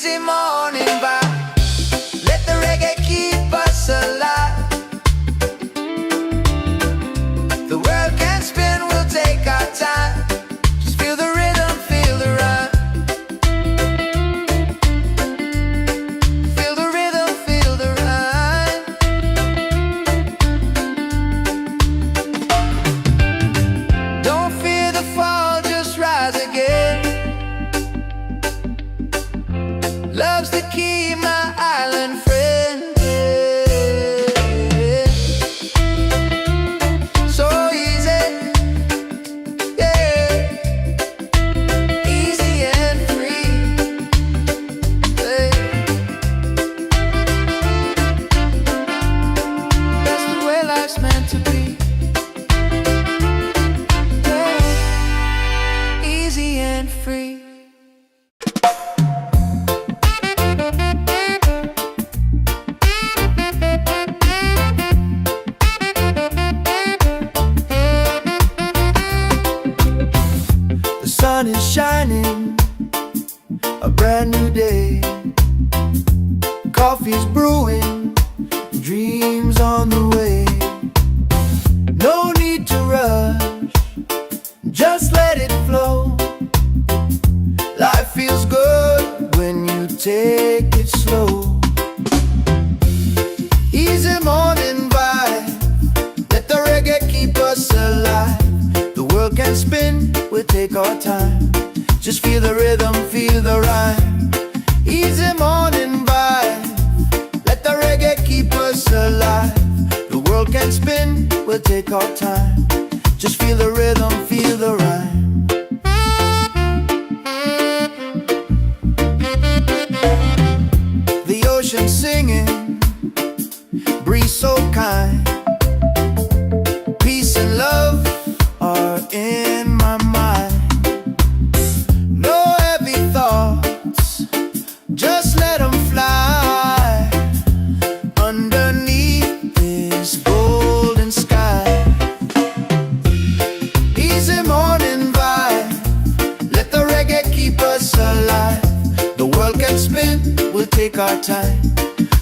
easy morning vibe. Let the reggae keep us alive. The world can spin, we'll take our time. Just feel the rhythm, feel the rhyme. Feel the rhythm, feel the rhyme. Don't fear the fall, just rise again. Love's the key, my island friend. So easy, yeah. Easy and free, yeah. That's the way life's meant to be, yeah. Easy and free. The sun is shining, a brand new day. Coffee's brewing, dreams on the way. No need to rush, just let it flow. Life feels good when you take it slow. Easy morning vibe, let the reggae keep us alive. The world can spin, we'll take our time. Just feel the rhythm, feel the rhyme. Easy morning vibe, let the reggae keep us alive. The world can spin, we'll take our time. Just feel the rhythm, feel the rhyme. The ocean singing, breeze so kind. Peace and love are in my mind. No heavy thoughts, just let them fly underneath this golden sky. Easy morning vibe, let the reggae keep us alive. The world can spin, we'll take our time.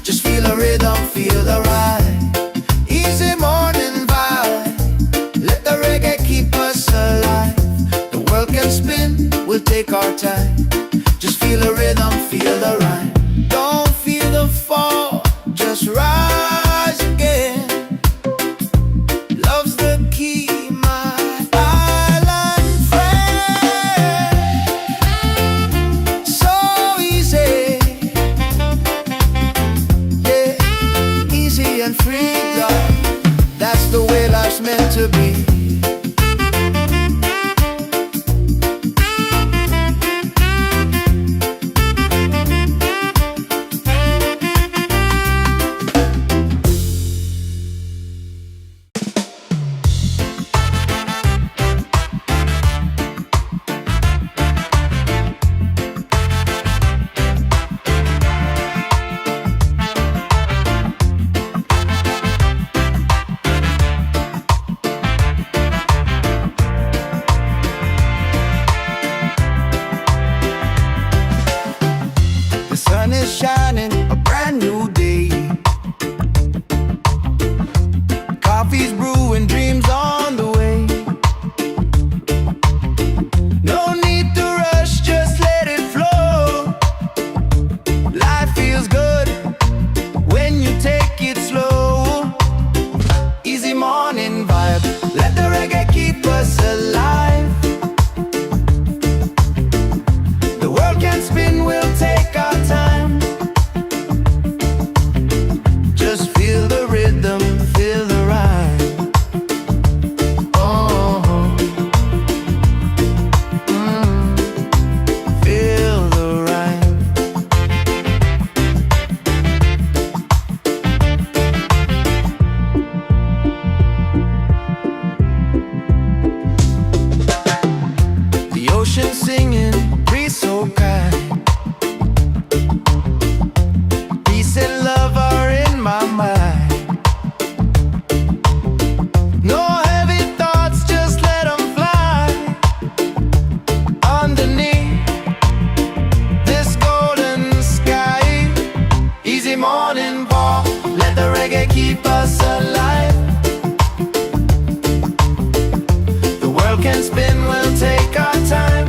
Just feel the rhythm, feel the ride. Easy morning vibe, let the reggae keep us alive. The world can spin, we'll take our time. Just feel the rhythm, feel the rhyme. Don't feel the fall, just rise again. Love's the key, my island friend. So easy, yeah, easy and free, love. That's the way life's meant to be. The sun is shining, a brand new day. Coffee's brewing, dreams on the way. No need to rush, just let it flow. Life feels good when you take it slow. Easy morning vibe, let the reggae keep us alive. The world can spin, we'll take our time. Just feel the rhythm, feel the rhyme. Oh, feel the rhyme. The ocean singing, breeze so kind. keep us alive. The world can spin, we'll take our time.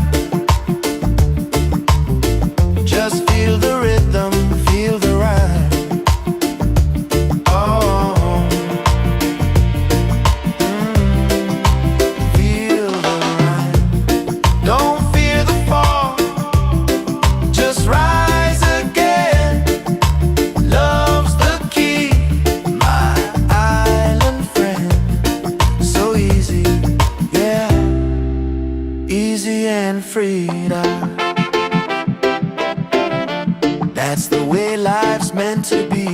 Just feel the rhythm, feel the rhyme. Oh, feel the rhyme. Don't fear the fall, just rise again. Love's the key, my island friend. So easy, yeah, easy and free now. That's the way life's meant to be.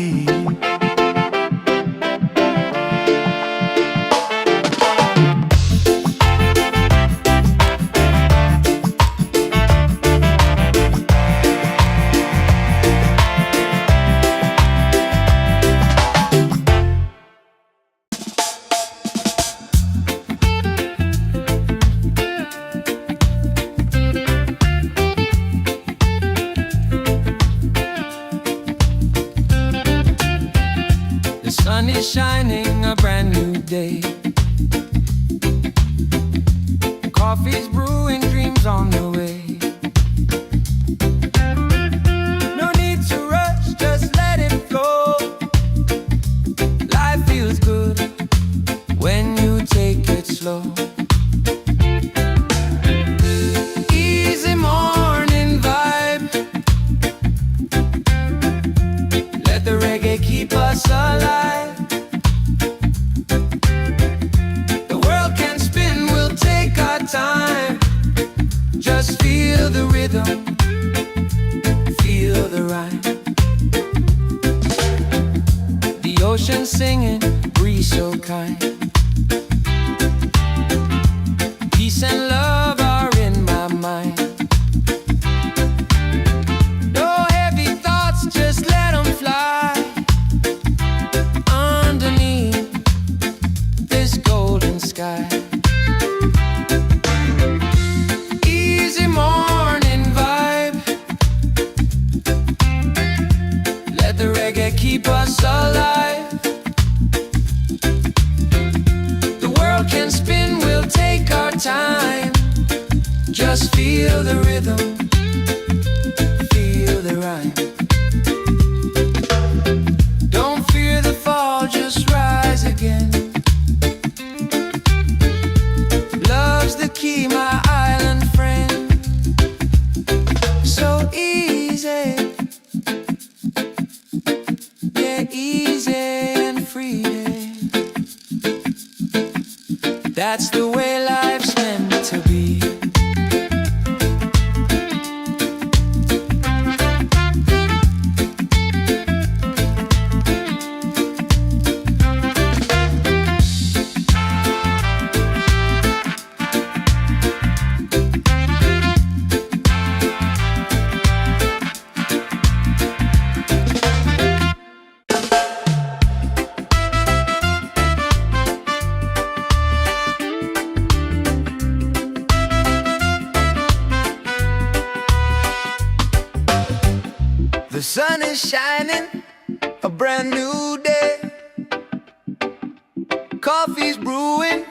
The sun is shining, a brand new day. Coffee's brewing, dreams on the way. No need to rush, just let it flow. Life feels good when you take it slow. Easy morning vibe. Let the reggae keep us alive. The world can spin, we'll take our time. Just feel the rhythm, feel the rhyme. The ocean singing, breeze so kind. Peace and love are in my mind. No heavy thoughts, just let them fly. Underneath this golden sky. Easy morning vibe. Let the reggae keep us alive. The world can spin, we'll take our time. Just feel the rhythm, feel the rhyme. Don't fear the fall, just rise again. Love's the key, my island friend. So easy, yeah, easy and free. That's the way life's meant to be. The sun is shining, a brand new day. Coffee's brewing,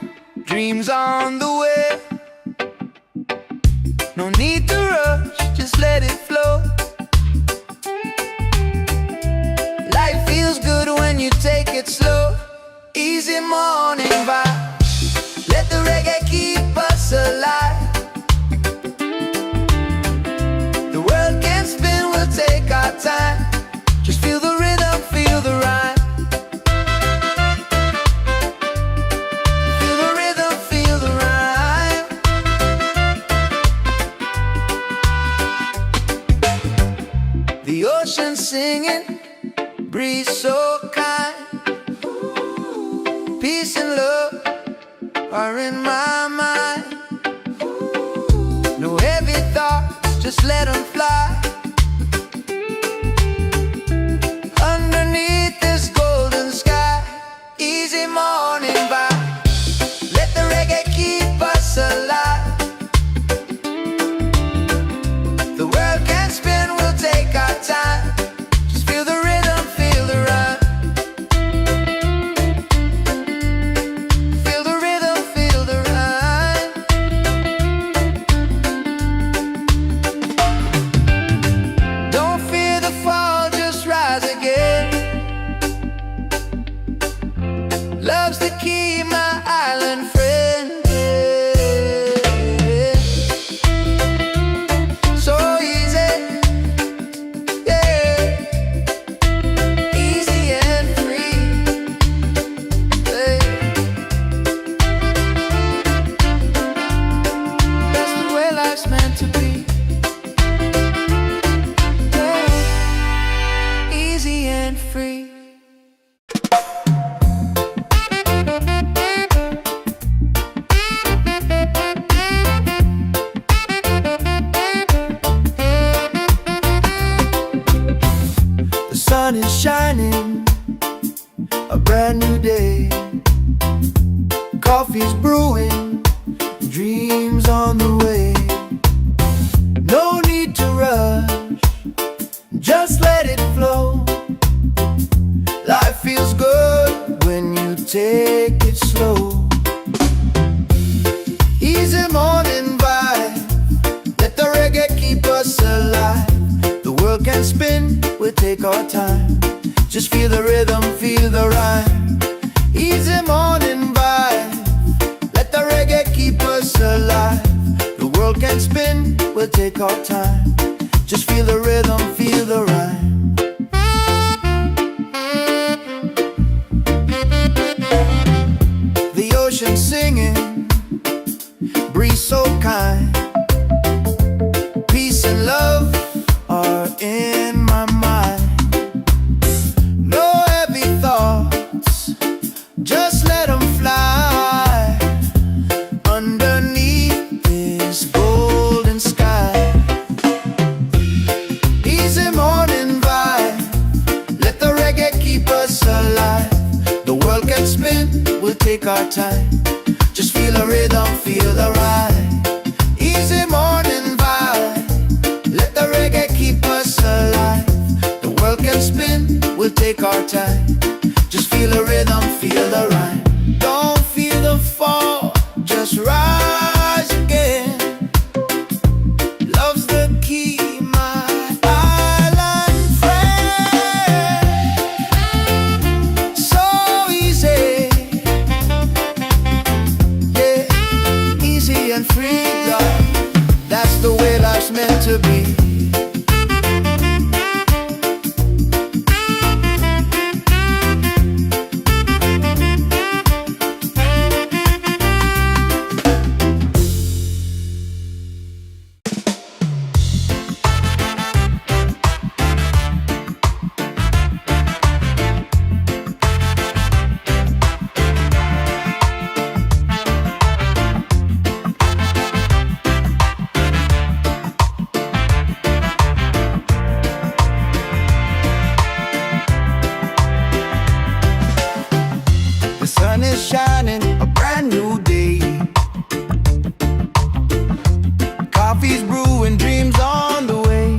dreams on the way. No need to rush, just let it flow. Life feels good when you take it slow. Easy morning vibe. Let the reggae keep us alive. The world can spin, we'll take our time. Just feel the rhythm, feel the rhyme. Feel the rhythm, feel the rhyme. The ocean singing, breeze so kind. Peace and love are in my mind. No heavy thoughts, just let them fly. Underneath this golden sky. Easy morning vibe. Let the reggae keep us alive. The world can spin, we'll take our time. Just feel the rhythm, feel the rhyme. sun is shining, a brand new day. Coffee's brewing, dreams on the way. No need to rush, just let it flow. Life feels good when you take it slow. Easy morning vibe, let the reggae keep us alive. The world can spin, we'll take our time. Just feel the rhythm, feel the rhyme. Easy morning vibe, let the reggae keep us alive. The world can spin, we'll take our time. Just feel the rhythm, feel the rhyme. The ocean singing, breeze so kind. Peace and love are in my mind. No heavy thoughts, just let them fly underneath this golden sky. Easy morning vibe, let the reggae keep us alive. The world can spin, we'll take our time. Just feel the rhythm, feel the ride. Easy morning vibe, let the reggae keep us alive. The world can spin, we'll take our time. Just feel the rhythm, feel the rhyme. Don't feel the fall, just rise again. Love's the key, my island friend. So easy, yeah, easy and free, God. That's the way life's meant to be. The sun is shining, a brand new day. Coffee's brewing, dreams on the way.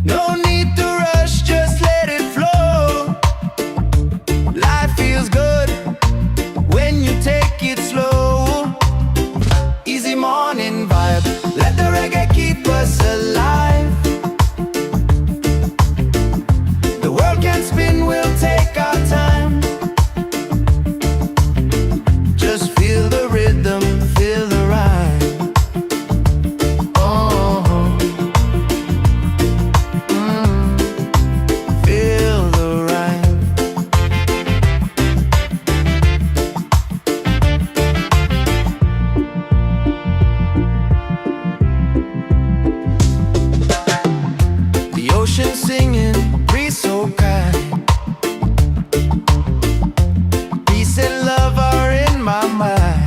No need to rush, just let it flow. Life feels good when you take it slow. Easy morning vibe, let the reggae keep us alive. The world can spin, we'll take our time. Just feel the rhythm, feel the rhyme. Oh, feel the rhyme. The ocean singing, breeze so kind. Peace and love are in my mind.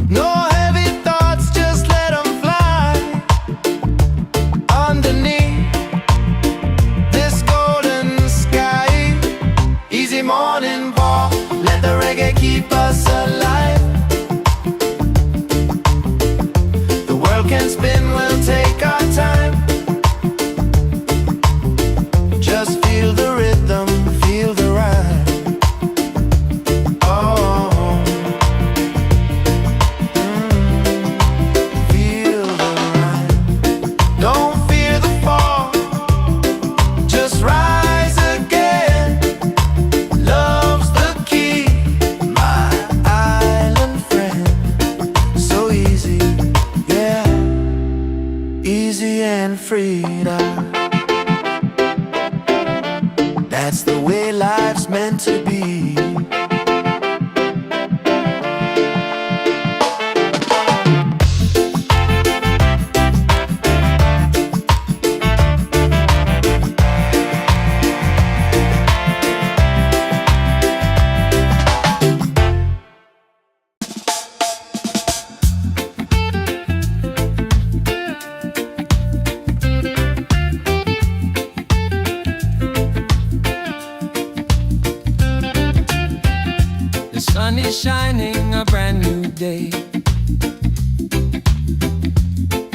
No heavy thoughts, just let them fly underneath this golden sky. Easy morning walk, let the reggae keep us alive. The world can spin, we'll take our time. Just feel the rhythm, feel the rhyme. Oh, feel the rhyme. Don't fear the fall, just rise again. Love's the key, my island friend. So easy, yeah, easy and free now. That's the way life's meant to be. is shining, a brand new day.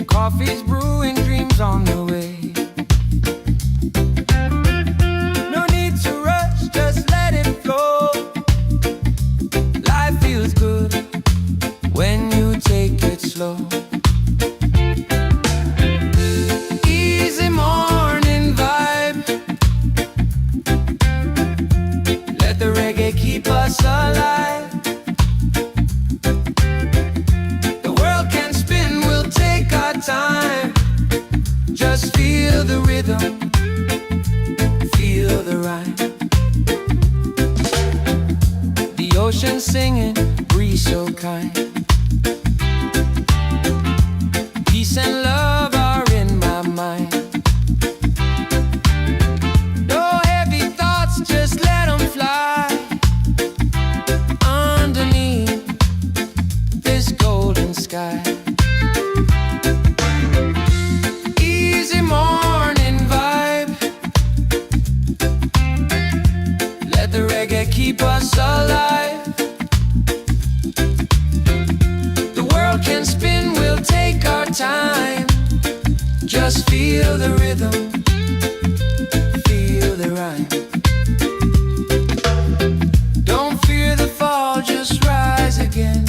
Coffee's brewing, dreams on the way. No need to rush, just let it flow. Life feels good when you take it slow. Easy morning vibe. Let the reggae keep us alive. The world can spin, we'll take our time. Just feel the rhythm, feel the rhyme. The ocean singing, breeze so kind. Peace and love are in my mind. No heavy thoughts, just let them fly. Underneath this golden sky. Easy morning vibe. Let the reggae keep us alive. The world can spin, we'll take our time. Just feel the rhythm, feel the rhyme. Don't fear the fall, just rise again.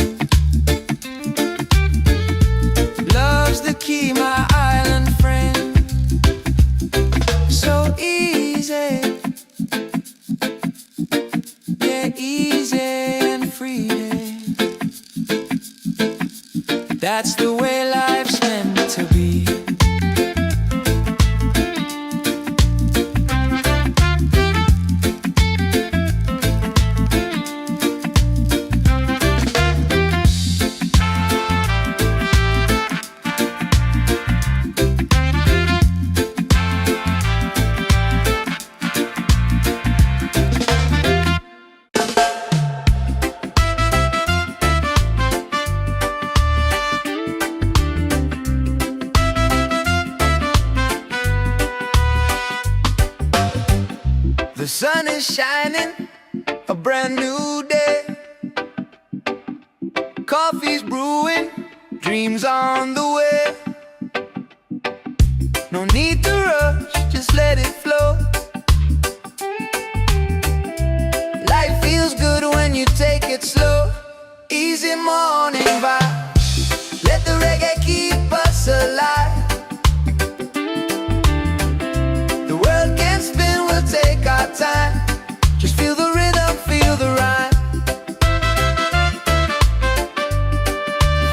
Love's the key, my island friend. So easy, yeah, easy and free. That's the way life's meant to be. The sun is shining, a brand new day. Coffee's brewing, dreams on the way. No need to rush, just let it flow. Life feels good when you take it slow. Easy morning vibe. Let the reggae keep us alive. The world can spin, we'll take our time. Just feel the rhythm, feel the rhyme.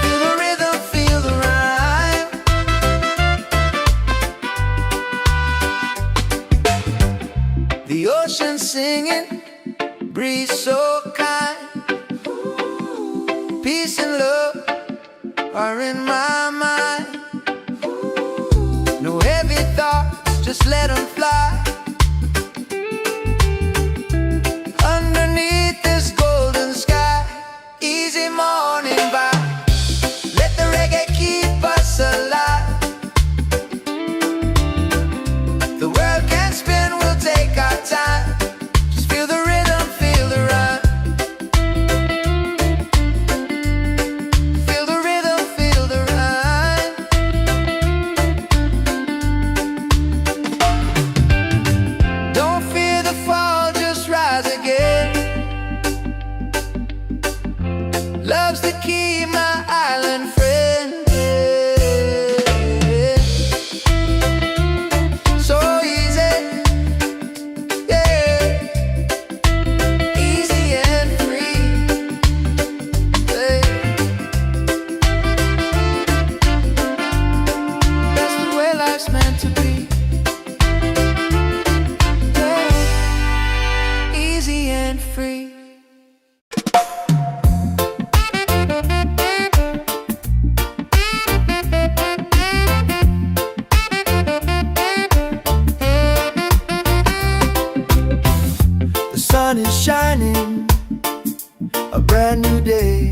Feel the rhythm, feel the rhyme. The ocean singing, breeze so kind. Peace and love are in my mind. No heavy thoughts, just let them fly. Underneath this golden sky. Easy morning vibe. Let the reggae keep us alive. The world can spin, we'll take our time. Just feel the rhythm, feel the rhyme. Feel the rhythm, feel the rhyme. Don't fear the fall, just rise again. Love's the key, my island friend. So easy, yeah, easy and free. Hey. That's the way life's meant to be. Yeah. Easy and free. The sun is shining, a brand new day.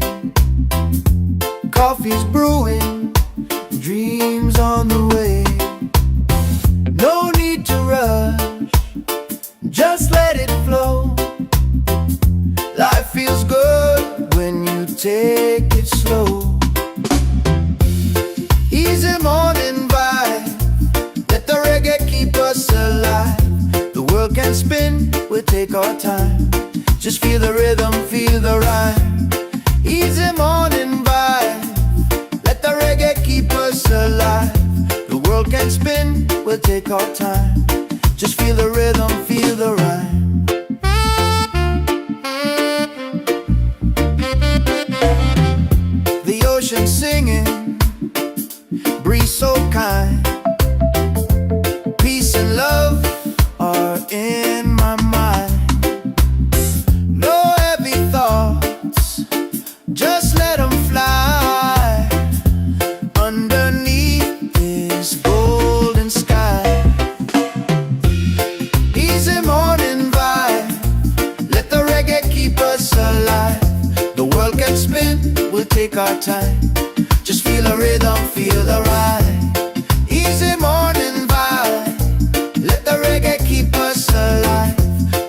Coffee's brewing, dreams on the way. No need to rush, just let it flow. Life feels good when can spin, we'll take our time. Just feel the rhythm, feel the rhyme. Easy morning vibe, let the reggae keep us alive. The world can spin, we'll take our time. Just feel the rhythm, feel the rhyme. The ocean singing, breeze so kind. Peace and love are in my mind. No heavy thoughts, just let them fly underneath this golden sky. Easy morning vibe, let the reggae keep us alive. The world can spin, we'll take our time. Just feel the rhythm, feel the ride. Easy morning vibe, let the reggae keep us alive.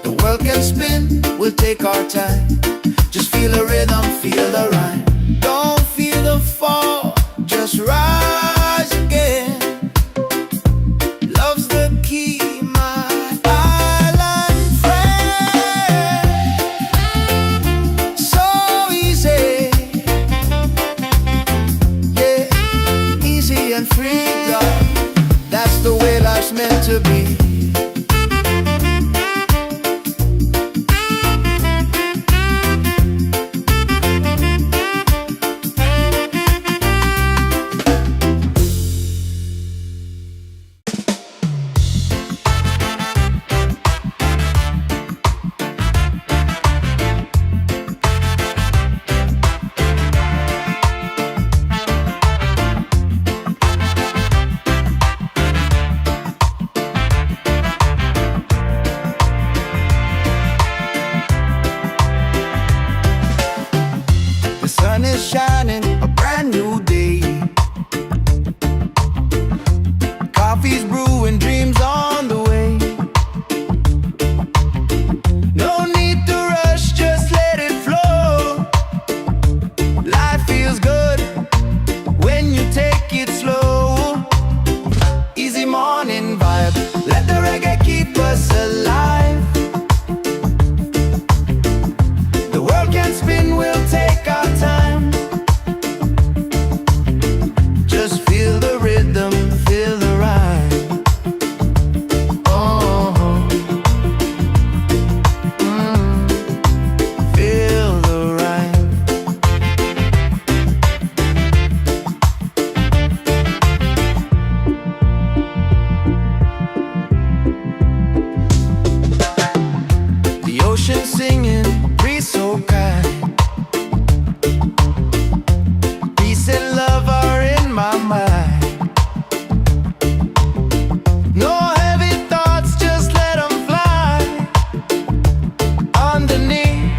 The world can spin, we'll take our time. Just feel the rhythm, feel the rhyme. Don't feel the fall, just rise again. Love's the key, my island friend. So easy, yeah, easy and free, love. That's the way life's meant to be. The sun is shining, a brand new day. Coffee's brewing, dreams on the way. No need to rush, just let it flow. Life feels good when you take it slow. Easy morning vibe, let the reggae keep us alive. The world can spin, we'll take our time. Just feel the rhythm, feel the rhyme. Oh, feel the rhyme. The ocean singing, breeze so kind. Peace and love are in my mind. No heavy thoughts, just let them fly underneath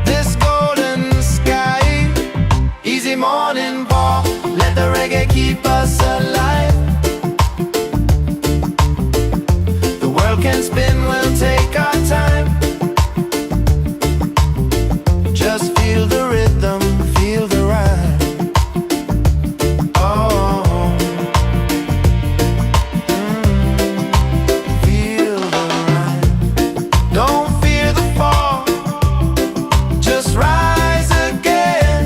this golden sky. Easy morning ball, let the reggae keep us alive. The world can spin, we'll take our time. Just feel the rhythm, feel the rhyme. Oh, feel the rhyme. Don't fear the fall, just rise again.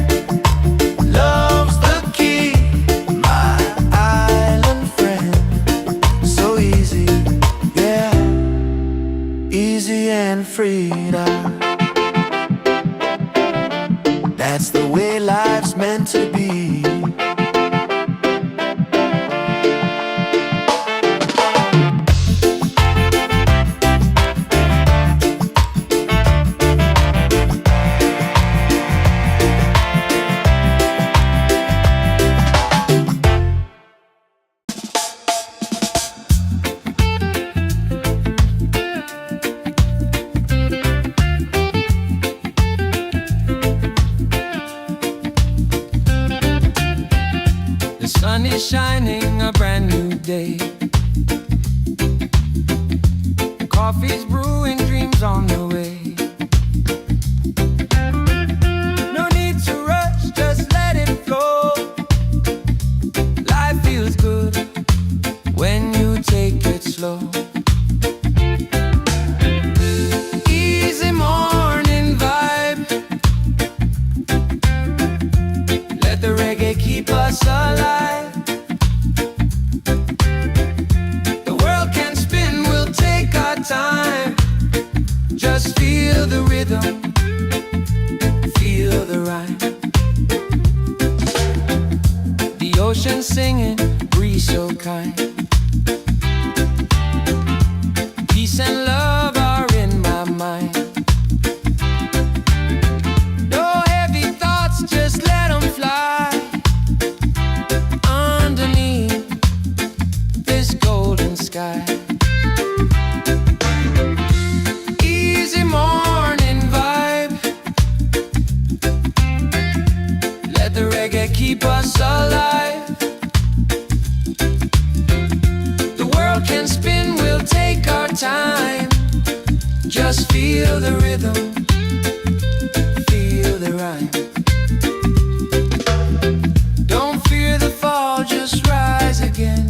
Love's the key, my island friend. So easy, yeah, easy and freedom. That's the way life's meant to be. Sun is shining, a brand new day. Coffee's brewing, dreams on the way. No need to rush, just let it flow. Life feels good when you take it slow. singing, breeze so kind. Peace and love are in my mind. No heavy thoughts, just let them fly underneath this golden sky. Easy morning vibe. Let the reggae keep us alive. The world can spin, we'll take our time. Just feel the rhythm, feel the rhyme. Don't fear the fall, just rise again.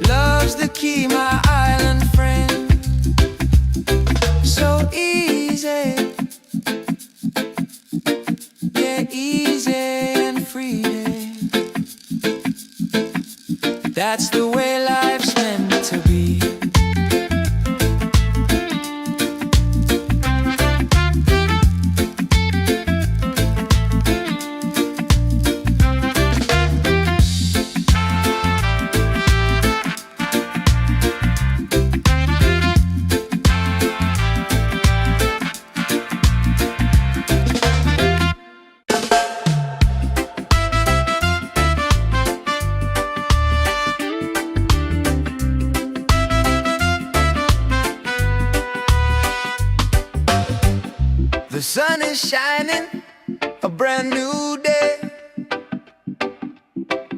Love's the key, my island friend. So easy, yeah, easy and free. That's the way life's meant to be. The sun is shining, a brand new day.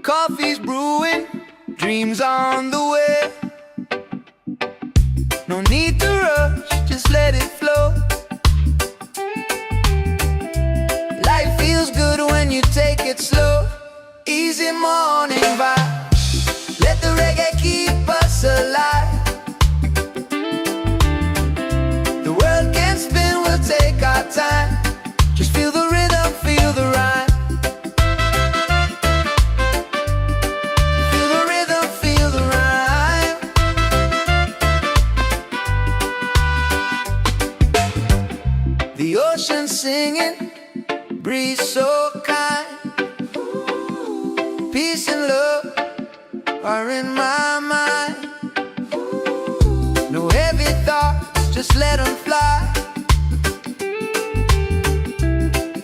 Coffee's brewing, dreams on the way. No need to rush, just let it flow. Life feels good when you take it slow. Easy morning vibe. Let the reggae keep us alive. The world can spin, we'll take our time. Just feel the rhythm, feel the rhyme. Feel the rhythm, feel the rhyme. The ocean singing, breeze so kind. Peace and love are in my mind. No heavy thoughts, just let them fly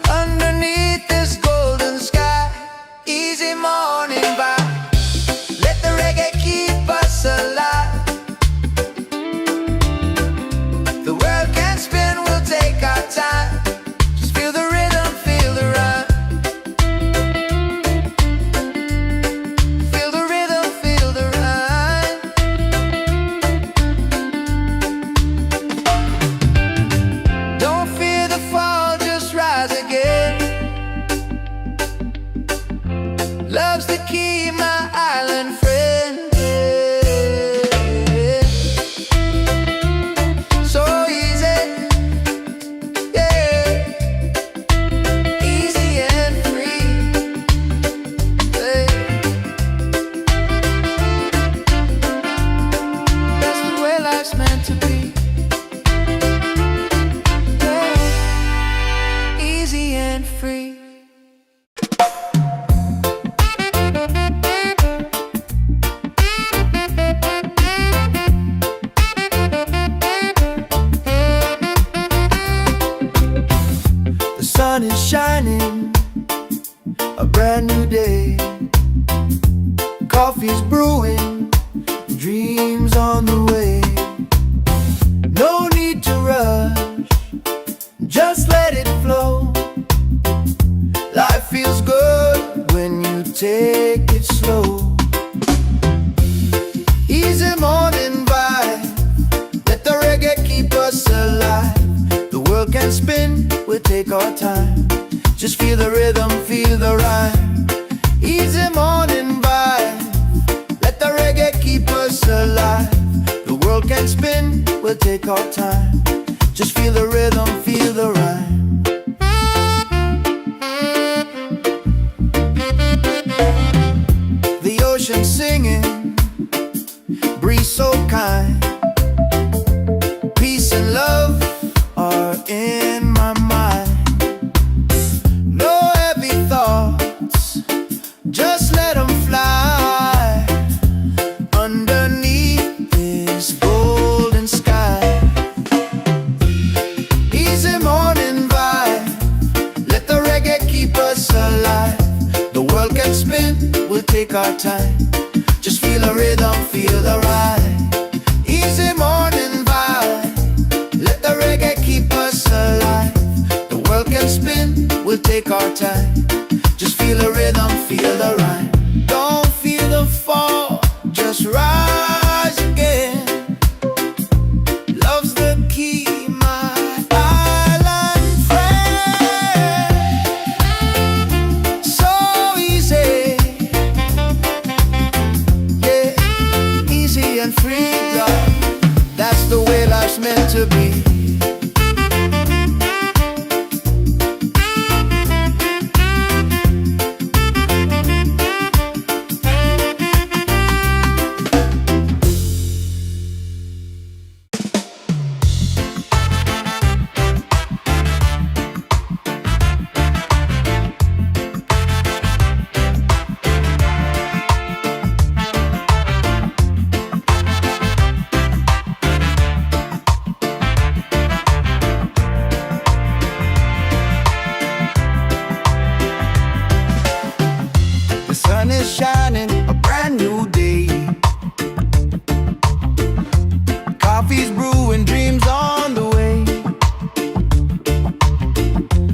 underneath this golden sky. Easy morning vibe. Let the reggae keep us alive. The world can spin, we'll take our time. Just feel the rhythm, feel the rhyme. Feel the rhythm, feel the rhyme. Don't fear the fall, just rise again. Love's the key, my island friend. So easy, yeah, easy and free. Yeah. That's the way life's meant to be. Yeah. Easy and free. The sun is shining, a brand new day. Coffee's brewing, dreams on the way. No need to rush, just let it flow. Life feels good when you take it slow. Easy morning vibe. Let the reggae keep us alive. The world can spin, we'll take our time. Just feel the rhythm, feel the rhyme. Easy morning vibe. Let the reggae keep us alive. The world can spin, we'll take our time. Just feel the rhythm, feel the rhyme. The ocean singing, breeze so kind. Peace and love are in my mind. No heavy thoughts, we'll take our time. Just feel the rhythm, feel the ride. Easy morning vibe, let the reggae keep us alive. The world can spin, we'll take our time. Just feel the rhythm, feel the ride. Don't feel the fall, just rise again. Love's the key, my island friend. So easy, yeah, easy and free, love. That's the way life's meant to be. The sun is shining, a brand new day. Coffee's brewing, dreams on the way.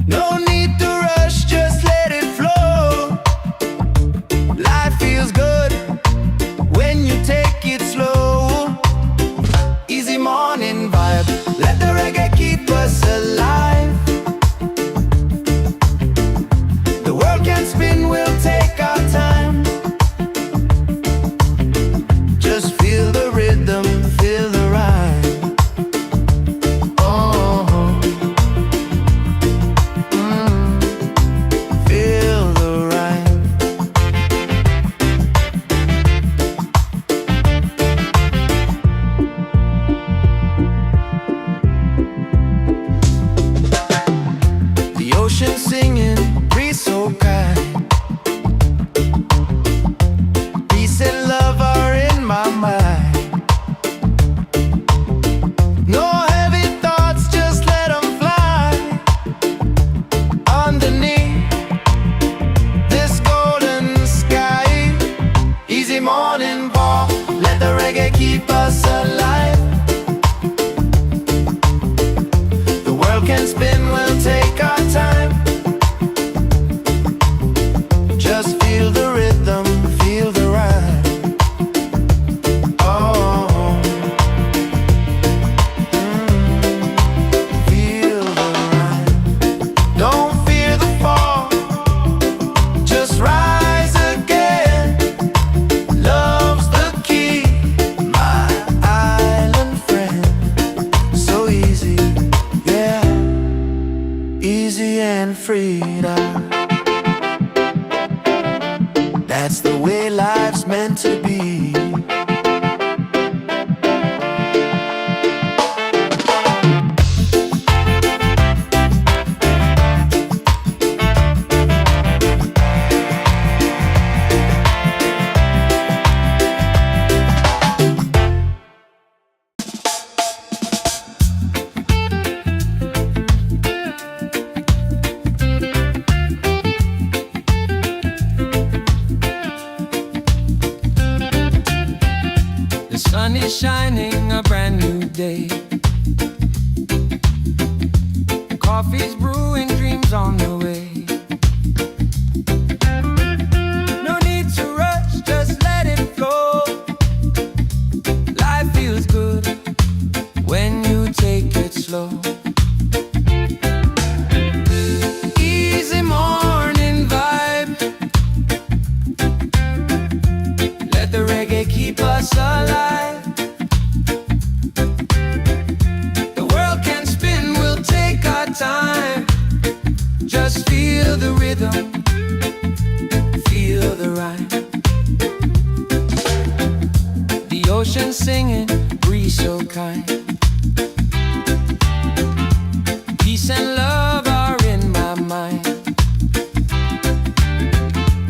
No need to rush, just let it flow. Life feels good when you take it slow. Easy morning vibe, let the reggae keep us alive. The world can spin, we'll take our time. Just feel the rhythm, feel the ride. Oh, feel the ride. The ocean singing, breeze so kind. Peace and love are in my mind. No heavy thoughts, just let them fly. Underneath this golden sky. Easy morning walk, let the reggae keep us alive. The world can spin, we'll take our time. Just feel the rhythm, feel the ride. Oh, feel the ride. Don't fear the fall, just rise again. Love's the key, my island friend. So easy, yeah, easy and free now. That's the way life's meant to be. The sun is shining, a brand new day. Coffee's brewing, dreams on the way. No need to rush, just let it flow. Life feels good when you take it slow. Easy morning vibe, let the reggae keep us alive. The world can spin, we'll take our time. Just feel the rhythm, feel the ride. The ocean singing, breeze so kind. Peace and love are in my mind.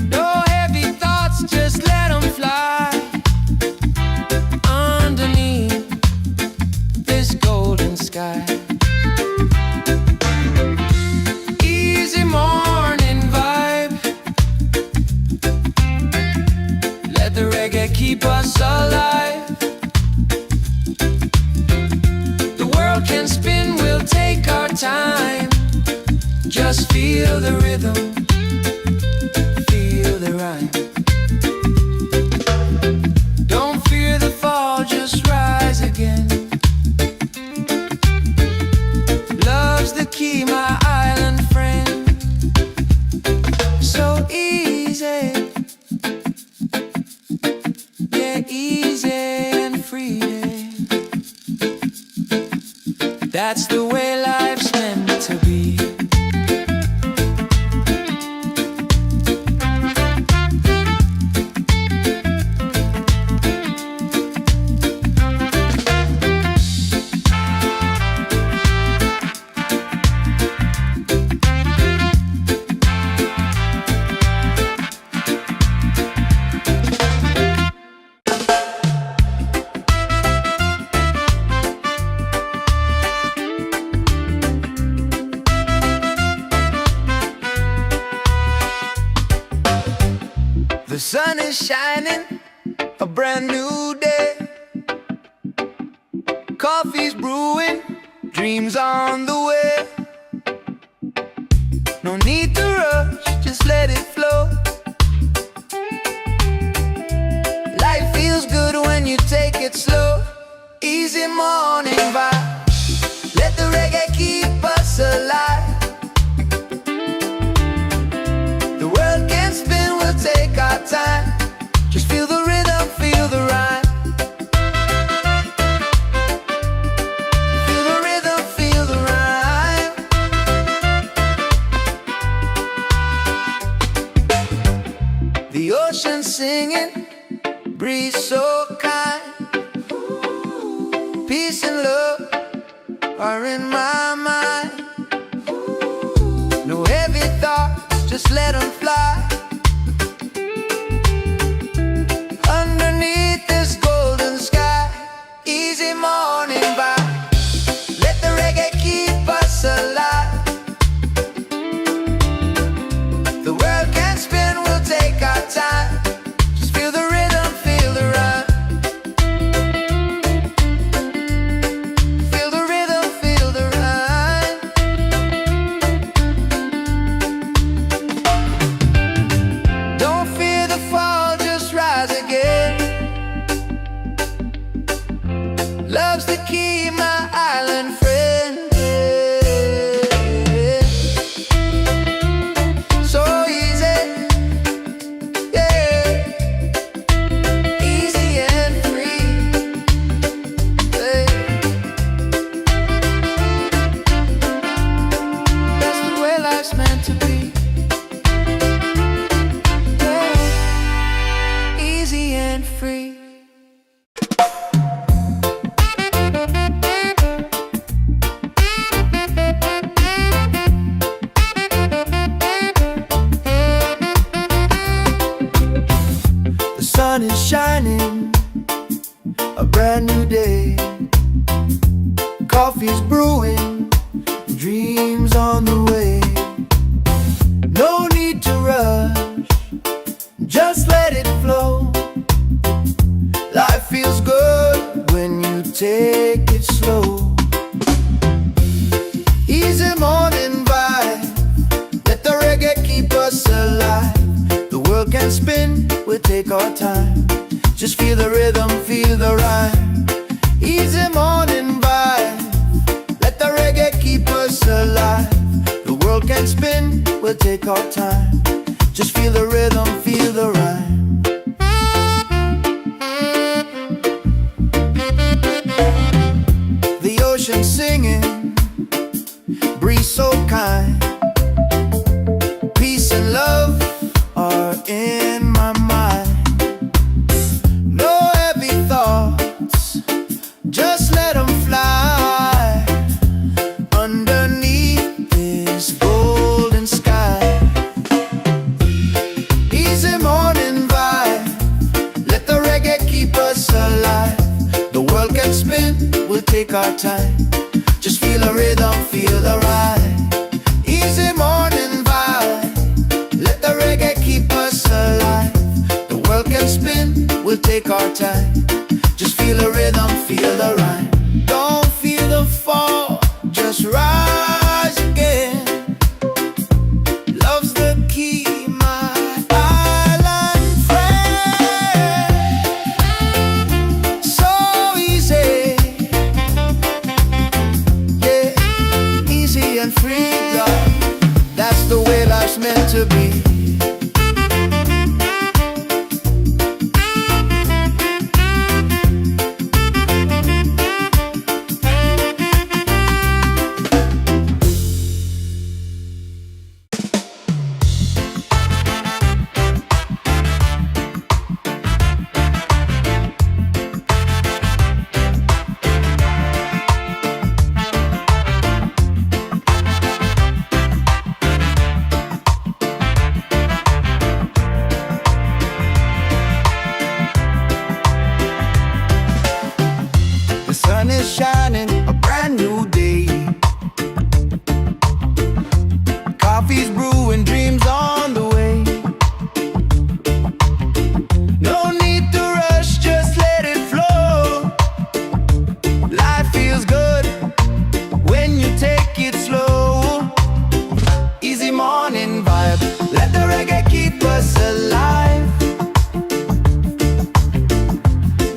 No heavy thoughts, just let them fly. Underneath this golden sky. Easy morning vibe, reggae keep us alive. The world can spin, we'll take our time. Just feel the rhythm, feel the rhyme. Don't fear the fall, just rise again. Love's the key, my island friend. So easy, yeah, easy and free. That's the way life's meant to be. The sun is shining, a brand new day. Coffee's brewing, dreams on the way. No need to rush, just let it flow. Life feels good when you take it slow. Easy morning vibe, let the reggae keep us alive. The world can spin, we'll take our time. Just feel the rhythm, feel the rhyme. Feel the rhythm, feel the rhyme. The ocean singing, breeze so kind. Peace and love are in my mind. No heavy thoughts, just let them fly. Underneath this golden sky, easy morning vibe, let the reggae keep us alive. The world can spin, we'll take our time. Just feel the rhythm, feel the rhyme. Feel the rhythm, feel the rhyme. Don't fear the fall, just rise again. Love's the key, my island friend. So easy, yeah, easy and free. Hey. That's the way life's meant to be. Yeah. Easy and free. The sun is shining, a brand new day. Coffee's brewing, dreams on the way. No need to rush, just let it flow. Life feels good when you take it slow. Easy morning vibe, let the reggae keep us alive. The world can spin, we'll take our time. Just feel the rhythm, feel the rhyme. Easy morning vibe, let the reggae keep us alive. The world can spin, we'll take our time. Just feel the rhythm, feel the rhyme. The ocean singing, breeze so kind. Peace and love are in my mind. No heavy thoughts, just let them fly. Underneath this golden sky, easy morning vibe, let the reggae keep us alive. The world can spin, we'll take our time. Just feel the rhythm, feel the ride. Easy morning vibe, let the reggae keep us alive. The world can spin, we'll take take our time. Just feel the rhythm, feel the rhyme. Don't feel the fall, just rise again. Love's the key, my island friend. So easy, yeah, easy and free, love. That's the way life's meant to be. The sun is shining, a brand new day. Coffee's brewing, dreams on the way. No need to rush, just let it flow. Life feels good when you take it slow. Easy morning vibe, let the reggae keep us alive.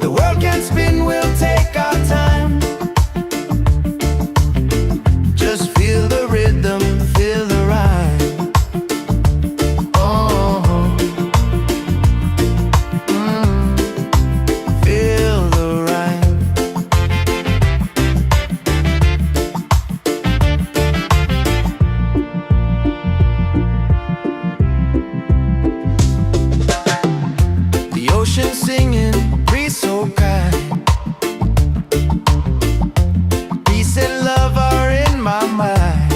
The world can spin, we'll take our time. Just feel the rhythm, feel the rhyme. Oh, feel the rhyme. The ocean singing, breeze so kind. Peace and love are in my mind.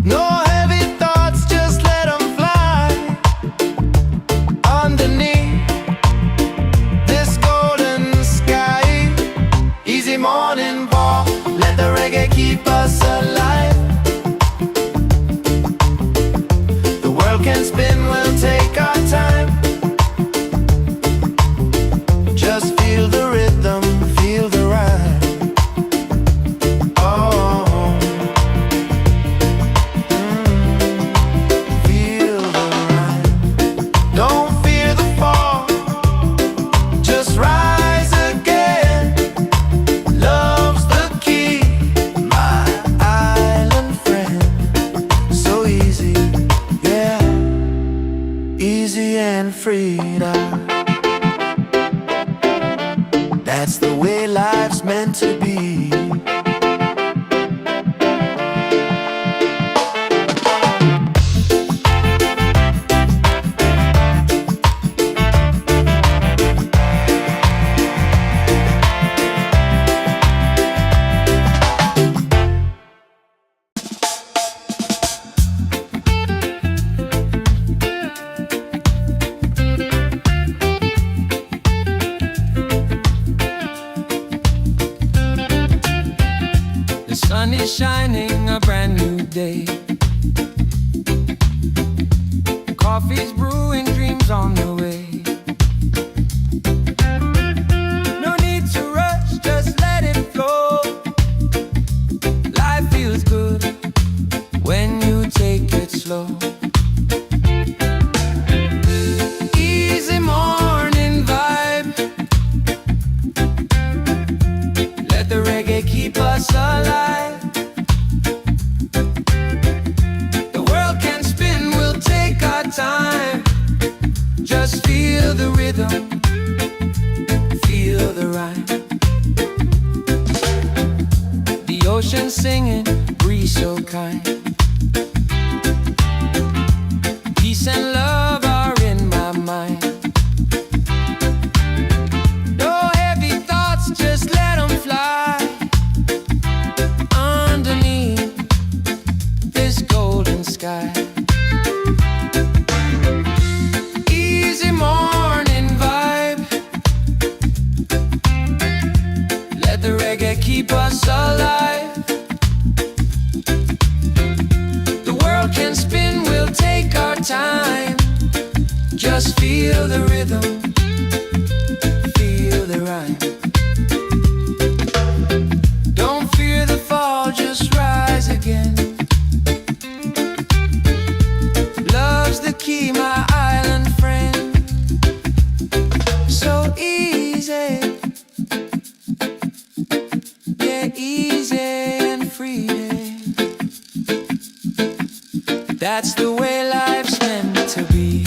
No heavy thoughts, just let them fly. Underneath this golden sky, easy morning walk, let the reggae keep us alive. The world can spin, we'll take our time. Just feel the rhythm, feel the rhyme. Oh, feel the rhyme. Don't fear the fall, just rise again. Love's the key, my island friend. So easy, yeah, easy and free now. That's the way life's meant to be. The sun is shining, a brand new day. Coffee's brewing, dreams on the way. No need to rush, just let it flow. Life feels good when you take it slow. Easy morning vibe, let the reggae keep us alive. The world can spin, we'll take our time. Just feel the rhythm, feel the rhyme. The ocean singing, breeze so kind. Peace and love are in my mind. No heavy thoughts, just let them fly. Underneath this golden sky, easy morning vibe, let the reggae keep us alive. The world can spin, we'll take our time. Just feel the rhythm, feel the rhyme. Don't fear the fall, just rise again. Love's the key, my island friend. So easy, yeah, easy and free. That's the way life's meant to be.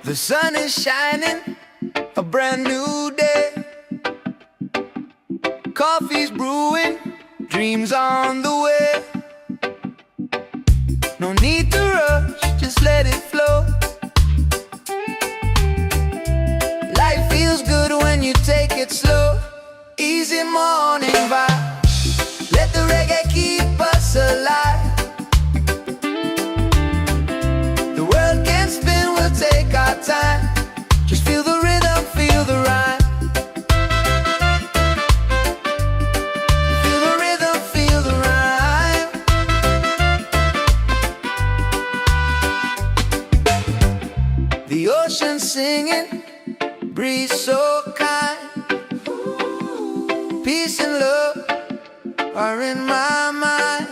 The sun is shining, a brand new day. Coffee's brewing, dreams on the way. No need to rush, just let it flow. Life feels good when you take it slow. Easy morning vibe, let the reggae keep us alive. The world can spin, we'll take our time. Just feel the rhythm, feel the rhyme. Feel the rhythm, feel the rhyme. The ocean singing, breeze so kind. Peace and love are in my mind.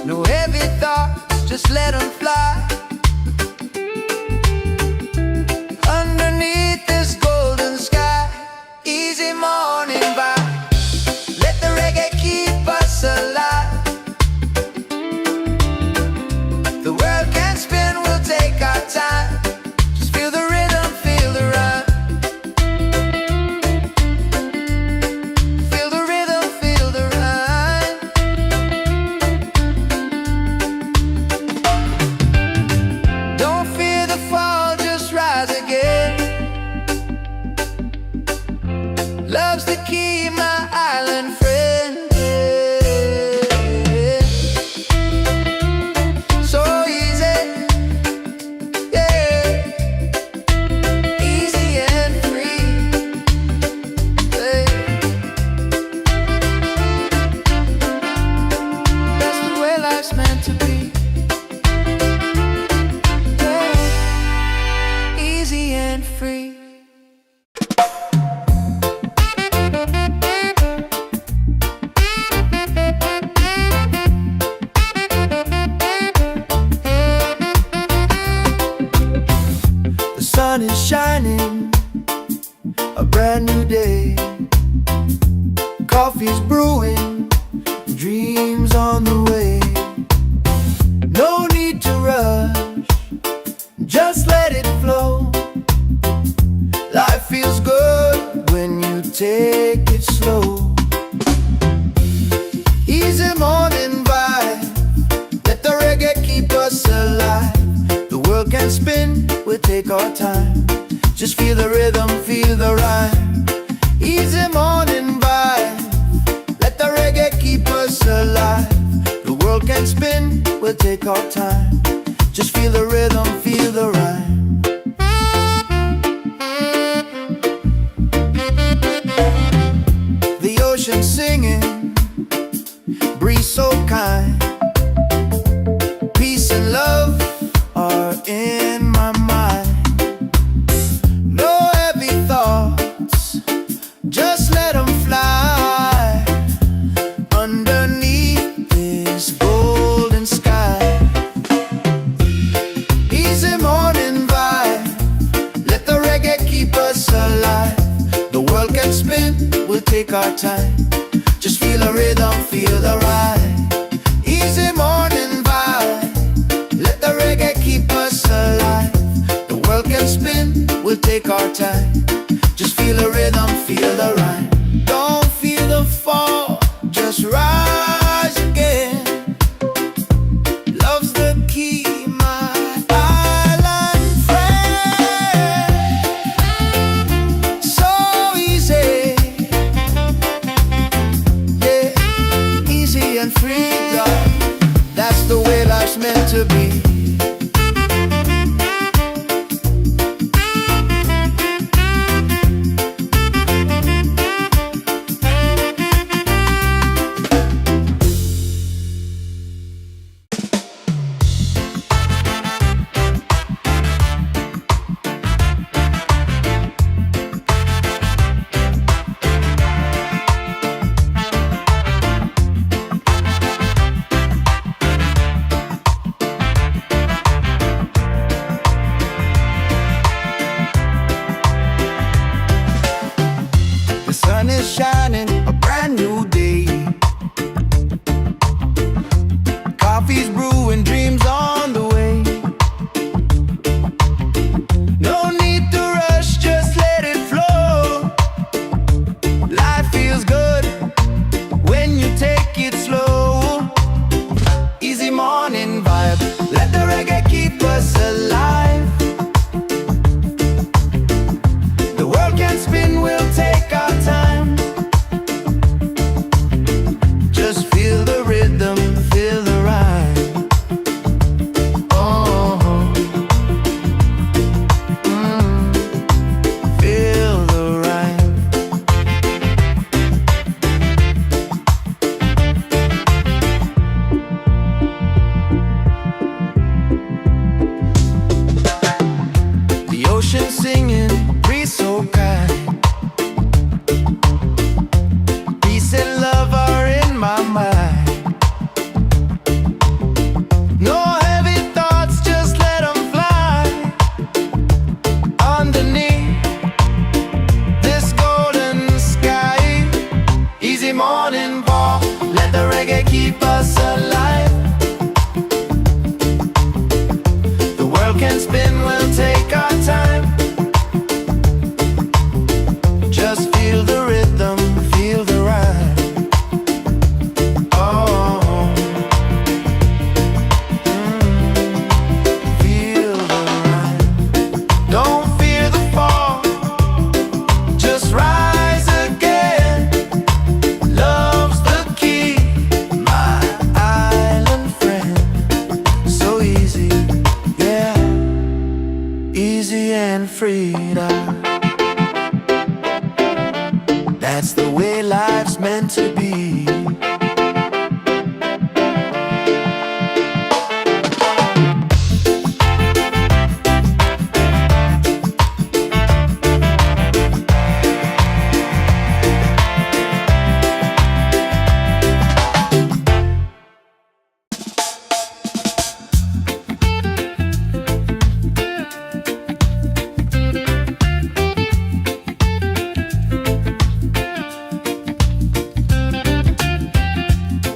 No heavy thoughts, just let them fly. Underneath this golden sky, easy morning vibe. Let the reggae keep us alive. The world can spin, we'll take our time. Just feel the rhythm, feel the rhyme. Feel the rhythm, feel the rhyme. Don't fear the fall, just rise again. Love's the key, my island friend. So easy, yeah, easy and free. Hey. That's the way life's meant to be. Yeah. Easy and free. The sun is shining, a brand new day. Coffee's brewing, dreams on the way. No need to rush, just let it flow. Life feels good when you take it slow. Easy morning vibe, let the reggae keep us alive. The world can spin, we'll take our time. Just feel the rhythm, feel the rhyme. Easy morning vibe, let the reggae keep us alive. The world can spin, we'll take our time. Just feel the rhythm, feel the rhyme. The ocean singing, breeze so kind. Peace and love are in my mind. No heavy thoughts, just let them fly. Underneath this golden sky, easy morning vibe, let the reggae keep us alive. The world can spin, we'll take our time. Just feel the rhythm, feel the ride. Easy free, love. That's the way life's meant to be. The sun is shining, a brand new day. Coffee's brewing, dreams on the way. No need to rush, just let it flow. Life feels good when you take it slow. Easy morning vibe, let the reggae keep us alive. The world can spin, we'll take our time. Just feel the rhythm, feel the rhyme. Oh, feel the rhyme. The ocean singing, breeze so kind. Peace and love are in my mind. No heavy thoughts, just let them fly. Underneath this golden sky. Easy morning walk, let the reggae keep us alive. The world can spin, we'll take our time. Just feel the rhythm, feel the rhyme. Oh, feel the rhyme. Don't fear the fall, just rise again. Love's the key, my island friend. So easy, yeah, easy and freedom. That's the way life's meant to be.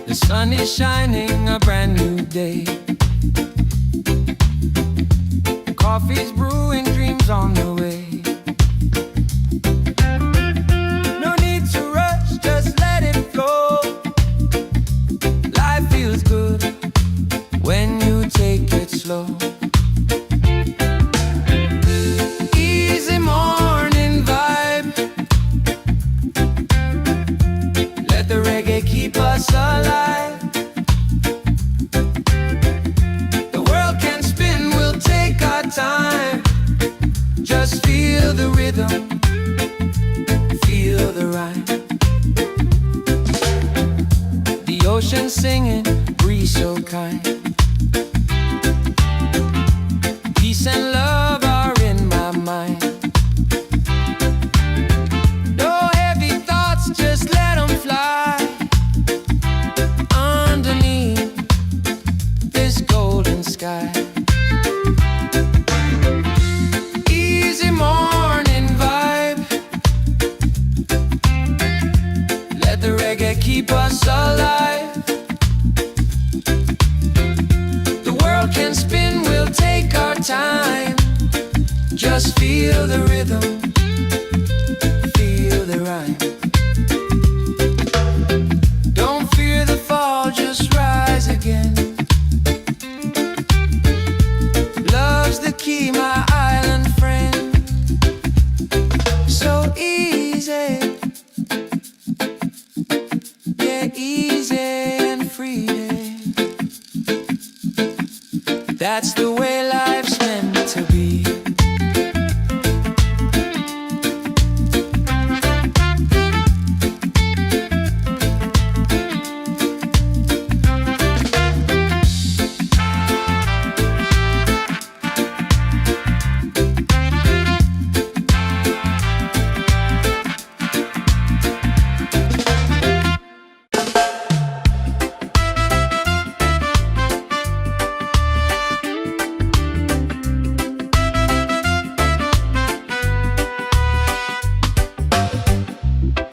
The sun is shining, a brand new day. Coffee's brewing, dreams on the way. No need to rush, just let it flow. Life feels good when you take it slow. Easy morning vibe, let the reggae keep us alive. The world can spin, we'll take our time. Just feel the rhythm, feel the rhyme. The ocean singing, breeze so kind. Peace and love are in my mind. No heavy thoughts, just let them fly. Underneath this golden sky. Easy morning vibe, let the reggae keep us alive. The world can spin, we'll take our time. Just feel the rhythm, feel the rhyme. Don't fear the fall, just rise again. Love's the key, my island friend. So easy, yeah, easy and free. every day. That's the way life's meant to be.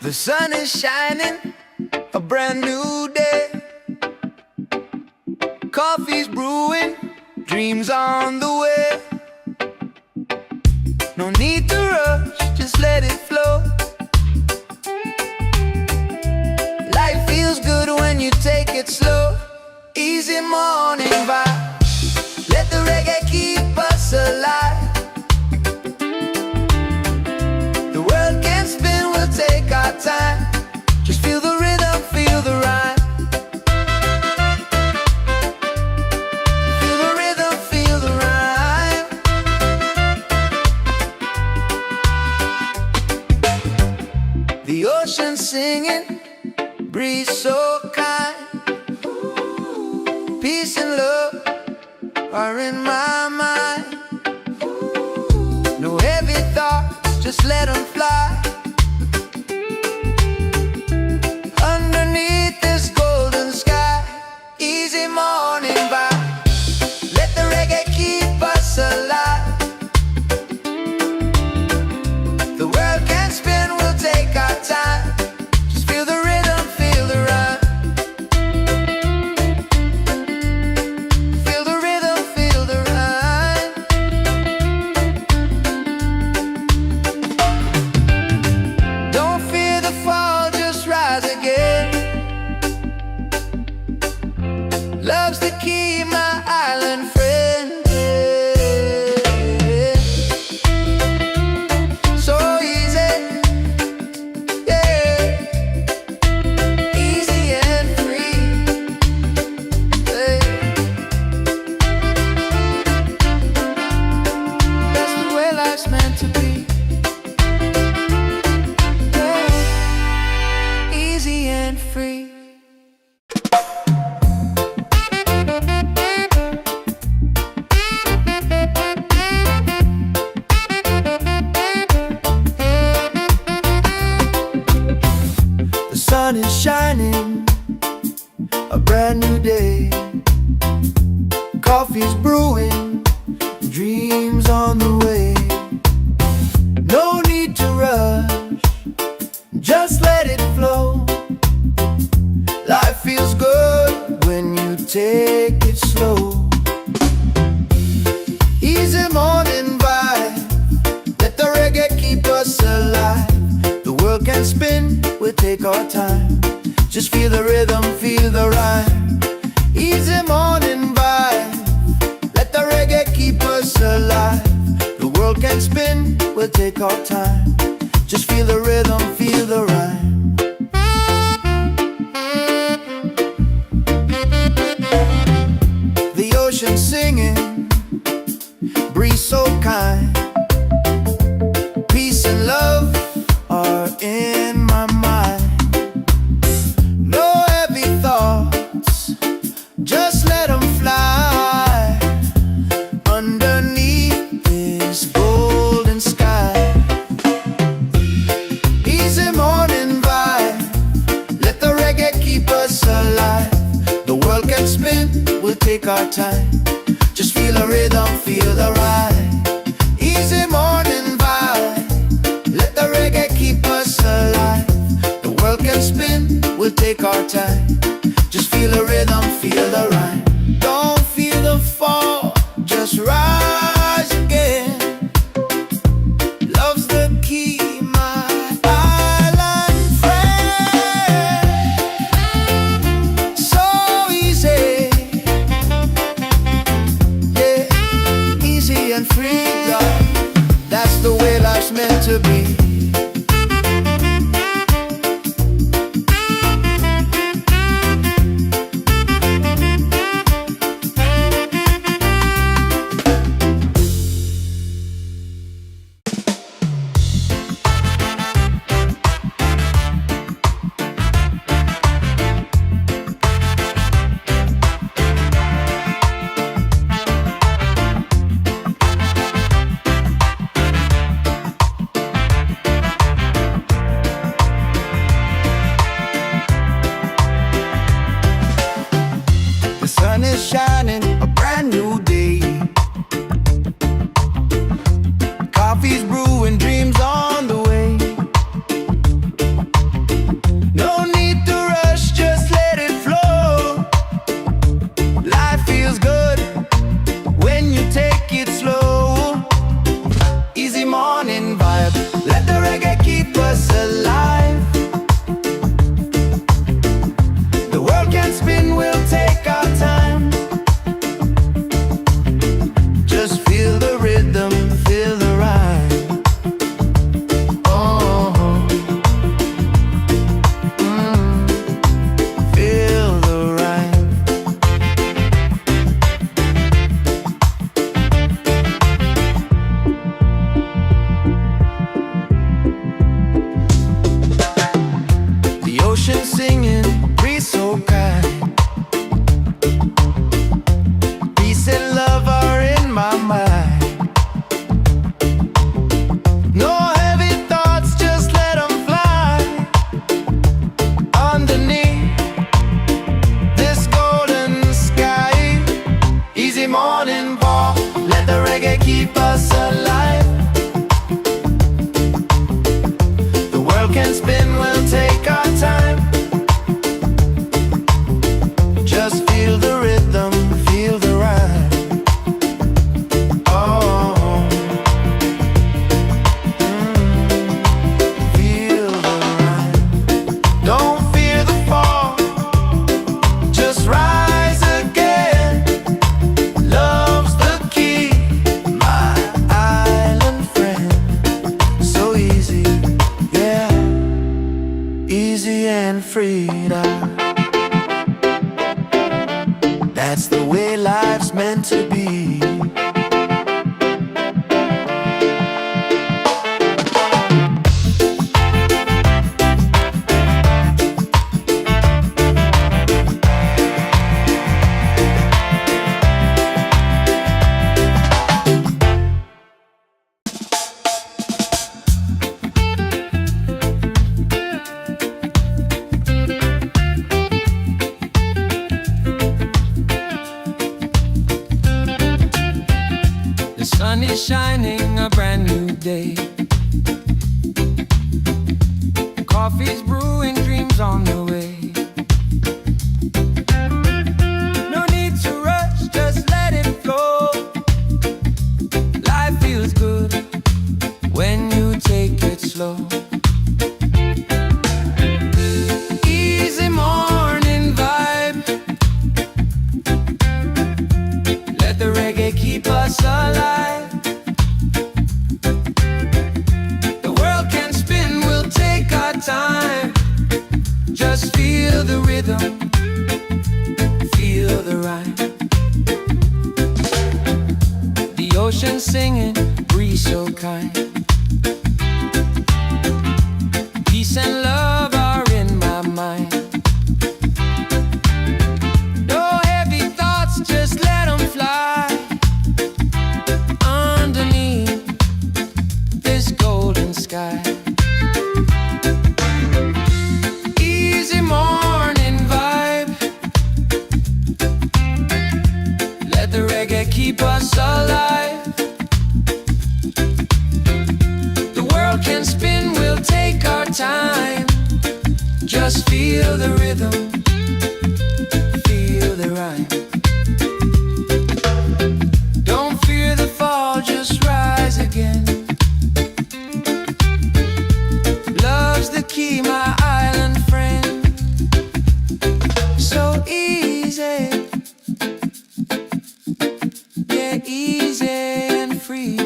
The sun is shining, a brand new day. Coffee's brewing, dreams on the way. No need to rush, just let it flow. Life feels good when you take it slow. Easy morning vibe, let the reggae keep us alive. The world can spin, we'll take our time. Just feel the rhythm, feel the rhyme. Feel the rhythm, feel the rhyme. The ocean singing, breeze so kind. Peace and love are in my mind. No heavy thoughts, just let them fly. Underneath this golden sky, easy morning vibe. Let the reggae keep us alive. The world can spin, we'll take our time. Just feel the rhythm, feel the rhyme. Feel the rhythm, feel the rhyme. Don't fear the fall, just rise again. Love's the key, my island friend. So easy, yeah. Easy and free, yeah. That's the way life's meant to be, yeah. Easy and free. The sun is shining, a brand new day. Coffee's brewing, dreams on the way. No need to rush, just let it flow. Life feels good when you take it slow. Easy morning vibe, let the reggae keep us alive. The world can spin, we'll take our time. Just feel the rhythm, feel the rhyme. Easy morning vibe, let the reggae keep us alive. The world can spin, we'll take our time. Just feel the rhythm, feel the rhyme. The ocean singing, breeze so kind. Peace and love are in my mind. No heavy thoughts, just let them fly. Underneath this golden sky, easy morning vibe, let the reggae keep us alive. The world can spin, we'll take our time. Just feel the rhythm, feel the ride. Easy morning vibe, let the reggae keep us alive. The world can spin, we'll take our time. Just feel the rhythm, feel the rhyme. Don't feel the fall, just rise again. Love's the key, my island friend. So easy, yeah, easy and free, God. That's the way life's meant to be. The sun is shining, a brand new day. Coffee's brewing, dreams on the way. No need to rush, just let it flow. Life feels good when you take it slow. Easy morning vibe, let the reggae keep us alive. The world can spin, we'll take our time. Just feel the rhythm, feel the rhyme. Oh, feel the rhyme. The ocean singing, breeze so kind. Peace and love are in my mind. No heavy thoughts, just let them fly. Underneath this golden sky. Easy morning walk, let the reggae keep us alive. The world can spin, we'll take our time. Just feel the rhythm, feel the rhyme. Oh, feel the rhyme. Don't fear the fall, just rise again. Love's the key, my island friend. So easy, yeah, easy and free now. That's the way life's meant to be. The sun is shining, a brand new day. Coffee's brewing, dreams on the way. No need to rush, just let it flow. Life feels good when you take it slow. Easy morning vibe, let the reggae keep us alive. The world can spin, we'll take our time. Just feel the rhythm, feel the rhyme. The ocean singing, breeze so kind. Peace and love are in my mind. No heavy thoughts, just let them fly. Underneath this golden sky. Easy morning vibe, let the reggae keep us alive. The world can spin, we'll take our time. Just feel the rhythm, feel the rhyme. Don't fear the fall, just rise again. Love's the key, my island friend. So easy, yeah, easy and free.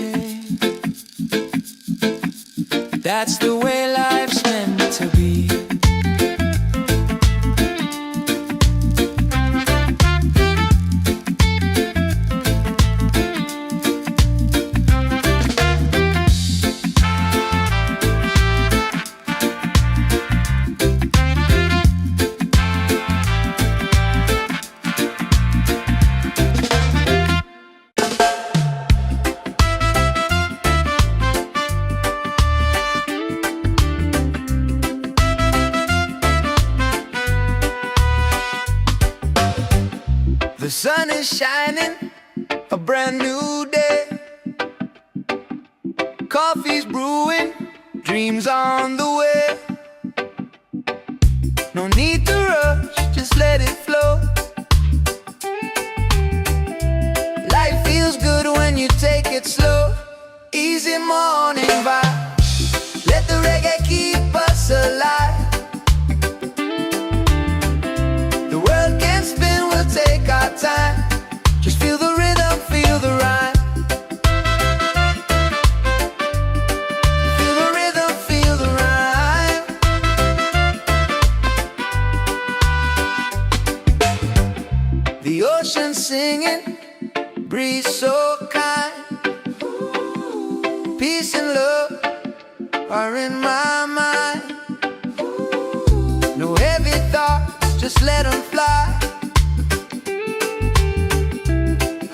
That's the way life's meant to be. The sun is shining, a brand new day. Coffee's brewing, dreams on the way. No need to rush, just let it flow. Life feels good when you take it slow. Easy morning vibe, let the reggae keep us alive. The world can spin, we'll take our time. Just feel the rhythm, feel the rhyme. Feel the rhythm, feel the rhyme. The ocean singing, breeze so kind. Peace and love are in my mind. No heavy thoughts, just let them fly.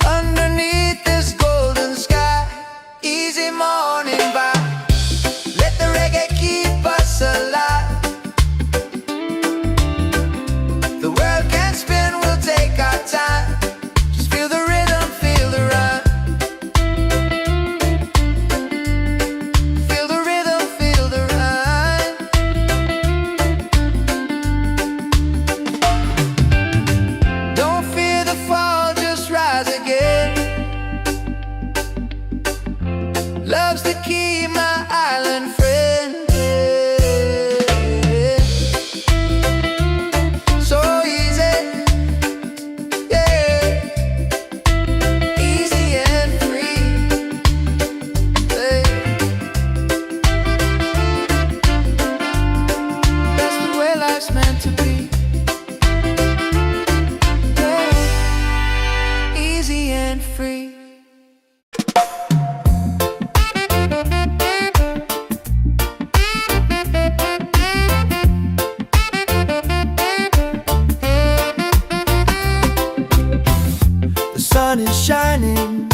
Underneath this golden sky, easy morning vibe. Let the reggae keep us alive. The world can spin, we'll take our time. Just feel the rhythm, feel the rhyme. Feel the rhythm, feel the rhyme. Don't fear the fall, just rise again. Love's the key, my island friend. So easy, yeah. Easy and free, yeah. That's the way life's meant to be, yeah. Easy and free. The sun is shining,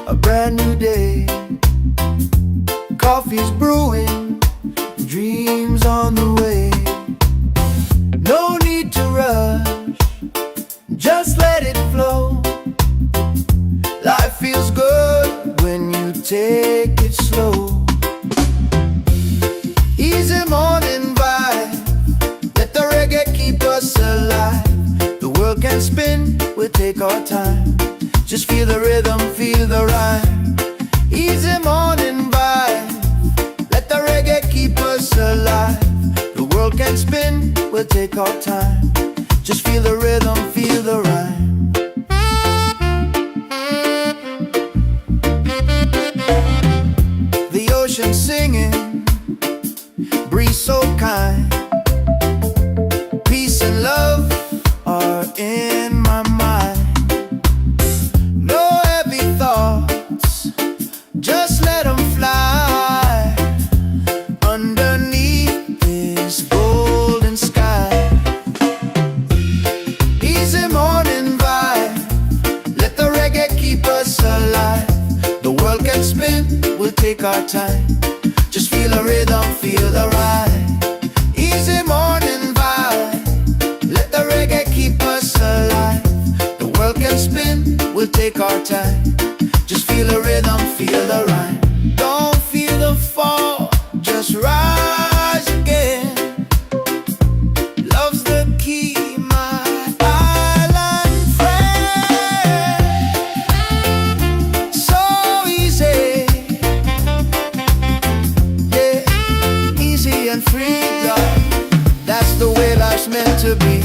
a brand new day. Coffee's brewing, dreams on the way. No need to rush, just let it flow. Life feels good when you take it slow. Easy morning vibe, let the reggae keep us alive. The world can spin, we'll take our time. Just feel the rhythm, feel the rhyme. Easy morning vibe, let the reggae keep us alive. The world can spin, we'll take our time. Just feel the rhythm, feel the rhyme. The ocean singing, breeze so kind. Peace and love are in my mind. No heavy thoughts, just let them fly. Underneath this golden sky, easy morning vibe, let the reggae keep us alive. The world can spin, we'll take our time. Just feel the rhythm, feel the ride. Easy morning vibe, let the reggae keep us alive. The world can spin, we'll take our time. Just feel the rhythm, feel the rhyme. Don't feel the fall, just rise again. Love's the key, my island friend. So easy, yeah, easy and free, God. That's the way life's meant to be.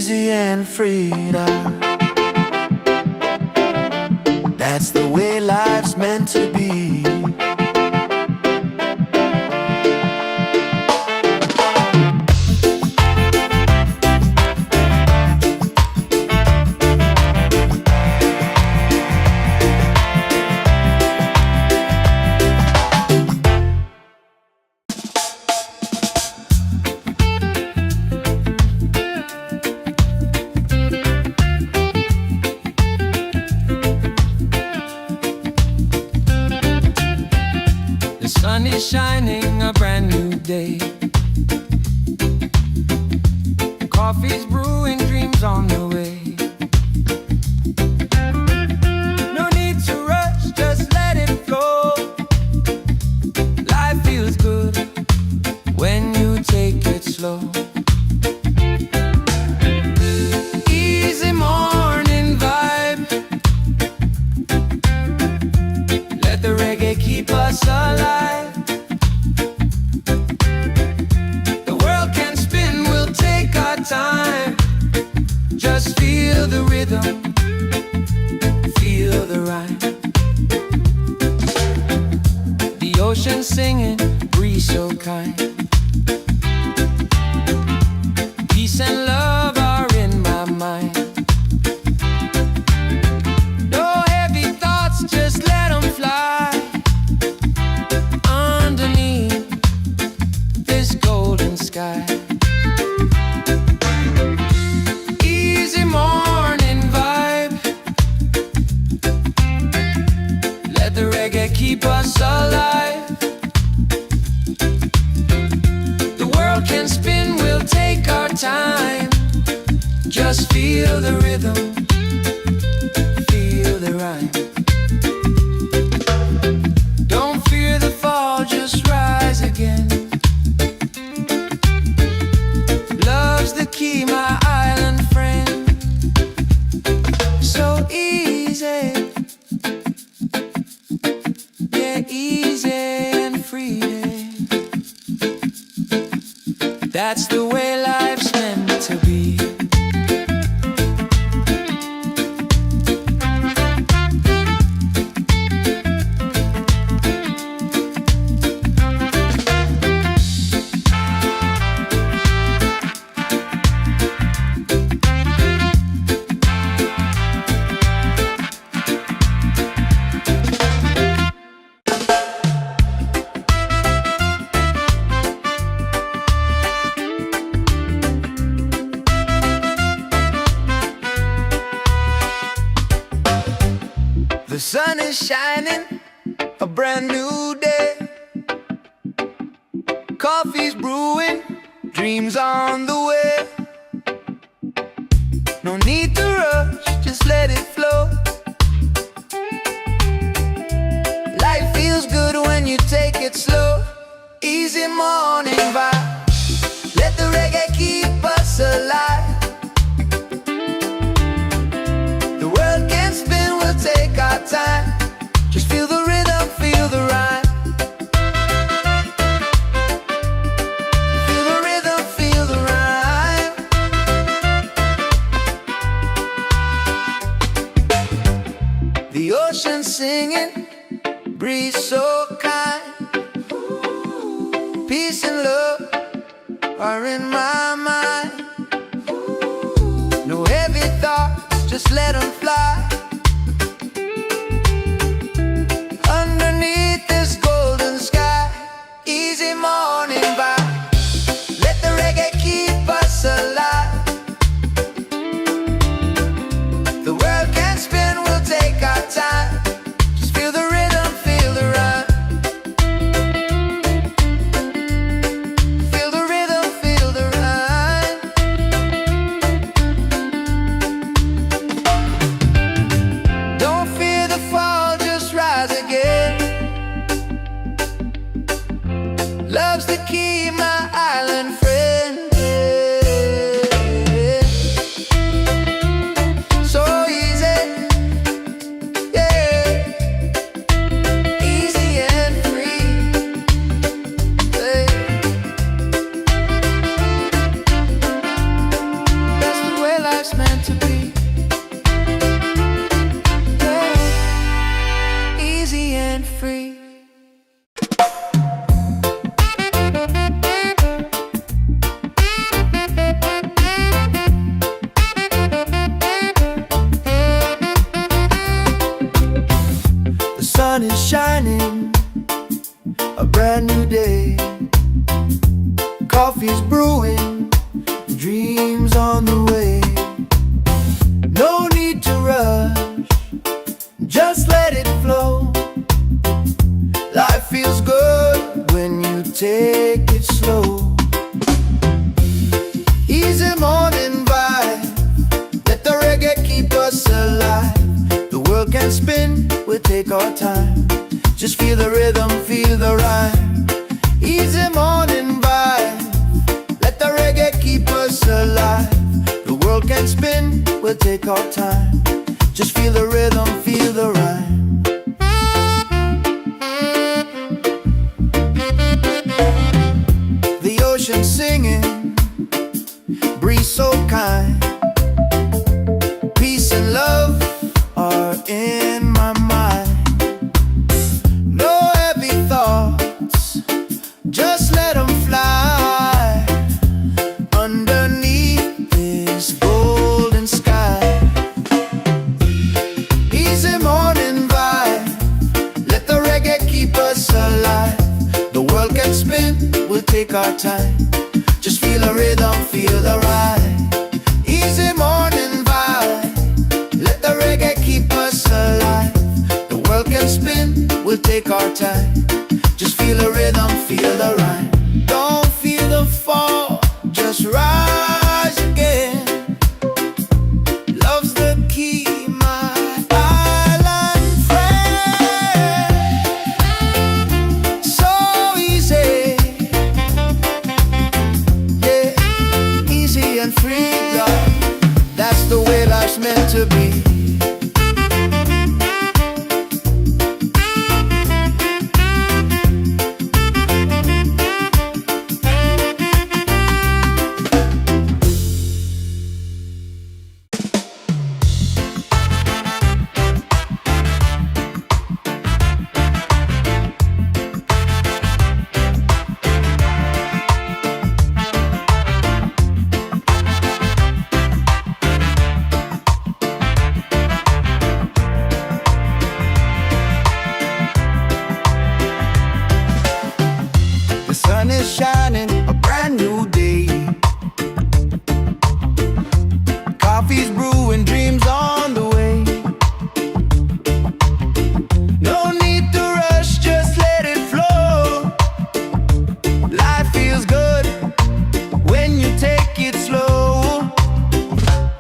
easy and freedom. That's the way life's meant to be. The sun is shining, a brand new day. Coffee's brewing, dreams on the way. No need to rush, just let it flow. Life feels good when you take it slow. Easy morning vibe. Let the reggae keep us alive. The world can spin, we'll take our time. Just feel the rhythm, feel the rhyme. The ocean singing, breeze so kind. Peace and love are in my mind. No heavy thoughts, just let them fly. Underneath this golden sky. Easy morning vibe. Let the reggae keep us alive. The world can spin, we'll take our time. Just feel the rhythm, feel the rhyme. Don't fear the fall, just rise again. Love's the key, my island friend. So easy, yeah, easy and free. That's the way life's meant to be. The sun is shining, a brand new day. Coffee's brewing, dreams on the way. No need to rush, just let it flow. Life feels good when you take it slow. Easy morning vibe. Let the reggae keep us alive. The world can spin, we'll take our time. Just feel the rhythm, feel the rhyme. Feel the rhythm, feel the rhyme. The ocean singing, breeze so kind. Peace and love are in my mind. No heavy thoughts, just let them fly. Underneath this golden sky. Easy morning vibe. Let the reggae keep us alive. The world can spin, we'll take our time. Just feel the rhythm, feel the rhyme. Feel the rhythm, feel the rhyme. to be. Yeah. Easy and free. The sun is shining, a brand new day. Coffee's brewing, dreams on the way. No need to rush, just let it flow. Life feels good when you take it slow. Easy morning vibe, let the reggae keep us alive. The world can spin, we'll take our time. Just feel the rhythm, feel the rhyme. Easy morning vibe, let the reggae keep us alive. The world can spin, we'll take our time. Just feel the rhythm, feel the rhyme. The ocean singing, breeze so kind. Peace and love are in my mind. No heavy thoughts, just let them fly underneath this golden sky. Easy morning vibe, let the reggae keep us alive. The world can spin, we'll take our time. Just feel the rhythm, feel the ride. Easy morning vibe, let the reggae keep us alive. The world can spin, we'll take our time. Just feel the rhythm, feel the rhyme. Don't feel the fall, just rise again. Love's the key, my island friend. So easy, yeah, easy and free, love. That's the way life's meant to be. The sun is shining, a brand new day. Coffee's brewing, dreams on the way. No need to rush, just let it flow. Life feels good when you take it slow.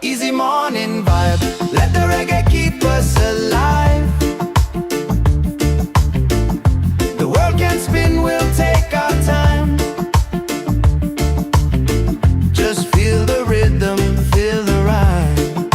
Easy morning vibe, let the reggae keep us alive. The world can spin, we'll take our time. Just feel the rhythm, feel the rhyme.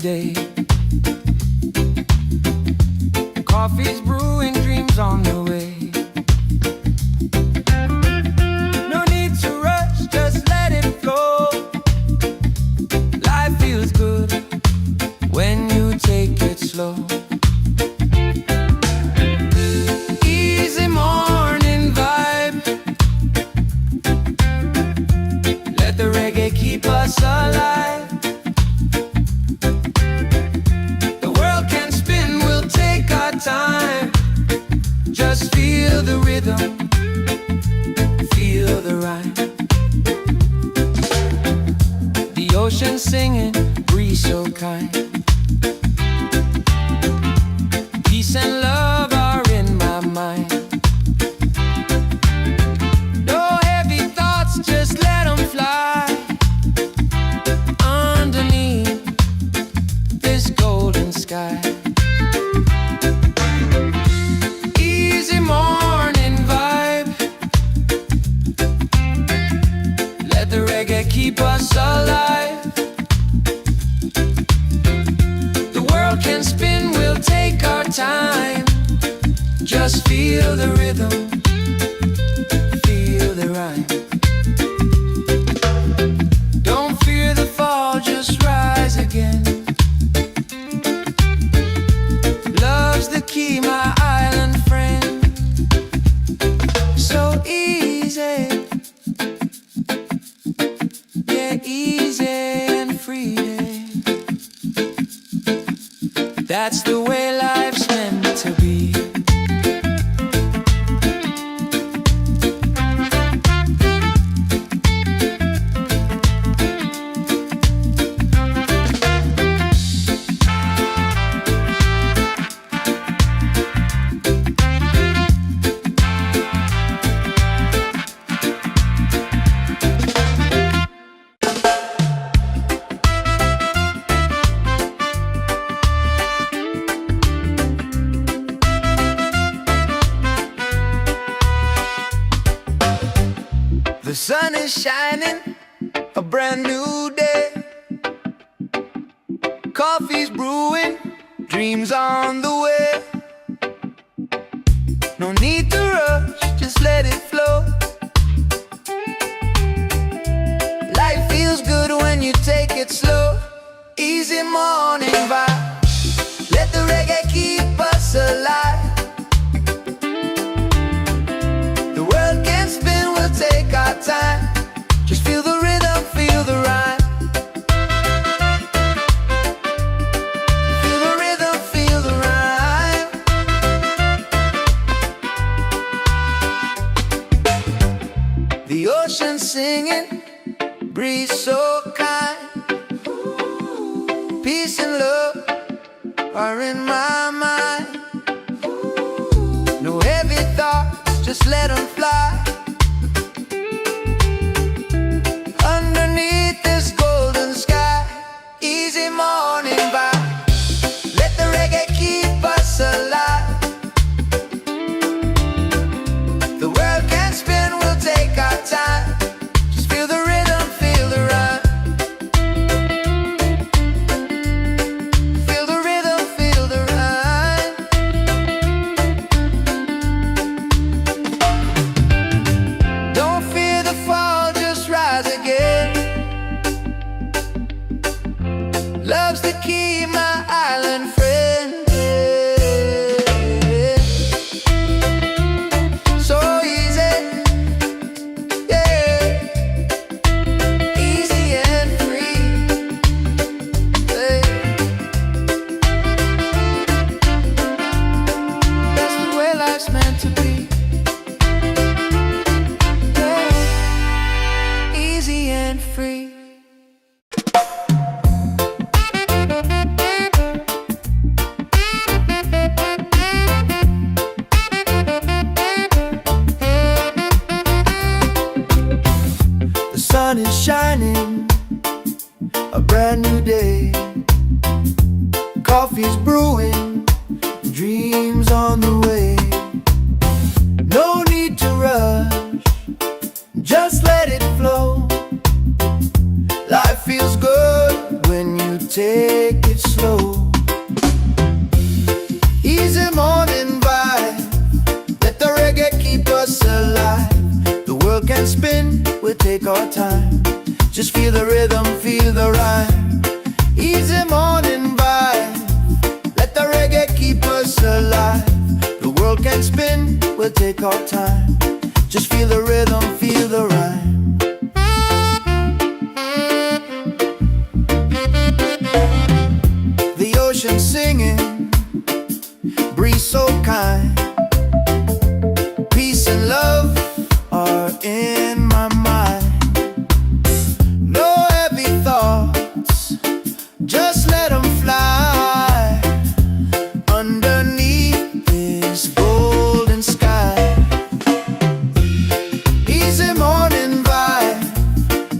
day. Coffee's brewing, dreams on the way. No need to rush, just let it flow. Life feels good when you take it slow. Easy morning vibe. Let the reggae keep us alive. The world can spin, we'll take our time. Just feel the rhythm, feel the rhyme. The ocean singing, breeze so kind. Peace and love are in my mind. No heavy thoughts, just let them fly. Underneath this golden sky. Easy morning vibe. Let the reggae keep us alive. The world can spin, we'll take our time. Just feel the rhythm, feel the rhyme. Don't fear the fall, just rise again. Love's the key, my island friend. So easy, yeah, easy and free. That's the way life's meant to be. The sun is shining, a brand new day. Coffee's brewing, dreams on the way. No need to rush, just let it flow. Life feels good when you take it slow. Easy morning vibe. Let the reggae keep us alive. The world can spin, we'll take our time. Just feel the rhythm, feel the rhyme. Feel the rhythm, feel the rhyme. The ocean singing, breeze so kind. Peace and love are in my mind. No heavy thoughts, just let them fly. Underneath this golden sky. Easy morning vibe. Let the reggae keep us alive. The world can spin, we'll take our time. Just feel the rhythm, feel the rhyme. Feel the rhythm, feel the rhyme. Don't fear the fall, just rise again. Love's the key, my island friend. So easy, yeah, easy and free. Yeah. That's the way life's meant to be. Yeah. Easy and free. take it slow. Easy morning vibe, let the reggae keep us alive. The world can spin, we'll take our time. Just feel the rhythm, feel the rhyme. Easy morning vibe, let the reggae keep us alive. The world can spin, we'll take our time. Just feel the rhythm, feel the rhyme. The ocean singing, breeze so kind. Peace and love are in my mind. No heavy thoughts, just let them fly underneath this golden sky. Easy morning vibe,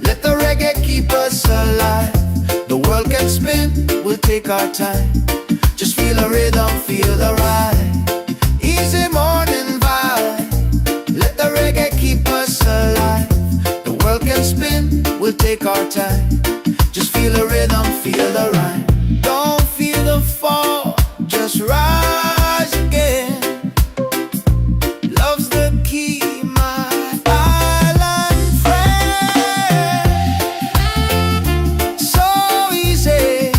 let the reggae keep us alive. The world can spin, we'll take our time. Just feel the rhythm, feel the ride. Easy morning vibe, let the reggae keep us alive. The world can spin, we'll take our time. Just feel the rhythm, feel the rhyme. Don't feel the fall, just rise again. Love's the key, my island friend. So easy,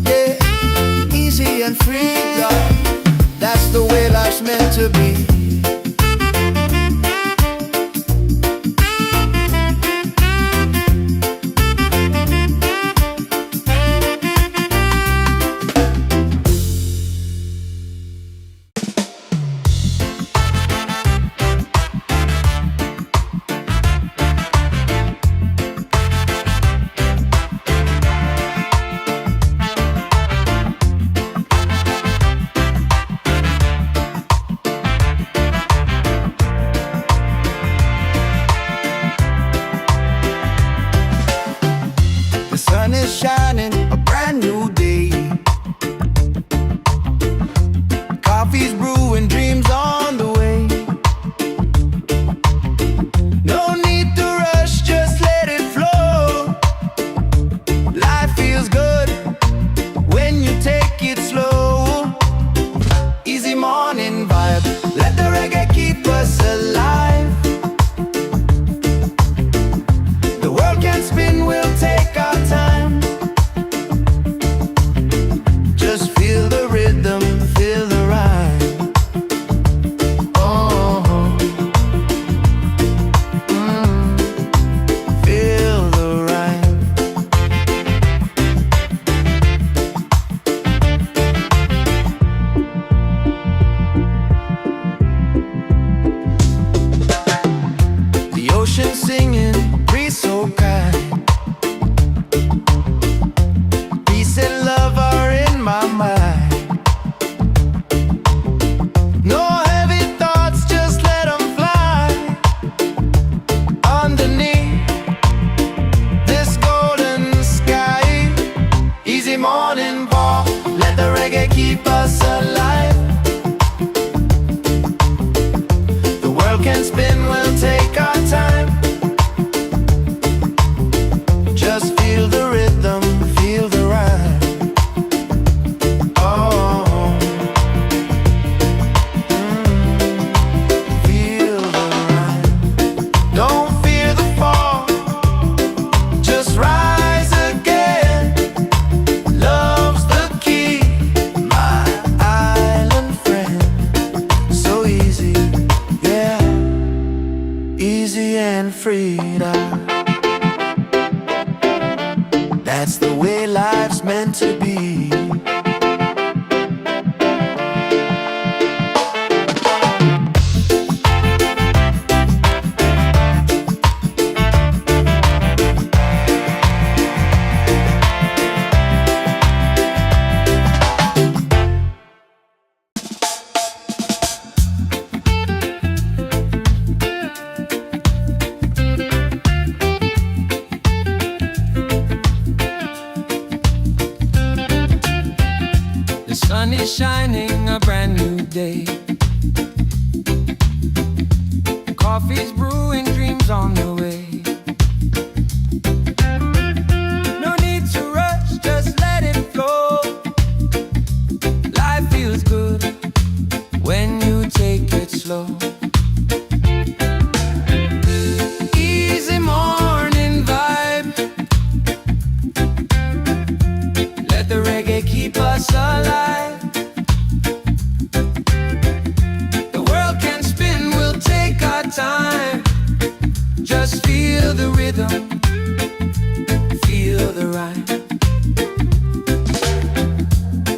yeah, easy and free, love. That's the way life's meant to be. The sun is shining, a brand new day. Coffee's brewing, dreams on the way. No need to rush, just let it flow. Life feels good when you take it slow. Easy morning vibe, let the reggae keep us alive. The world can spin, we'll take our time. Just feel the rhythm, feel the rhyme. Oh, feel the rhyme. The ocean singing, breeze so kind. Peace and love are in my mind. No heavy thoughts, just let them fly underneath this golden sky. Easy morning walk, let the reggae keep us alive. The world can spin, we'll take our time. Just feel the rhythm, feel the rhyme. Oh, feel the rhyme. Don't fear the fall, just rise again. Love's the key, my island friend. So easy, yeah, easy and free now. That's the way life's meant to be. sun is shining, a brand new day. Coffee's brewing, dreams on the way. No need to alive. The world can spin, we'll take our time. Just feel the rhythm, feel the rhyme.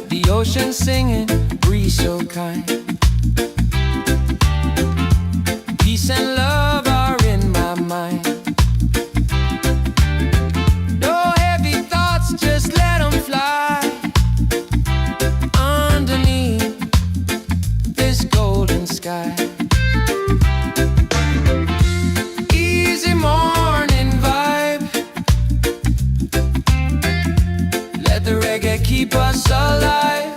The ocean singing, breeze so kind. Peace and love are in my mind. No heavy thoughts, just let them fly. Underneath this golden sky. Easy morning vibe. Let the reggae keep us alive.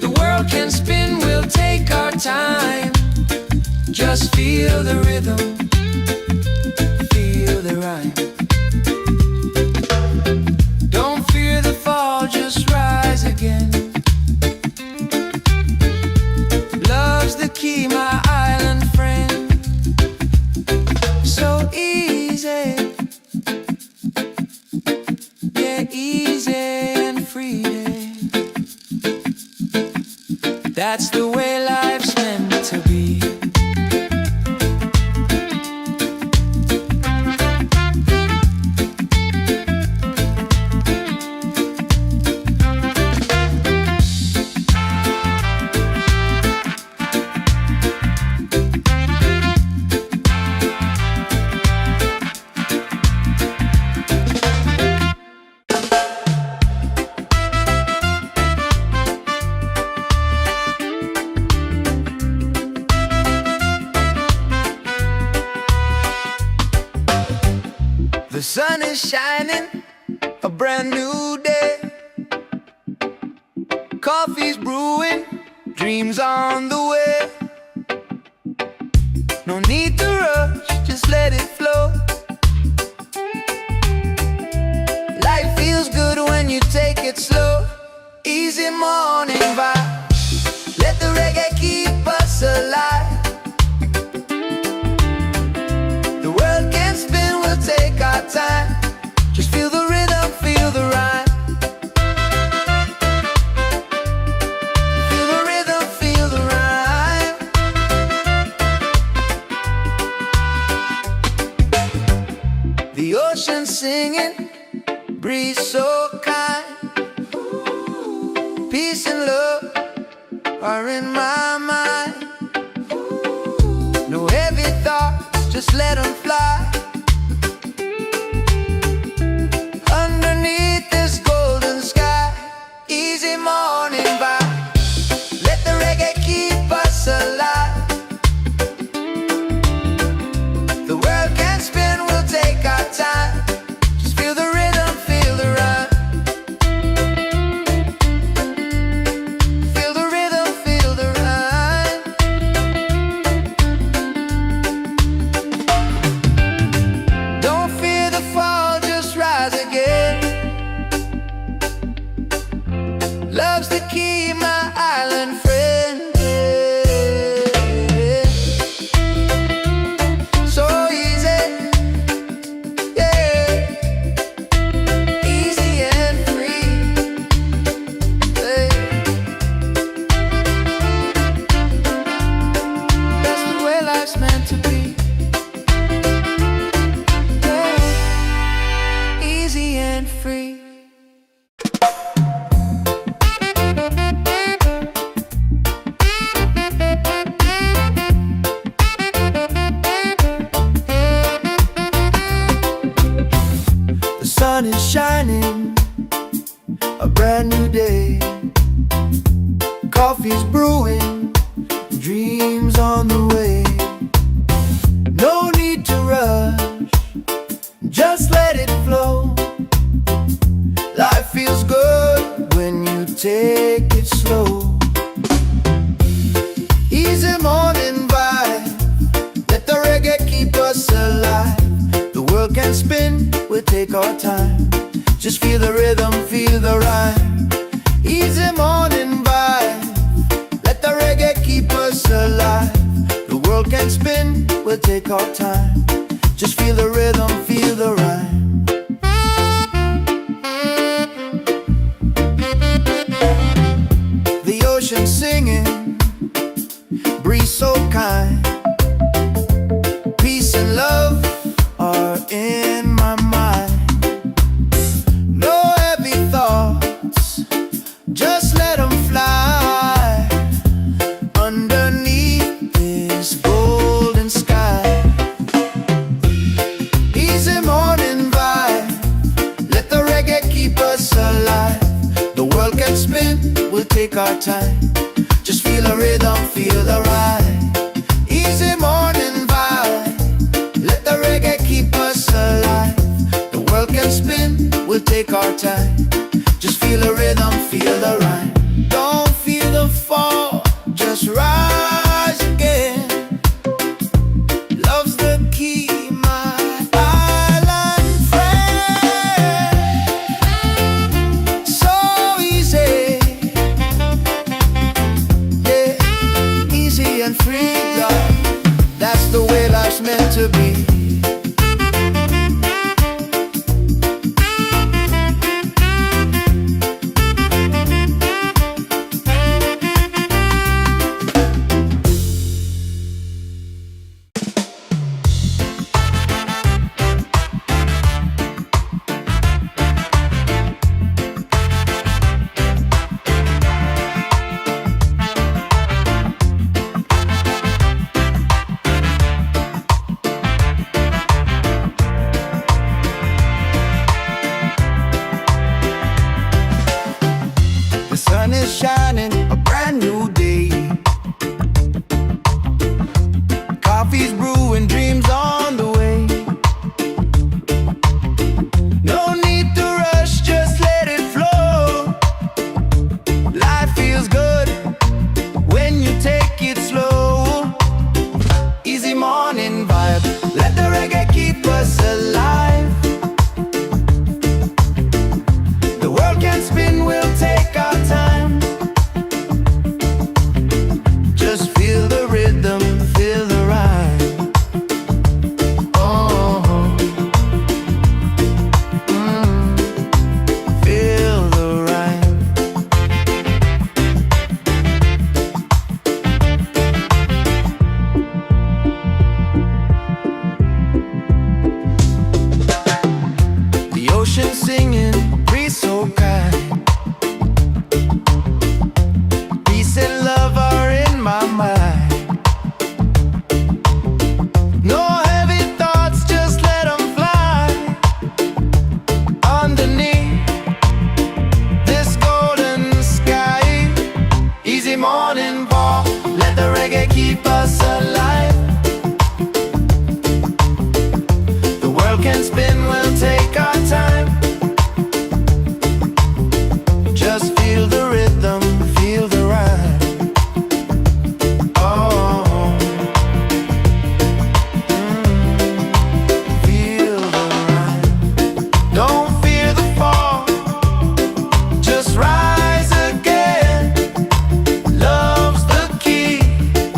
The world can spin, we'll take our time. Just feel the rhythm, feel the rhyme. Don't fear the fall, just rise again. Love's the key, my island friend. So easy, yeah, easy and free. That's the way life's meant to be. The sun is shining, a brand new day. Coffee's brewing, dreams on the way. No need to rush, just let it flow. Life feels good when you take it slow. Easy morning vibe. Let the reggae keep us alive. The world can spin, we'll take our time. Just feel the rhythm, feel the rhyme. Feel the rhythm, feel the rhyme. The ocean singing, breeze so kind. Peace and love are in my mind. No heavy thoughts, just let them fly. Underneath this golden sky. Easy morning vibe. Let the reggae keep us alive. The world can spin, we'll take our time. Just feel the rhythm, feel the rhyme. Feel the rhythm, feel the rhyme. Don't fear the fall, just rise again. Love's the key, my island friend. So easy, yeah, easy and free. Hey. That's the way life's meant to be. Yeah. Easy and free. The sun is shining, a brand new day. Coffee's brewing, dreams on the way. No need to rush, just let it flow. Life feels good when you take it slow. Easy morning vibe. Let the reggae keep us alive. The world can spin, we'll take our time. Just feel the rhythm, feel the rhyme. Easy morning vibe. Let the reggae keep us alive. The world can spin, we'll take our time. Just feel the rhythm, feel the rhyme. we'll take our time. Just feel the rhythm, feel the ride. Easy morning vibe, let the reggae keep us alive. The world can spin, we'll take our time. Just feel the rhythm, feel the rhyme. Don't feel the fall, just rise again. Love's the key, my island friend. So easy, yeah, easy and free, love. That's the way life's meant to be. The sun is shining, a brand new day. Coffee's brewing, dreams on the way. No need to rush, just let it flow. Life feels good when you take it slow. Easy morning vibe, let the reggae keep us alive. The world can spin, we'll take our time. Just feel the rhythm, feel the rhyme. Oh, feel the rhyme. The ocean singing, breeze so kind. Peace and love are in my mind. No heavy thoughts, just let them fly. Underneath this golden sky, easy morning walk, let the reggae keep us alive. The world can spin, we'll take our time. Just feel the rhythm, feel the rhyme. Oh, feel the rhyme. Don't fear the fall, just rise again. Love's the key,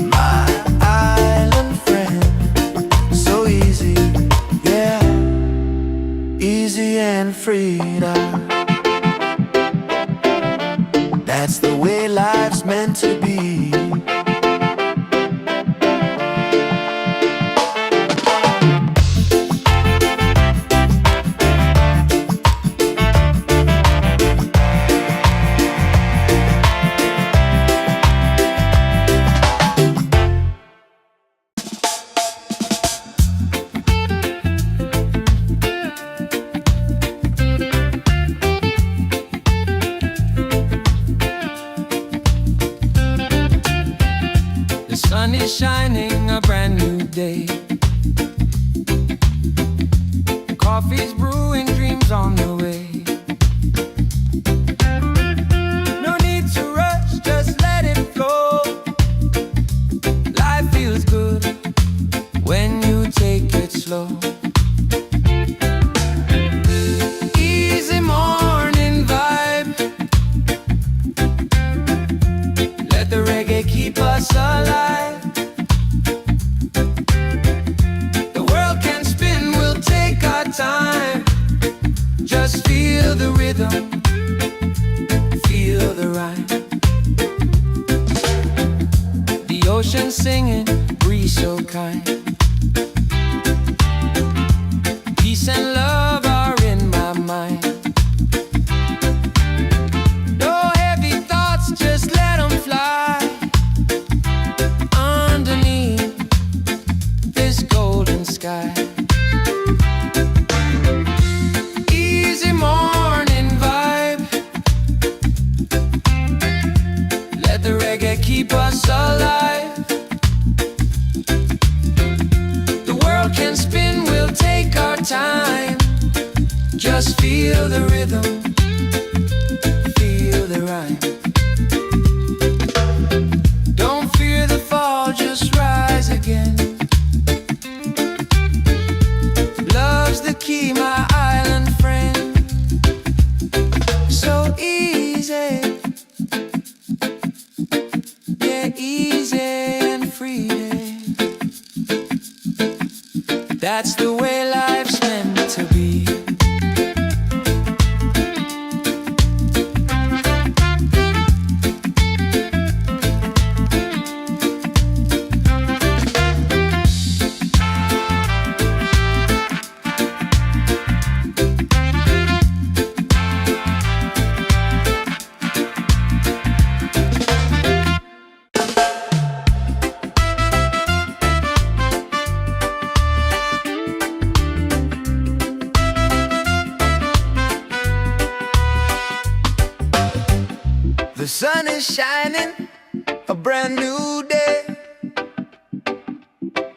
my island friend. So easy, yeah, easy and free now. That's the way life's meant to be. The sun is shining, a brand new day. Coffee's brewing, dreams on the way. No need to rush, just let it flow. Life feels good when you take it slow. Easy morning vibe, let the reggae keep us alive. The world can spin, we'll take our time. Just feel the rhythm, feel the rhyme. The ocean singing, breeze so kind. Peace and love are in my mind. No heavy thoughts, just let them fly. Underneath this golden sky, easy morning vibe, Just feel the rhythm, feel the rhyme. Don't fear the fall, just rise again. Love's the key, my island friend. So easy, yeah, easy and free. That's the way life's meant to be. The sun is shining, a brand new day.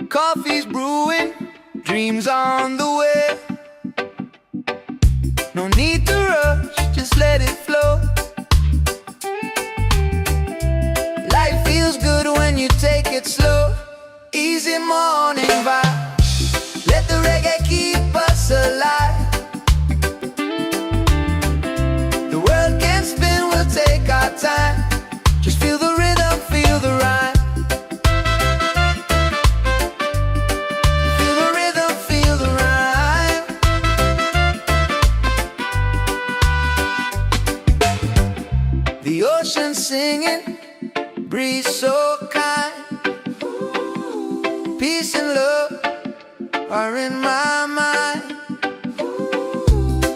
Coffee's brewing, dreams on the way. No need to rush, just let it flow. Life feels good when you take it slow. Easy morning vibe, let the reggae keep us alive. The world can spin, we'll take our time. Just feel the rhythm, feel the rhyme. Feel the rhythm, feel the rhyme. The ocean singing, breeze so kind. Peace and love are in my mind.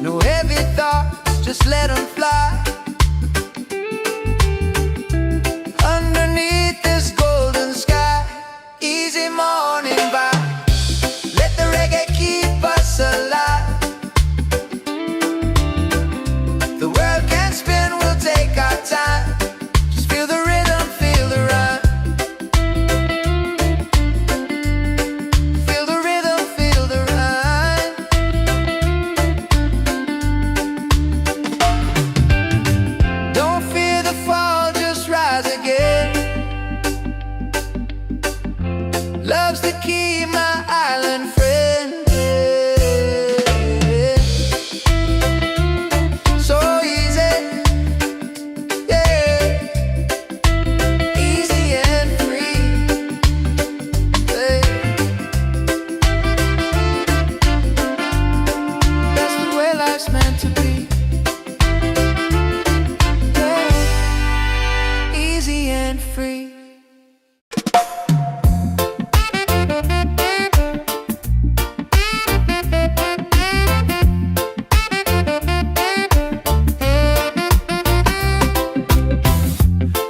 No heavy thoughts, just let them fly. Underneath this golden sky, easy morning vibe. Let the reggae keep us alive. The world can spin, we'll take our time. Just feel the rhythm, feel the rhyme. Feel the rhythm, feel the rhyme. Don't fear the fall, just rise again. Love's the key, my island friend. So easy, yeah, easy and free. Hey. That's the way life's meant to be. Yeah. Easy and free.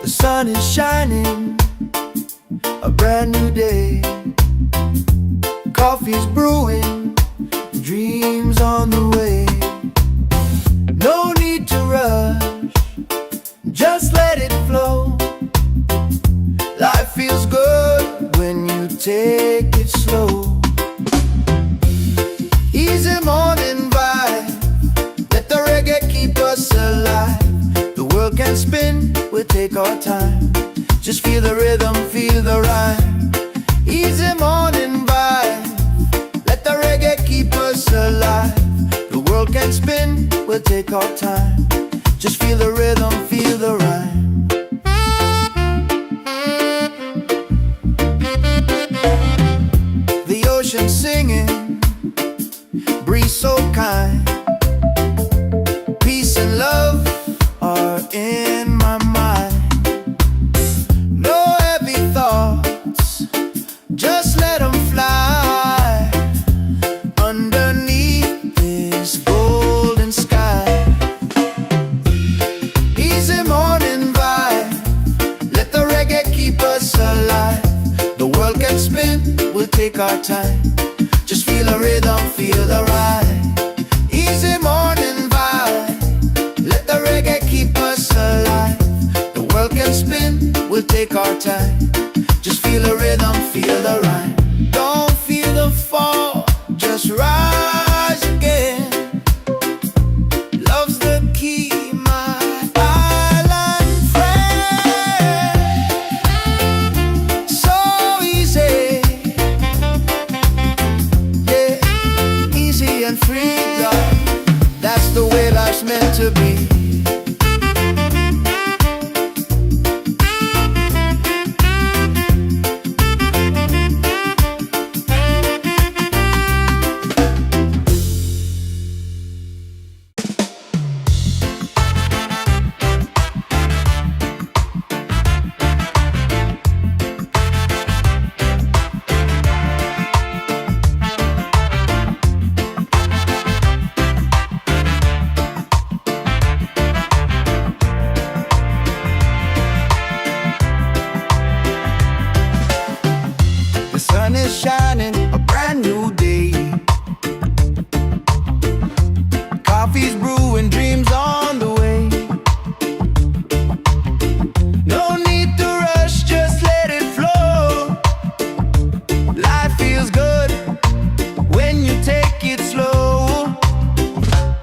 The sun is shining, a brand new day. Coffee's brewing, dreams on the way. No need to rush, just let it flow. Life feels good when you take it slow. Easy morning vibe, let the reggae keep us alive. The world can spin, we'll take our time. Just feel the rhythm, feel the rhyme. Easy morning vibe, let the reggae keep us alive. The world can spin, we'll take our time. Just feel the rhythm, feel the rhyme. The ocean singing, breeze so kind. Peace and love are in my mind. No heavy thoughts, just let them fly. Underneath this golden sky, easy morning vibe, let the reggae keep us alive. The world can spin, we'll take our time. Just feel the rhythm, feel the ride. Easy morning vibe, let the reggae keep us alive. The world can spin, we'll take our time. Just feel the rhythm, feel the rhyme. Don't feel the fall, just rise again. meant to be. The sun is shining, a brand new day. Coffee's brewing, dreams on the way. No need to rush, just let it flow. Life feels good when you take it slow.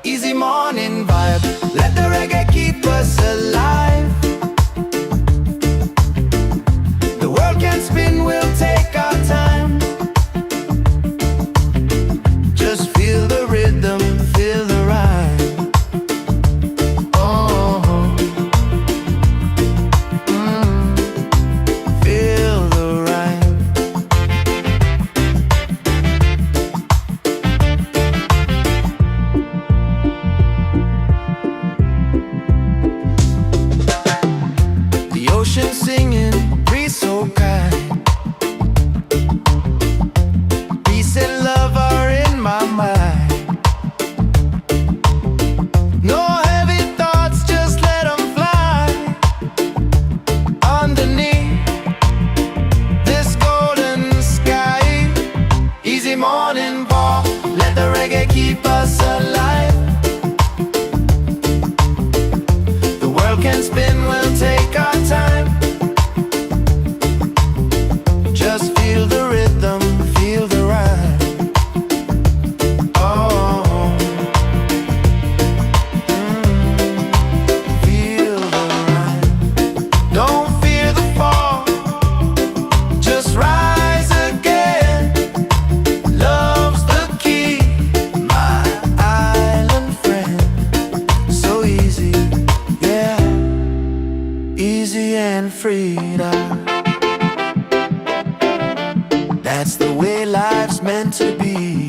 Easy morning vibe, let the reggae keep us alive. The world can spin, we'll take our time. Just feel the rhythm, feel the rhyme. Oh, feel the rhyme. The ocean singing, breeze so kind. Peace and love are in my mind. No heavy thoughts, just let them fly. Underneath this golden sky. Easy morning ball, let the reggae keep us alive. The world can spin, we'll take our time. Just feel the rhythm, feel the rhyme. Oh, feel the rhyme. Don't fear the fall, just rise again. Love's the key, my island friend. So easy, yeah, easy and freedom. That's the way life's meant to be.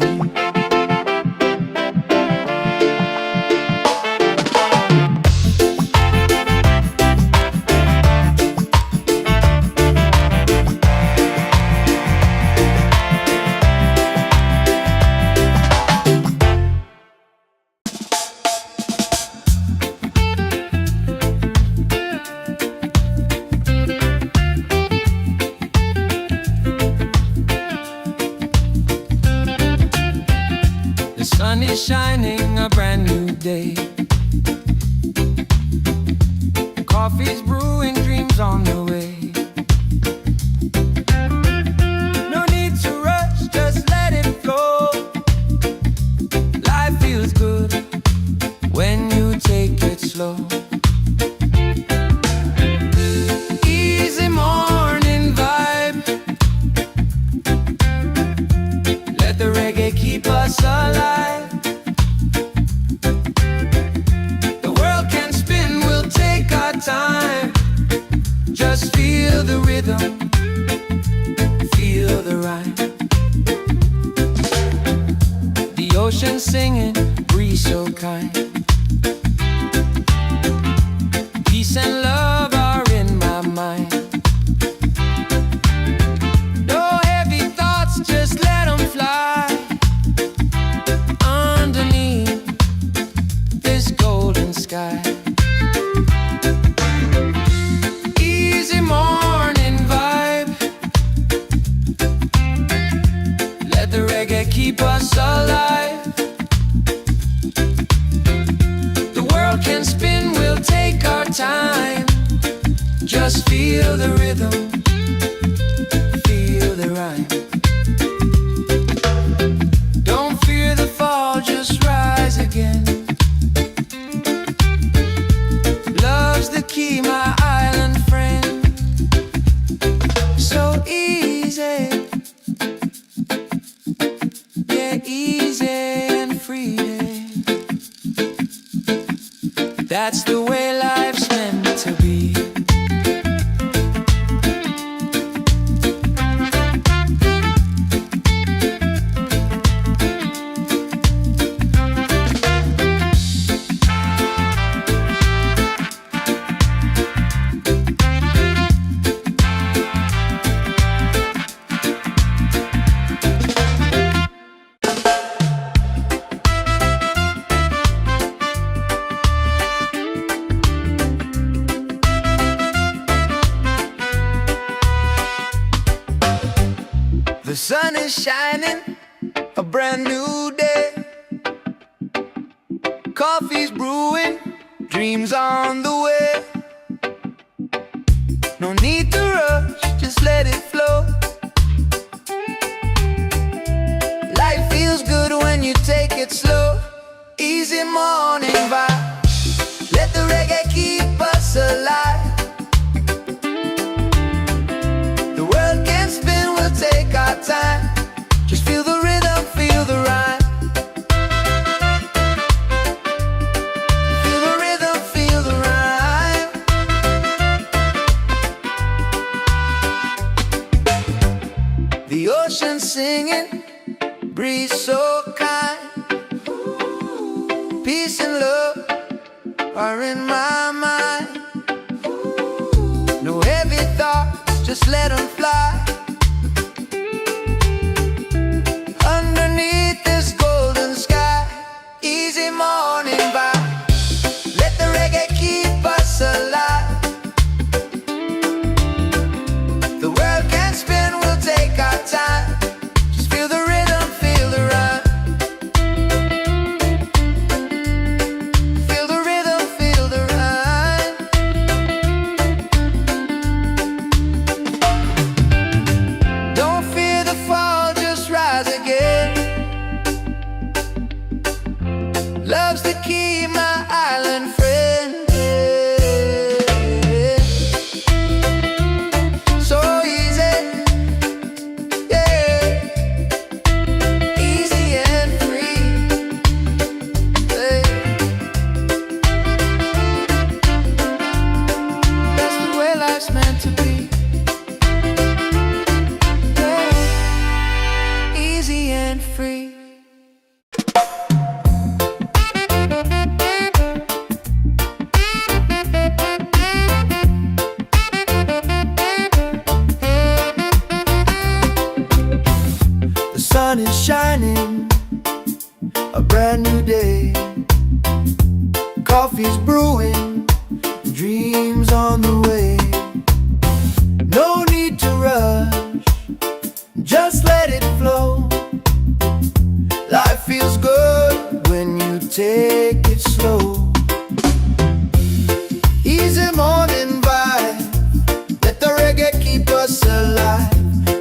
The sun is shining, a brand new day. Coffee's brewing, dreams on the way. No need to rush, just let it flow. Life feels good when you take it slow. Easy morning vibe, let the reggae keep us alive. The world can spin, we'll take our time. Just feel the rhythm, feel the rhyme. The ocean singing, breeze so kind. Peace and love are in my mind. No heavy thoughts, just let them fly. Underneath this golden sky. Easy morning vibe, let the reggae keep us alive. The world can spin, we'll take our time. Just feel the rhythm, feel the rhyme. Don't fear the fall, just rise again. Love's the key, my island friend. So easy, yeah, easy and free. That's the way life's meant to be. The sun is shining, a brand new day. Coffee's brewing, dreams on the way. No need to rush, just let it flow. Life feels good when you take it slow. Easy morning vibe, let the reggae keep us alive. The world can spin, we'll take our time. Just feel the rhythm, feel the rhyme. Feel the rhythm, feel the rhyme. The ocean singing, breeze so kind. Peace and love are in my mind. No heavy thoughts, just let them fly. Underneath this golden sky, easy morning vibe. Let the reggae keep us alive. The world can spin, we'll take our time. Just feel the rhythm, feel the rhyme. Feel the rhythm, feel the rhyme. Don't fear the fall, just rise again. Love's the key, my island friend. So easy, yeah. Easy and free, yeah. That's the way life's meant to be, yeah. Easy and free. The sun is shining, a brand new day. Coffee's brewing, dreams on the way. No need to rush, just let it flow. Life feels good when you take it slow. Easy morning vibe, let the reggae keep us alive.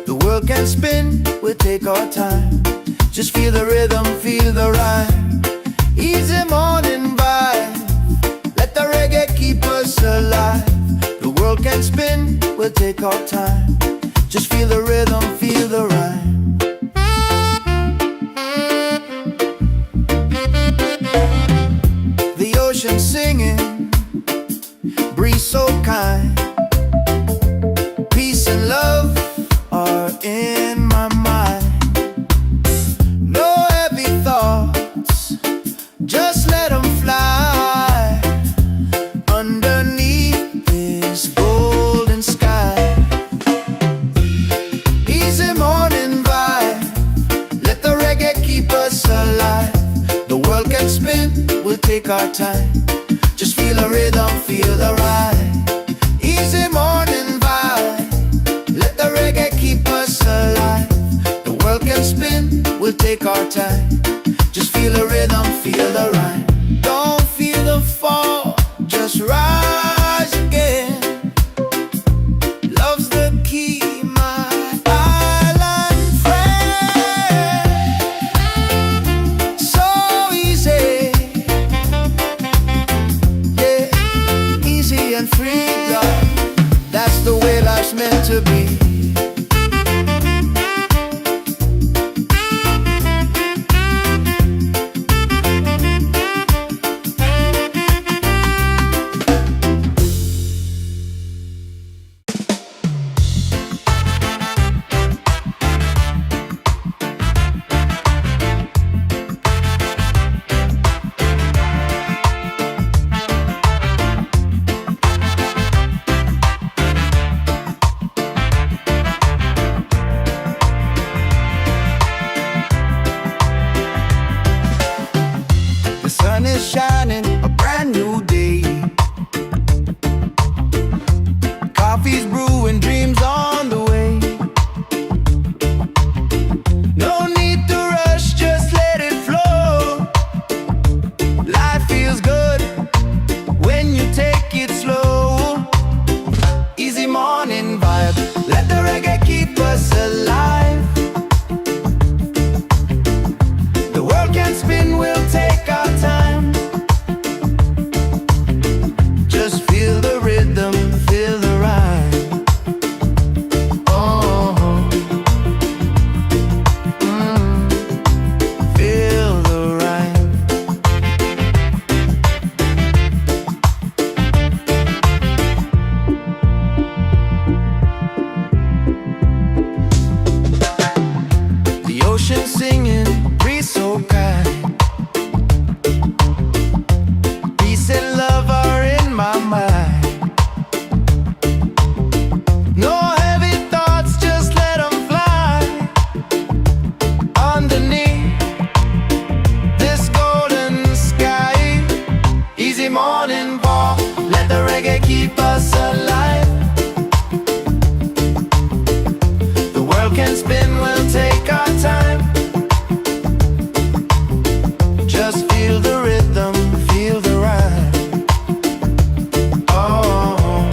The world can spin, we'll take our time. Just feel the rhythm, feel the rhyme. Easy morning vibe, let the reggae keep us alive. The world can spin, we'll take our time. Just feel the rhythm, feel the rhyme. The ocean singing, breeze so kind. Peace and love are in my mind. No heavy thoughts, just let them fly. Underneath this golden sky, easy morning vibe, let the reggae keep us alive. The world can spin, we'll take our time. Just feel the rhythm, feel the ride. Easy morning vibe, let the reggae keep us alive. The world can spin, we'll take our time. Just feel the rhythm, feel the rhyme. Don't feel the fall, just rise again. Love's the key, my island friend. So easy, yeah, easy and free, God. That's the way life's meant to be. shining, a brand new day. Coffee's brewing, dreams on the way. No need to rush, just let it flow. Life feels good when you take it slow. Easy morning vibe, let the reggae keep us alive. The world can spin, we'll take our time. Just feel the rhythm, feel the rhyme. Oh, feel the rhyme. The ocean singing, breeze so kind. Peace and love are in my mind. No heavy thoughts, just let them fly. Underneath this golden sky. Easy morning walk, let the reggae keep us alive. The world can spin, we'll take our time. Just feel the rhythm, feel the rhyme. Oh,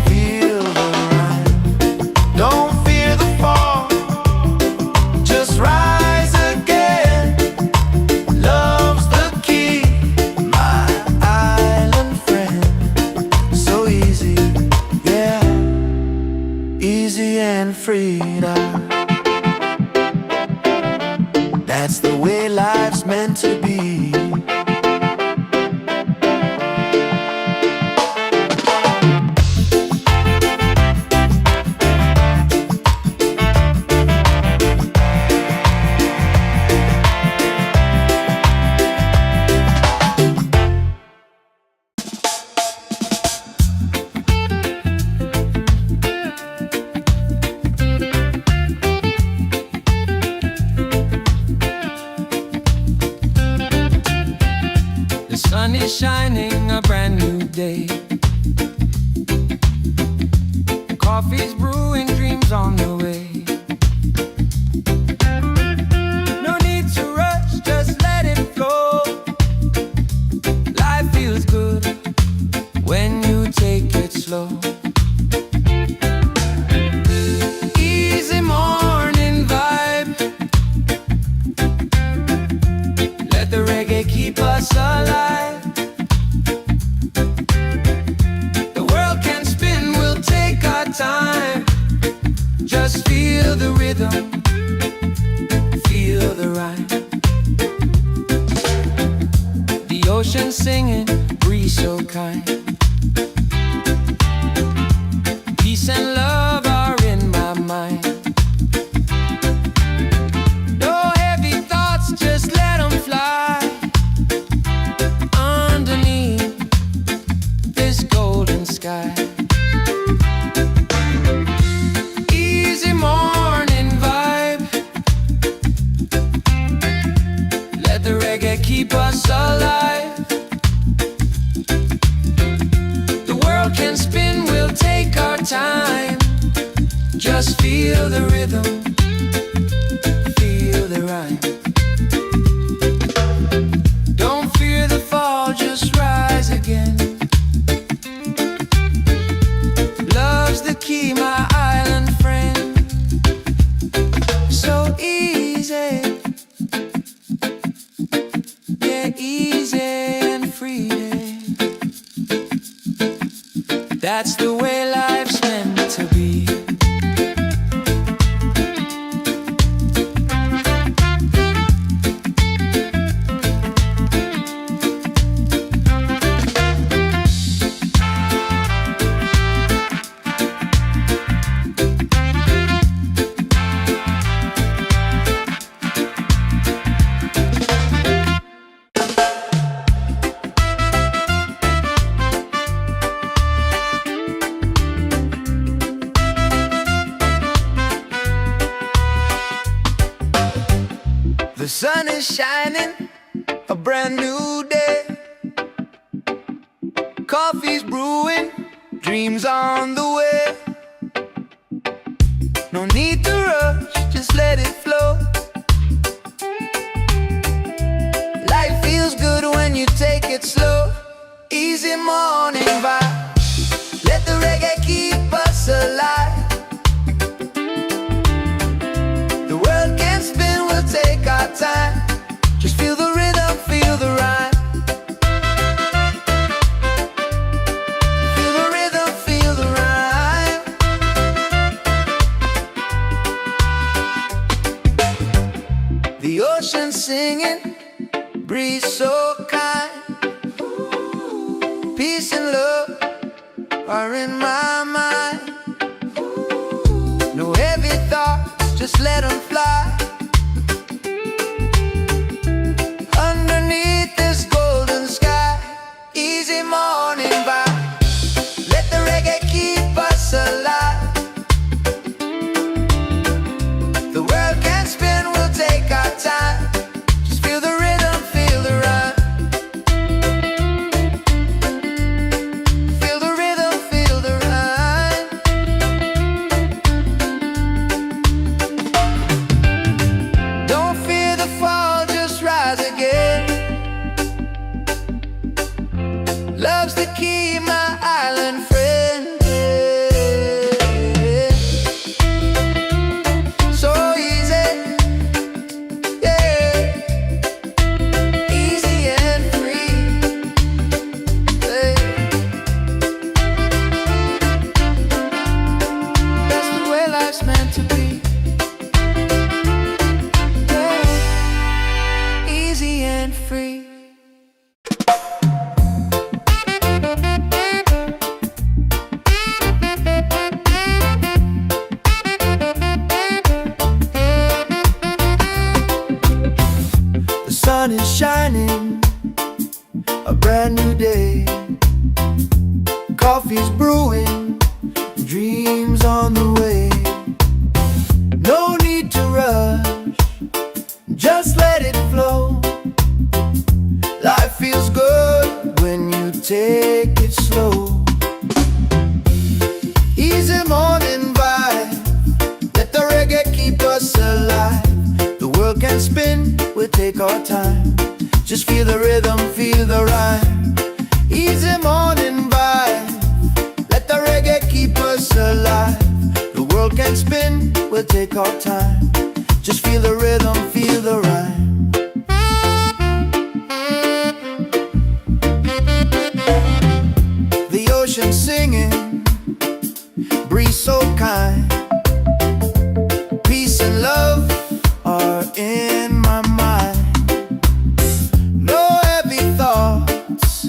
feel the rhyme. Don't fear the fall, just rise again. Love's the key, my island friend. So easy, yeah, easy and free now. That's the way life's meant to be. The sun is shining, a brand new day. Coffee's brewing, dreams on the way. No need to rush, just let it flow. Life feels good when you take it slow. Easy morning vibe, let the reggae keep us alive. The world can spin, we'll take our time. Just feel the rhythm, feel the rhyme. The ocean singing, breeze so kind. Peace and love are in my mind. No heavy thoughts, just let them fly. Underneath this golden sky. Easy morning vibe, let the reggae keep us alive. The world can spin, we'll take our time. Just feel the rhythm, feel the rhyme. Don't fear the fall, just rise again. Love's the key, my island friend. So easy, yeah, easy and free. That's the way life's meant to be. is shining, a brand new day. Coffee's brewing, dreams on the way. No need to rush, just let it flow. Life feels good when you take it slow. Easy morning vibe, let the reggae keep us alive. The world can spin, we'll take our time. Just feel the rhythm, feel the rhyme. Feel the rhythm, feel the rhyme. The ocean singing, breeze so kind. Peace and love are in my mind. No heavy thoughts, just let them fly. Underneath this golden sky, easy morning vibe, let the reggae keep us alive. The world can spin, we'll take our time. Just feel the rhythm, feel the rhyme. Feel the rhythm, feel the rhyme. Don't fear the fall, just rise again. Love's the key, my island friend. So easy, yeah. Easy and free, yeah. That's the way life's meant to be, yeah. Easy and free. The sun is shining, a brand new day. Coffee's brewing, dreams on the way. No need to rush, just let it flow. Life feels good when you take it slow. Easy morning vibe, let the reggae keep us alive. The world can spin, we'll take our time. Just feel the rhythm, feel the rhyme. Easy morning vibe, let the reggae keep us alive. The world can spin, we'll take our time. Just feel the rhythm, feel the rhyme. The ocean singing, breeze so kind. Peace and love are in my mind. No heavy thoughts,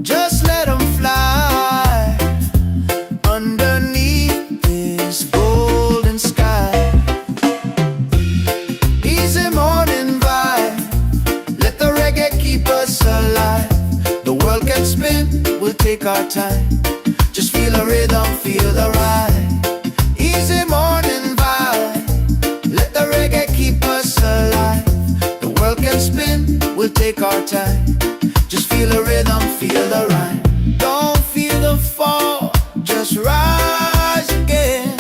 just let them fly. Underneath this golden sky, easy morning vibe, let the reggae keep us alive. The world can spin, we'll take our time. Just feel the rhythm, feel the ride. Easy morning vibe, let the reggae keep us alive. The world can spin, we'll take our time. Just feel the rhythm, feel the rhyme. Don't feel the fall, just rise again.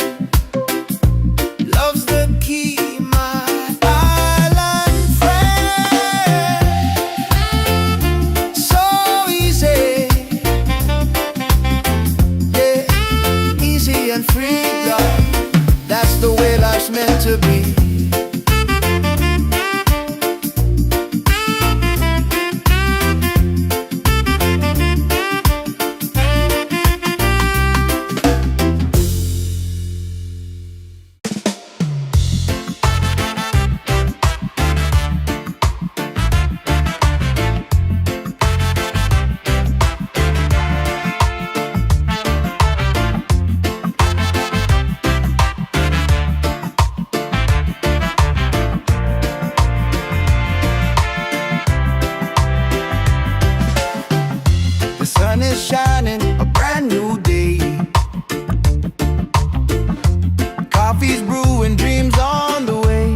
Love's the key, my island friend. So easy, yeah, easy and free, God. That's the way life's meant to be. sun is shining, a brand new day. Coffee's brewing, dreams on the way.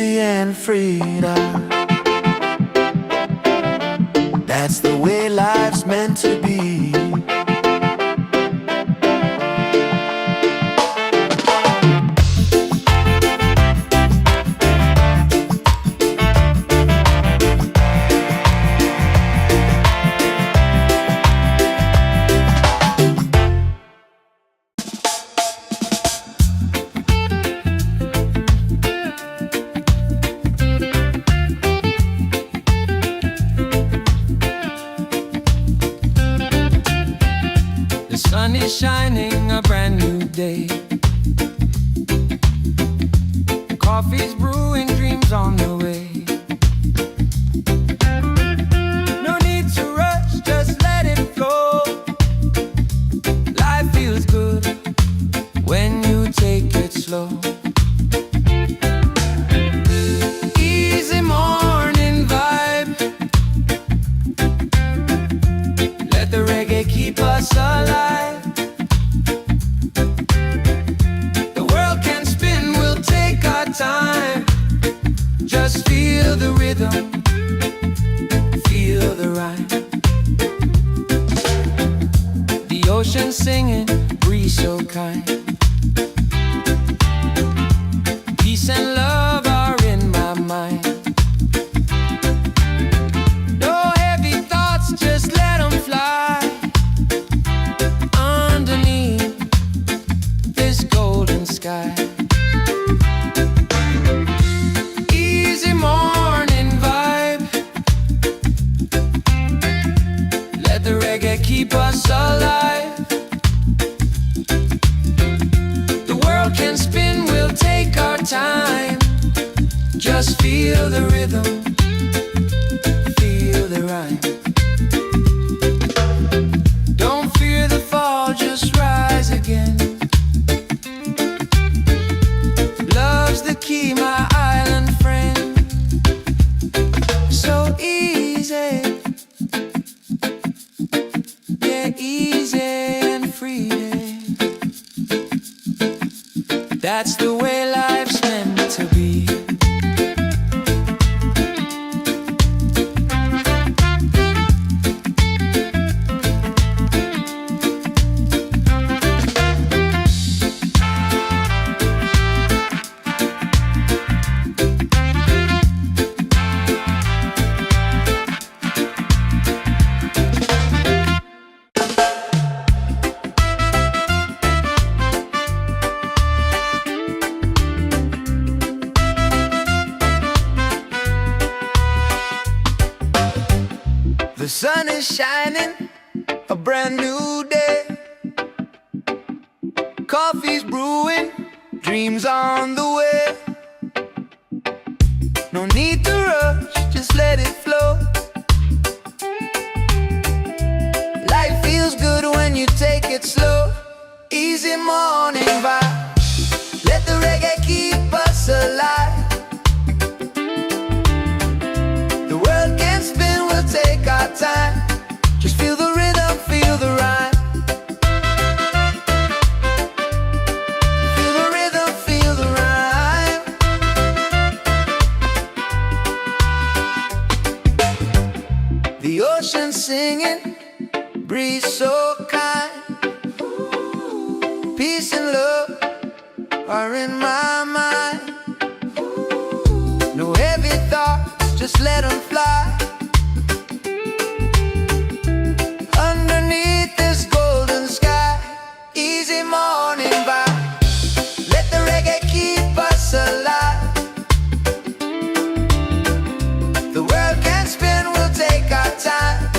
easy and freedom. That's the way life's meant to be. The sun is shining, a brand new day. Coffee's brewing, dreams on the way. No need to rush, just let it flow. Life feels good when you take it slow. Easy morning vibe. Let the reggae keep us alive. The world can spin, we'll take our time. Just feel the rhythm, feel the rhyme. The ocean singing, breeze so kind. Peace and love are in my mind. No heavy thoughts, just let them fly. Underneath this golden sky. Easy morning vibe. Let the reggae keep us alive. The world can spin, we'll take our time. Just feel the rhythm, feel the rhyme. Don't fear the fall, just rise again. Love's the key, my island friend. So easy, yeah, easy and free. That's the way life's meant to be. The sun is shining, a brand new day. Coffee's brewing, dreams on the way. No need to rush, just let it flow. Life feels good when you take it slow. Easy morning vibe. Let the reggae keep us alive. The world can spin, we'll take our time. Just feel the rhythm, feel the rhyme. Feel the rhythm, feel the rhyme. The ocean singing, breeze so kind. Peace and love are in my mind. No heavy thoughts, just let them fly. Underneath this golden sky. Easy morning vibe. Let the reggae keep us alive. The world can spin, we'll take our time.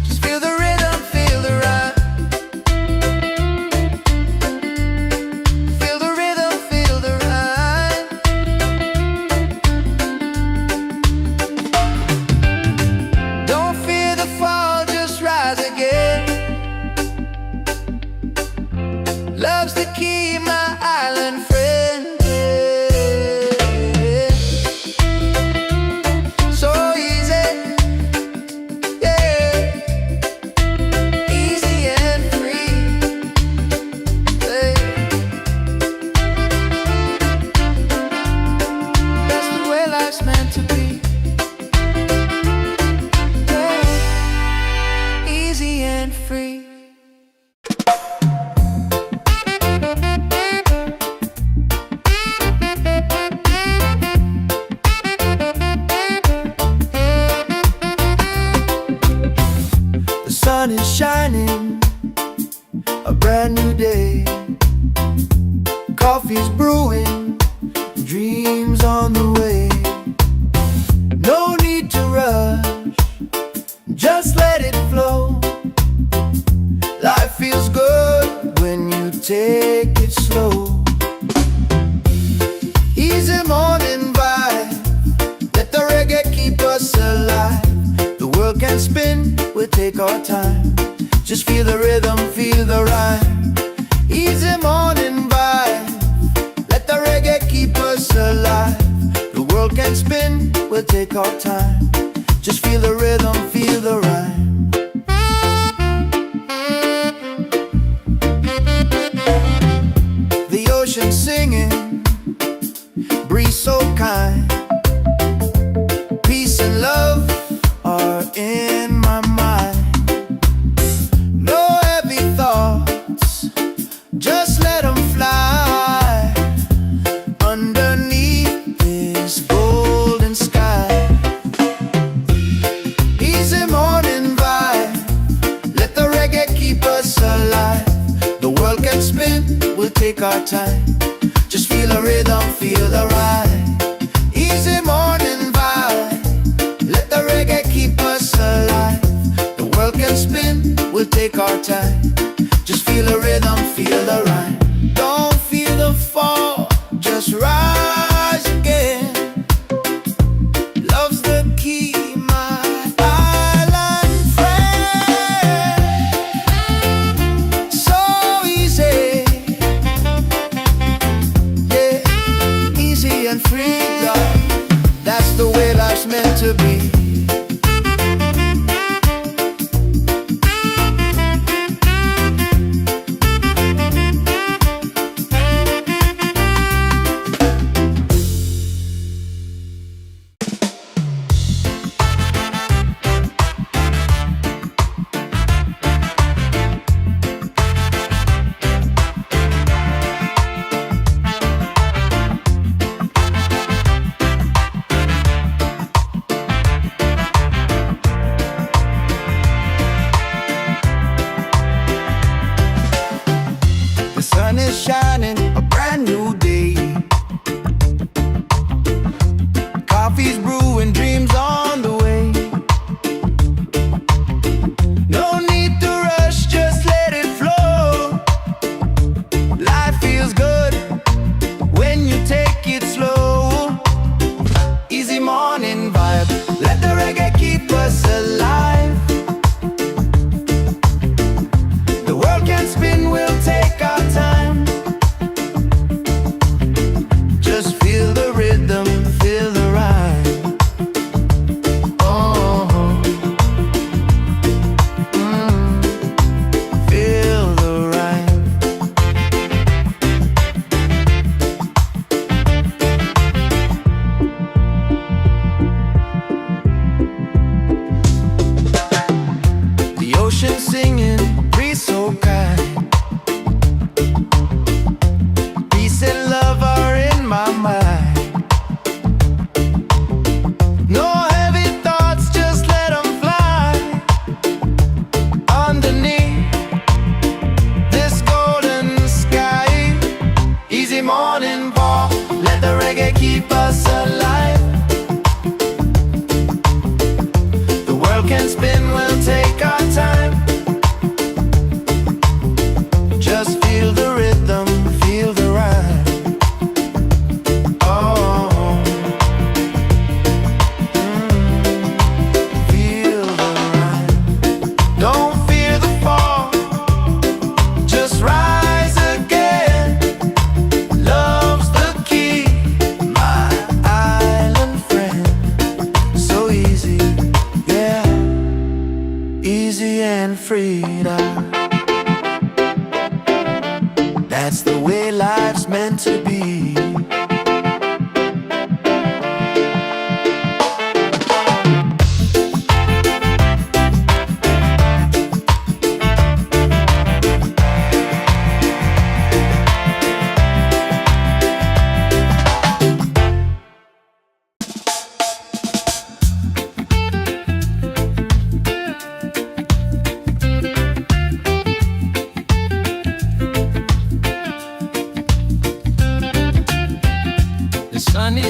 Just feel the rhythm, feel the rhyme. Feel the rhythm, feel the rhyme. is shining, a brand new day. Coffee's brewing, dreams on the way. No need to rush, just let it flow. Life feels good when you take it slow. Easy morning vibe, let the reggae keep us alive. The world can spin, we'll take our time. Just feel the rhythm, feel the rhyme. Easy morning vibe, let the reggae keep us alive. The world can spin, we'll take our time. Just feel the rhythm, feel the rhyme. The ocean singing, breeze so kind. Peace and love are in my mind. No heavy thoughts, just let them fly underneath this golden sky. Easy morning vibe, let the reggae keep us alive. The world can spin, we'll take our time. Just feel the rhythm, feel the ride. Easy morning vibe, let the reggae keep us alive. The world can spin, we'll take our time. Just feel the rhythm, feel the rhyme. Don't feel the fall, just rise again. Love's the key, my island friend. So easy, yeah, easy and free, love. That's the way life's meant to be. The sun is shining, a brand new day. Coffee's brewing, dreams on the way. No need to rush, just let it flow. Life feels good when you take it slow. Easy morning vibe, let the reggae keep us alive. The world can spin, we'll take our time. Just feel the rhythm, feel the rhyme. Oh, feel the rhyme. The ocean singing, breeze so kind. Peace and love are in my mind. No heavy thoughts, just let them fly underneath this golden sky. Easy morning ball, let the reggae keep us alive. The world can spin, we'll take our time. Just feel the rhythm, feel the rhyme. Oh, feel the rhyme. Don't fear the fall, just rise again. Love's the key, my island friend. So easy, yeah, easy and freedom. That's the way life's meant to be.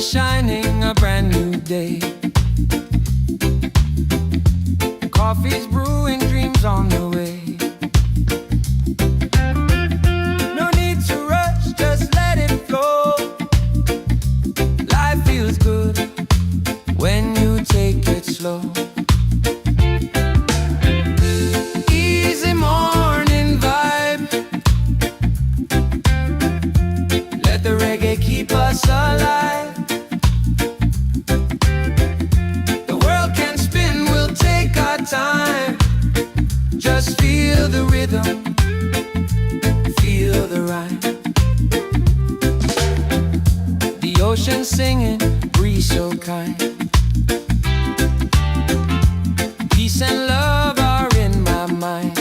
is shining, a brand new day. Coffee's brewing, dreams on the way. No need to rush, just let it flow. Life feels good when you take it slow. Easy morning vibe. Let the reggae keep us alive. The world can spin, we'll take our time. Just feel the rhythm, feel the rhyme. The ocean singing, breeze so kind. Peace and love are in my mind.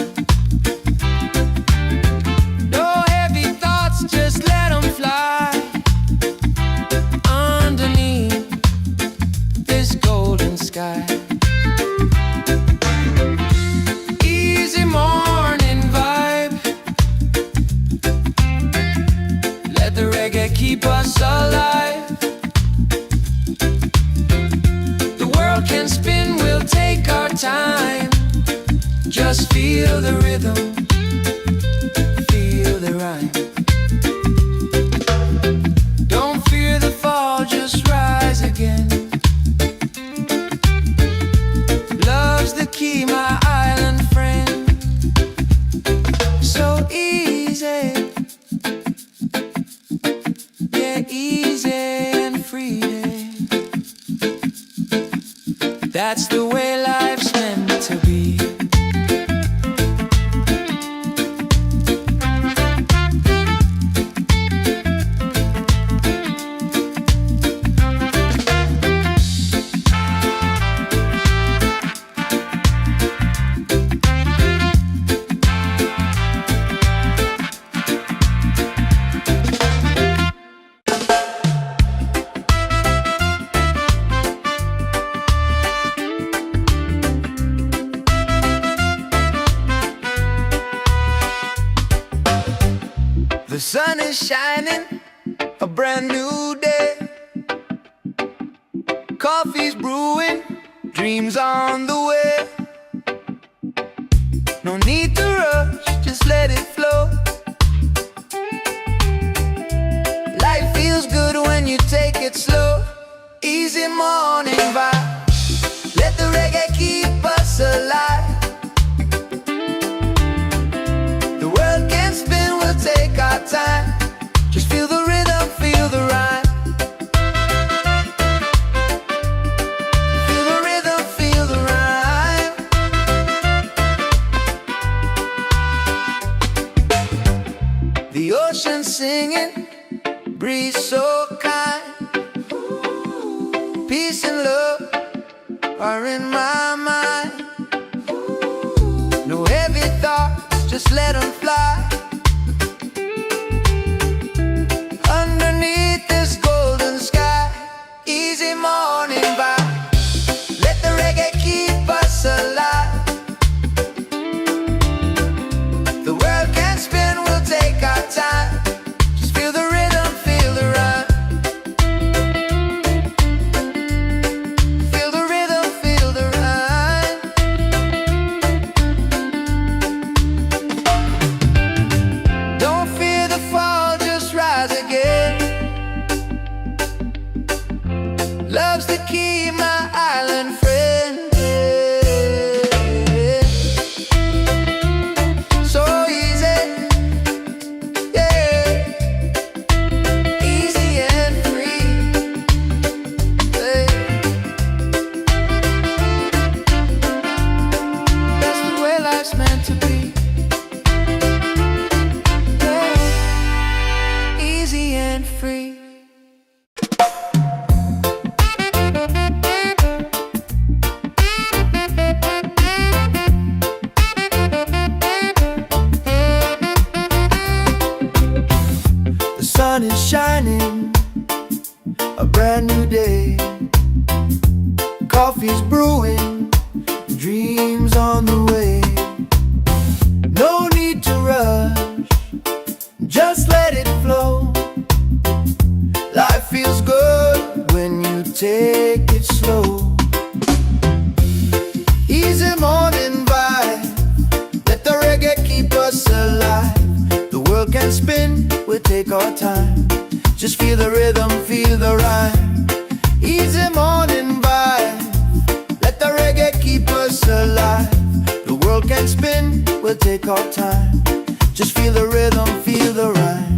No heavy thoughts, just let them fly. Underneath this golden sky. Easy morning vibe. Let the reggae keep us alive. The world can spin, we'll take our time. Just feel the rhythm, feel the rhyme. Don't fear the fall, just rise again. Love's the key, my island friend. So easy, yeah, easy and free. That's the way life's meant to be. The sun is shining, a brand new day. Coffee's brewing, dreams on the way. No need to rush, just let it flow. Life feels good when you take it slow. Easy morning vibe. Let the reggae keep us alive. The world can spin, we'll take our time. Just feel the rhythm, feel the rhyme. Feel the rhythm, feel the rhyme. The ocean singing, breeze so kind. Peace and love are in my mind. No heavy thoughts, just let them fly. Underneath this golden sky. Easy morning vibe. Let the reggae keep us alive. The world can spin, we'll take our time. Just feel the rhythm, feel the rhyme. Feel the rhythm, feel the rhyme. Don't fear the fall, just rise again. Love's the key, my island friend. So easy, yeah, easy and free. Yeah. That's the way life's meant to be. Yeah. Easy and free. The sun is shining, a brand new day. Coffee's brewing, dreams on the way. No need to rush, just let it flow. Life feels good take it slow. Easy morning vibe, let the reggae keep us alive. The world can spin, we'll take our time. Just feel the rhythm, feel the rhyme. Easy morning vibe, let the reggae keep us alive. The world can spin, we'll take our time. Just feel the rhythm, feel the rhyme.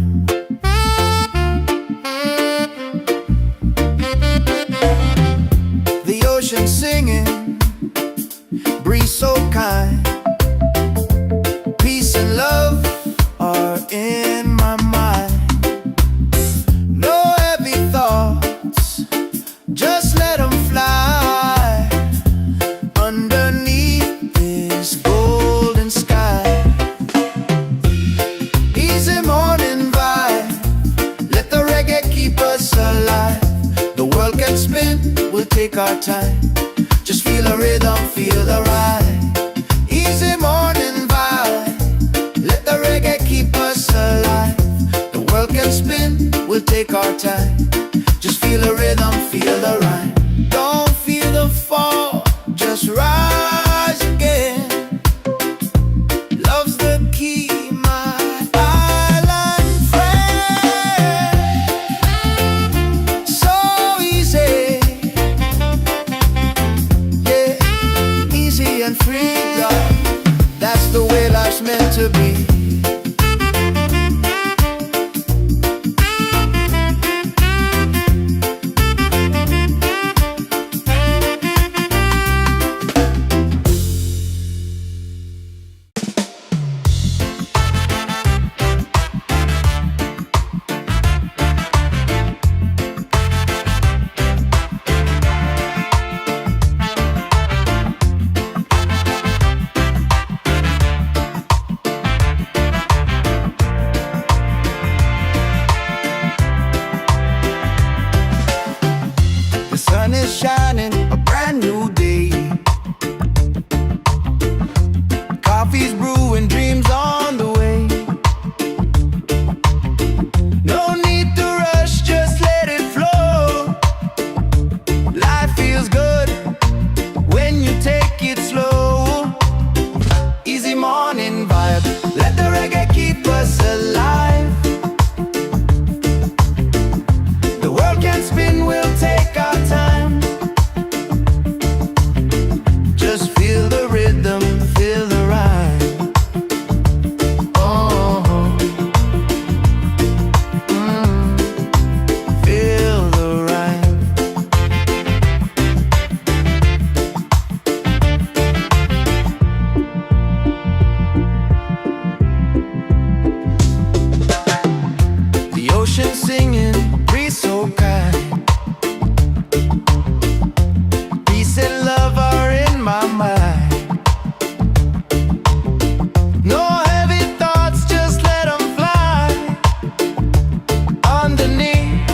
The ocean singing, breeze so kind. Peace and love are in my mind. No heavy thoughts, just let them fly underneath this golden sky. Easy morning vibe, let the reggae keep us alive. The world can spin, we'll take our time. Just feel the rhythm, feel the ride. Easy morning vibe, let the reggae keep us alive. The world can spin, we'll take our time. Just feel the rhythm, feel the ride. Don't feel the fall, just rise again. Love's the key, my island friend. So easy, yeah, easy and free, God. That's the way life's meant to be. The sun is shining, a brand new day. Coffee's brewing, dreams on the way. No need to rush, just let it flow. Life feels good when you take it slow. Easy morning vibe, let the reggae keep us alive. The world can spin, we'll take our time. Just feel the rhythm, feel the rhyme. Oh, feel the rhyme. The ocean singing, breeze so kind. Peace and love are in my mind. No heavy thoughts, just let them fly underneath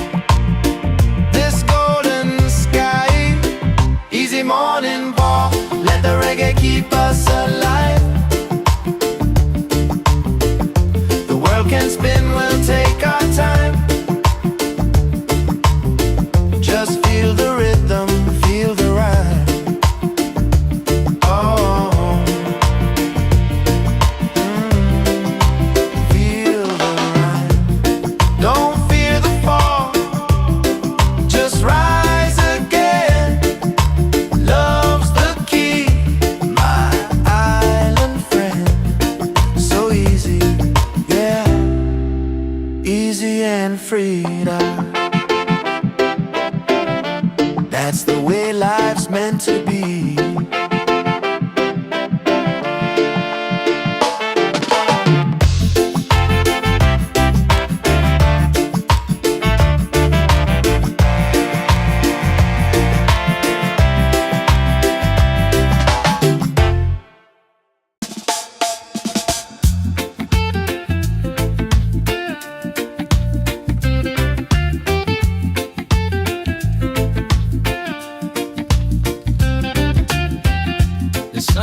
this golden sky. Easy morning walk, let the reggae keep us alive. The world can spin, we'll take our time. Just feel the rhythm, feel the rhyme. Oh, feel the rhyme. Don't fear the fall, just rise again. Love's the key, my island friend. So easy, yeah, easy and free now. That's the way life's meant to be.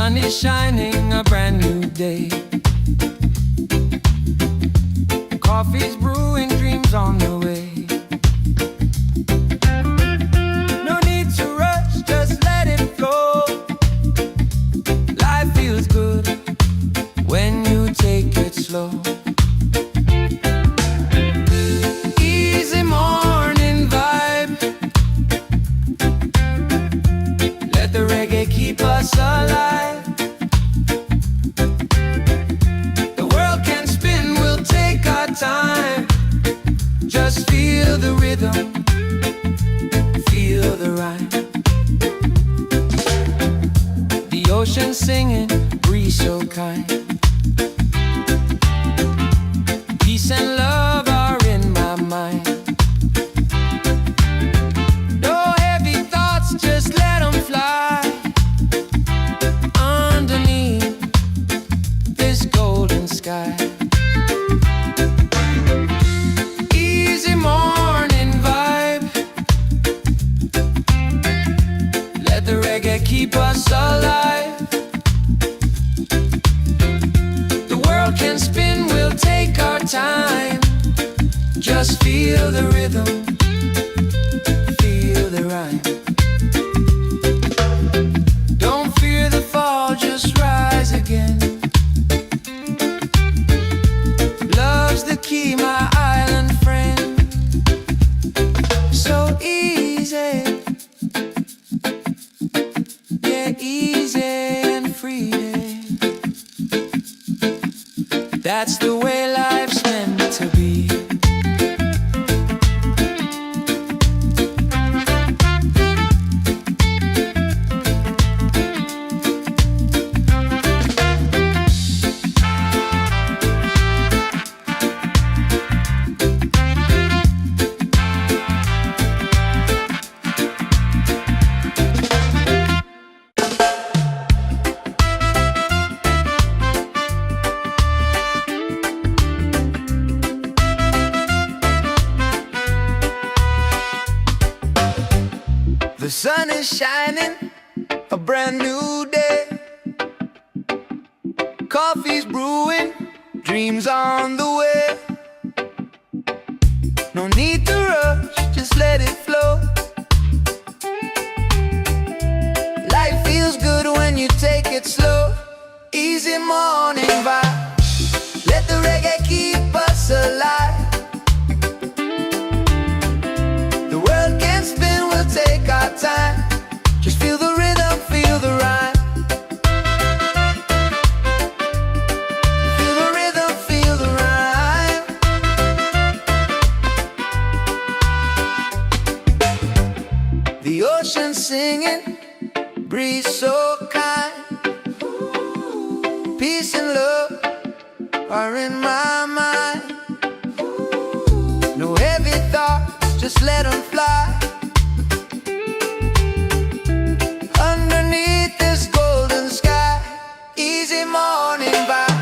sun is shining, a brand new day. Coffee's brewing, dreams on the way. No keep us alive. The world can spin, we'll take our time. Just feel the rhythm, feel the rhyme. The ocean singing, breeze so kind. Peace and love are in my mind. No heavy thoughts, just let them fly. Underneath this golden sky. Easy morning vibe. Let the reggae keep us alive. The world can spin, we'll take our time. Just feel the rhythm, feel the rhyme. Don't fear the fall, just rise again. Love's the key, my island friend. So easy, yeah, easy and free. That's the way life's meant to be. The sun is shining, a brand new day. Coffee's brewing, dreams on the way. No need to rush, just let it flow. Life feels good when you take it slow. Easy morning vibe. Let the reggae keep us alive. The world can spin, we'll take our time. Just feel the rhythm, feel the rhyme. Feel the rhythm, feel the rhyme. The ocean singing, breeze so kind. Peace and love are in my mind. No heavy thoughts, just let them fly. Underneath this golden sky. Easy morning vibe.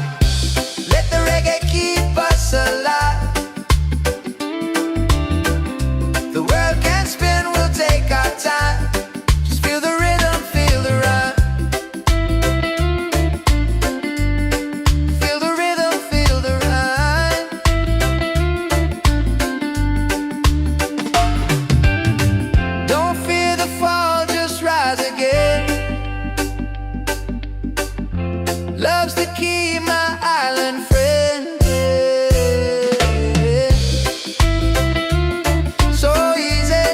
Let the reggae keep us alive. The world can spin, we'll take our time. Just feel the rhythm, feel the rhyme. Feel the rhythm, feel the rhyme. Don't fear the fall, just rise again. Love's the key, my island friend. So easy,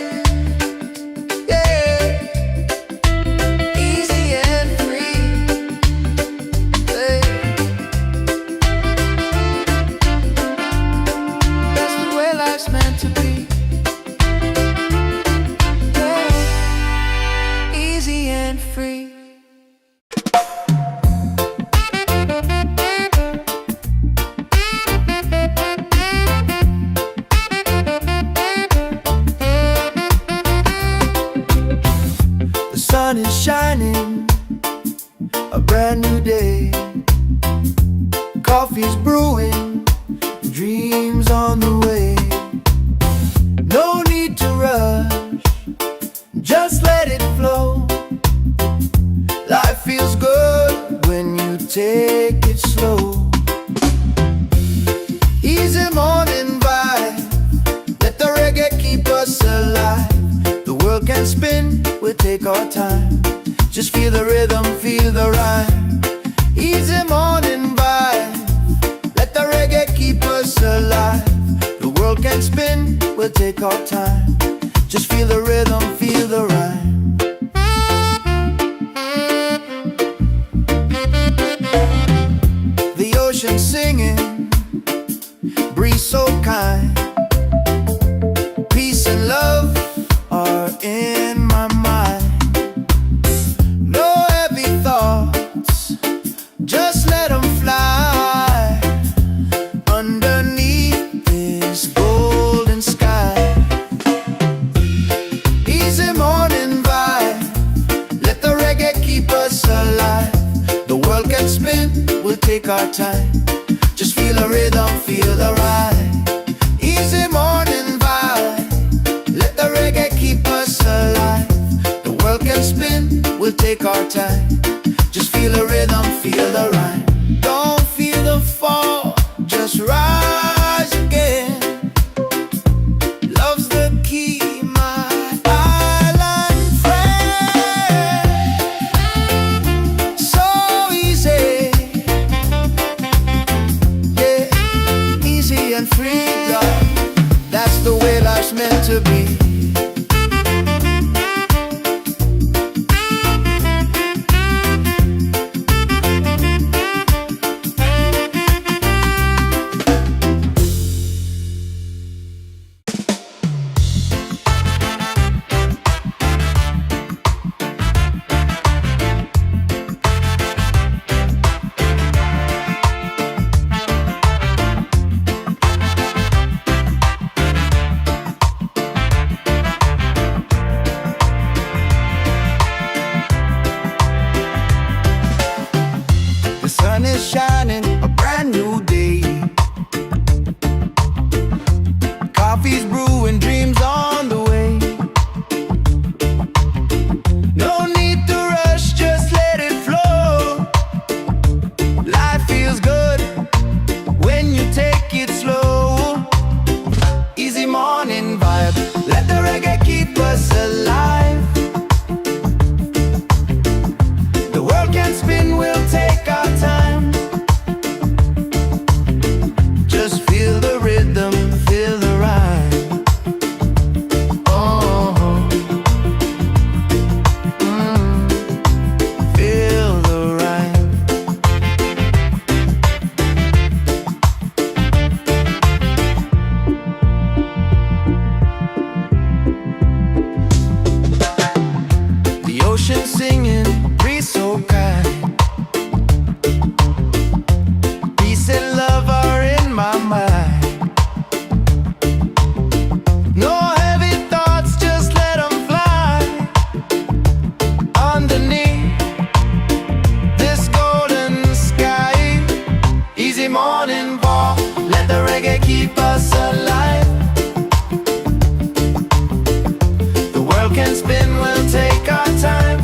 yeah, easy and free. Hey. That's the way life's meant to be. Yeah. Easy and free. The sun is shining, a brand new day. Coffee's brewing, dreams on the way. No need to rush, just let it flow. Life feels good when you take it slow. Easy morning vibe. Let the reggae keep us alive. The world can spin, we'll take our time. Just feel the rhythm, feel the rhyme. Easy morning vibe. Let the reggae keep us alive. The world can spin, we'll take our time. Just feel the rhythm, feel the rhyme. spin, we'll take our time. Just feel the rhythm, feel the ride. Easy morning vibe, let the reggae keep us alive. The world can spin, we'll take our time. Just feel the rhythm, feel the ride. Don't feel the fall, just rise again. Love's the key, my island friend. So easy, yeah, easy and free, love. That's the way life's meant to be. The sun is shining, a brand new day. Coffee's brewing, dreams on the way. No need to rush, just let it flow. Life feels good when you take it slow. Easy morning vibe, let the reggae keep us alive. The world can spin, we'll take our time. Just feel the rhythm, feel the ride. Oh, feel the ride. The ocean singing, breeze so kind. Peace and love are in my mind. No heavy thoughts, just let them fly. Underneath this golden sky. Easy morning walk, let the reggae keep us alive. The world can spin, we'll take our time.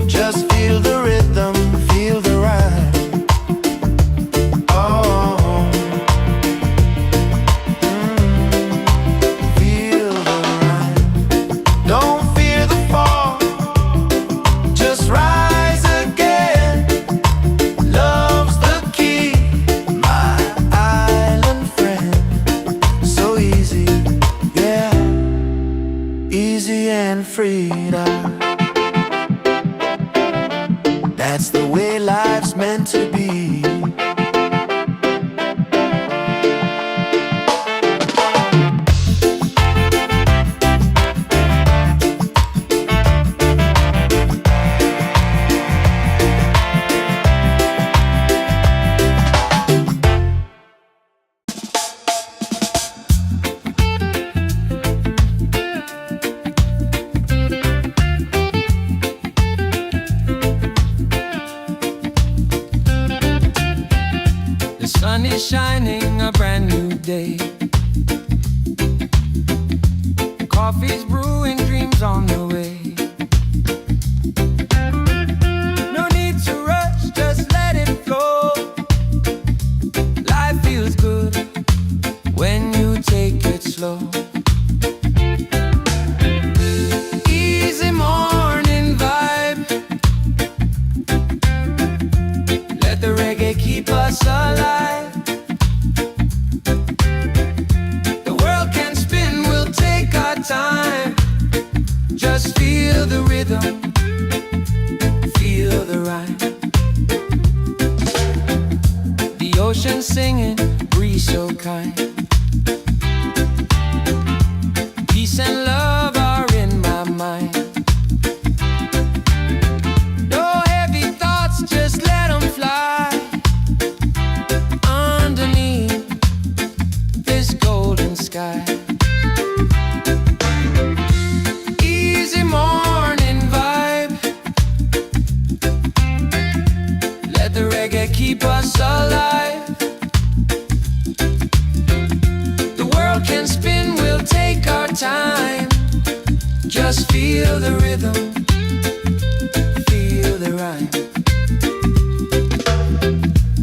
Just feel the rhythm, feel the ride. Oh, feel the ride. Don't fear the fall, just rise again. Love's the key, my island friend. So easy, yeah, easy and free. That's the way life's meant to be. The sun is shining, a brand new day. Coffee's brewing, dreams on the way. No need to rush, just let it flow. Life feels good when you take it slow. Easy morning vibe, let the reggae keep us alive. The world can spin, we'll take our time. Just feel the rhythm, feel the ride. The ocean singing, breeze so kind. Peace and love are in my mind. No heavy thoughts, just let them fly. Underneath this golden sky. Easy morning vibe, keep us alive. The world can spin, we'll take our time. Just feel the rhythm, feel the rhyme.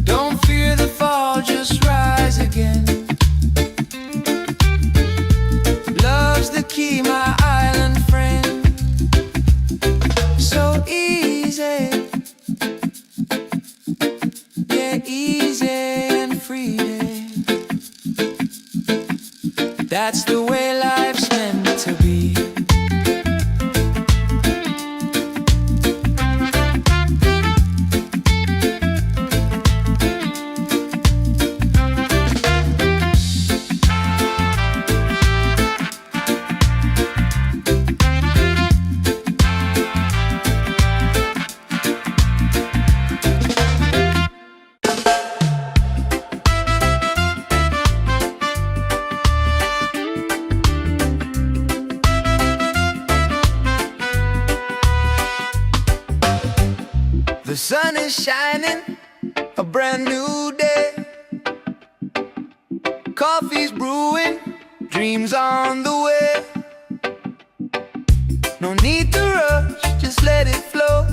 Don't fear the fall, just rise again. Love's the key, my island friend. So easy, yeah, easy and free. That's the way life's meant to be. The sun is shining, a brand new day. Coffee's brewing, dreams on the way. No need to rush, just let it flow.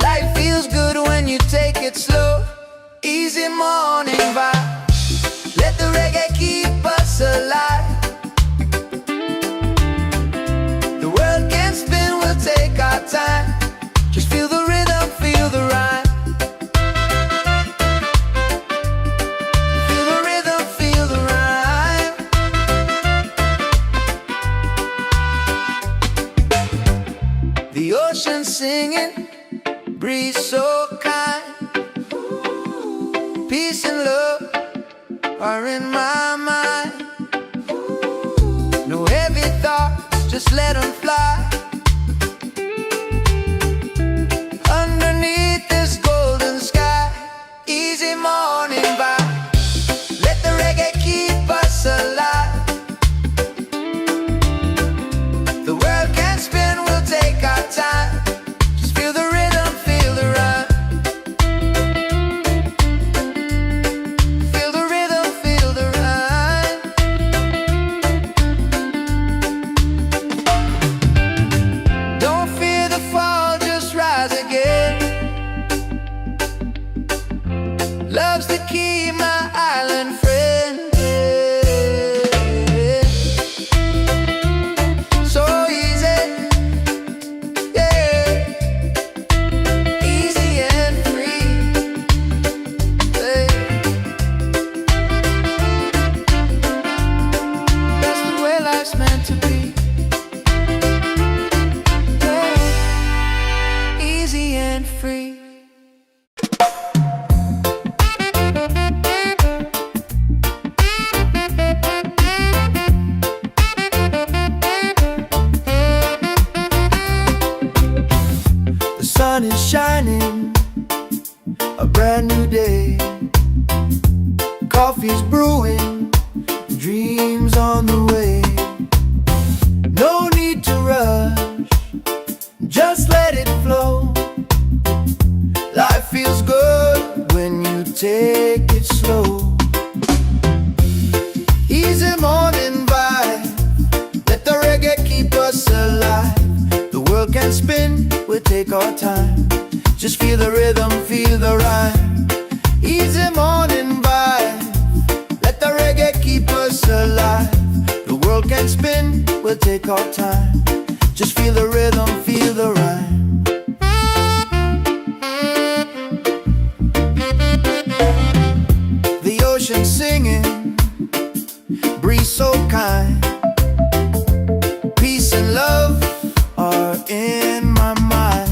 Life feels good when you take it slow. Easy morning vibe, let the reggae keep us alive. The world can spin, we'll take our time. Just feel the rhythm, feel the rhyme. Feel the rhythm, feel the rhyme. The ocean singing, breeze so kind. Peace and love are in my mind. No heavy thoughts, just let them fly. Underneath this golden sky, easy morning vibe. Let the reggae keep us alive. The world can spin, we'll take our time. Just feel the rhythm, feel the rhyme. Feel the rhythm, feel the rhyme. Don't fear the fall, just rise again. Love's the key, my island friend. So easy, yeah, easy and free. Yeah. That's the way life's meant to be. Yeah. Easy and free. The sun is shining, a brand new day. Coffee's brewing, dreams on the way. No need to rush, just let it flow. Life feels good when you take it slow. Easy morning vibe, let the reggae keep us alive. The world can spin, we'll take our time. Just feel the rhythm, feel the rhyme. Easy morning vibe, let the reggae keep us alive. The world can spin, we'll take our time. Just feel the rhythm, feel the rhyme. The ocean singing, breeze so kind. Peace and love are in my mind.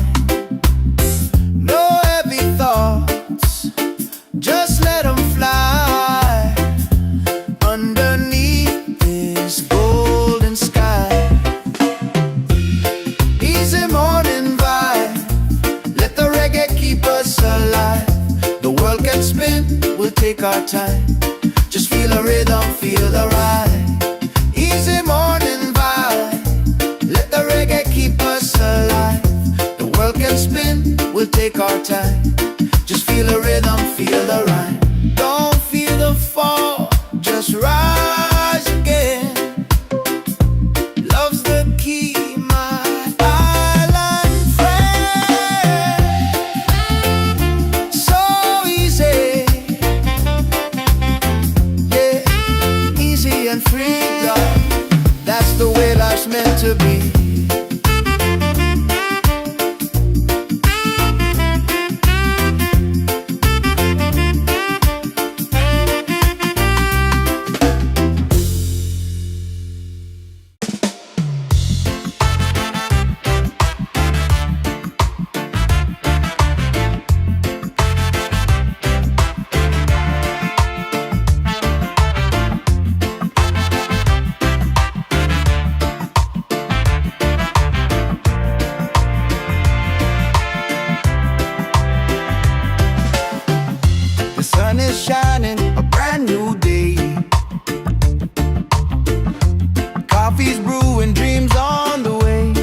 No heavy thoughts, just let them fly. Underneath this golden sky, easy morning vibe, let the reggae keep us alive. The world can spin, we'll take our time. Just feel the rhythm, feel the ride. Easy morning vibe, let the reggae keep us alive. The world can spin, we'll take take our time. Just feel the rhythm, feel the rhyme. Don't feel the fall, just rise again. Love's the key, my island friend. So easy, yeah, easy and free, love. That's the way life's meant to be. The sun is shining, a brand new day. Coffee's brewing, dreams on the way.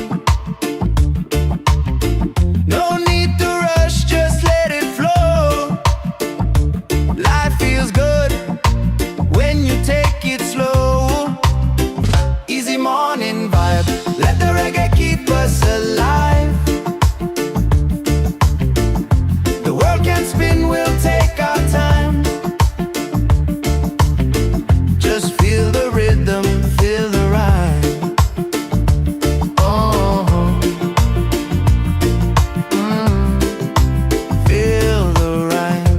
No need to rush, just let it flow. Life feels good when you take it slow. Easy morning vibe, let the reggae keep us alive. The world can spin, we'll take our time. Just feel the rhythm, feel the rhyme. Oh, feel the rhyme.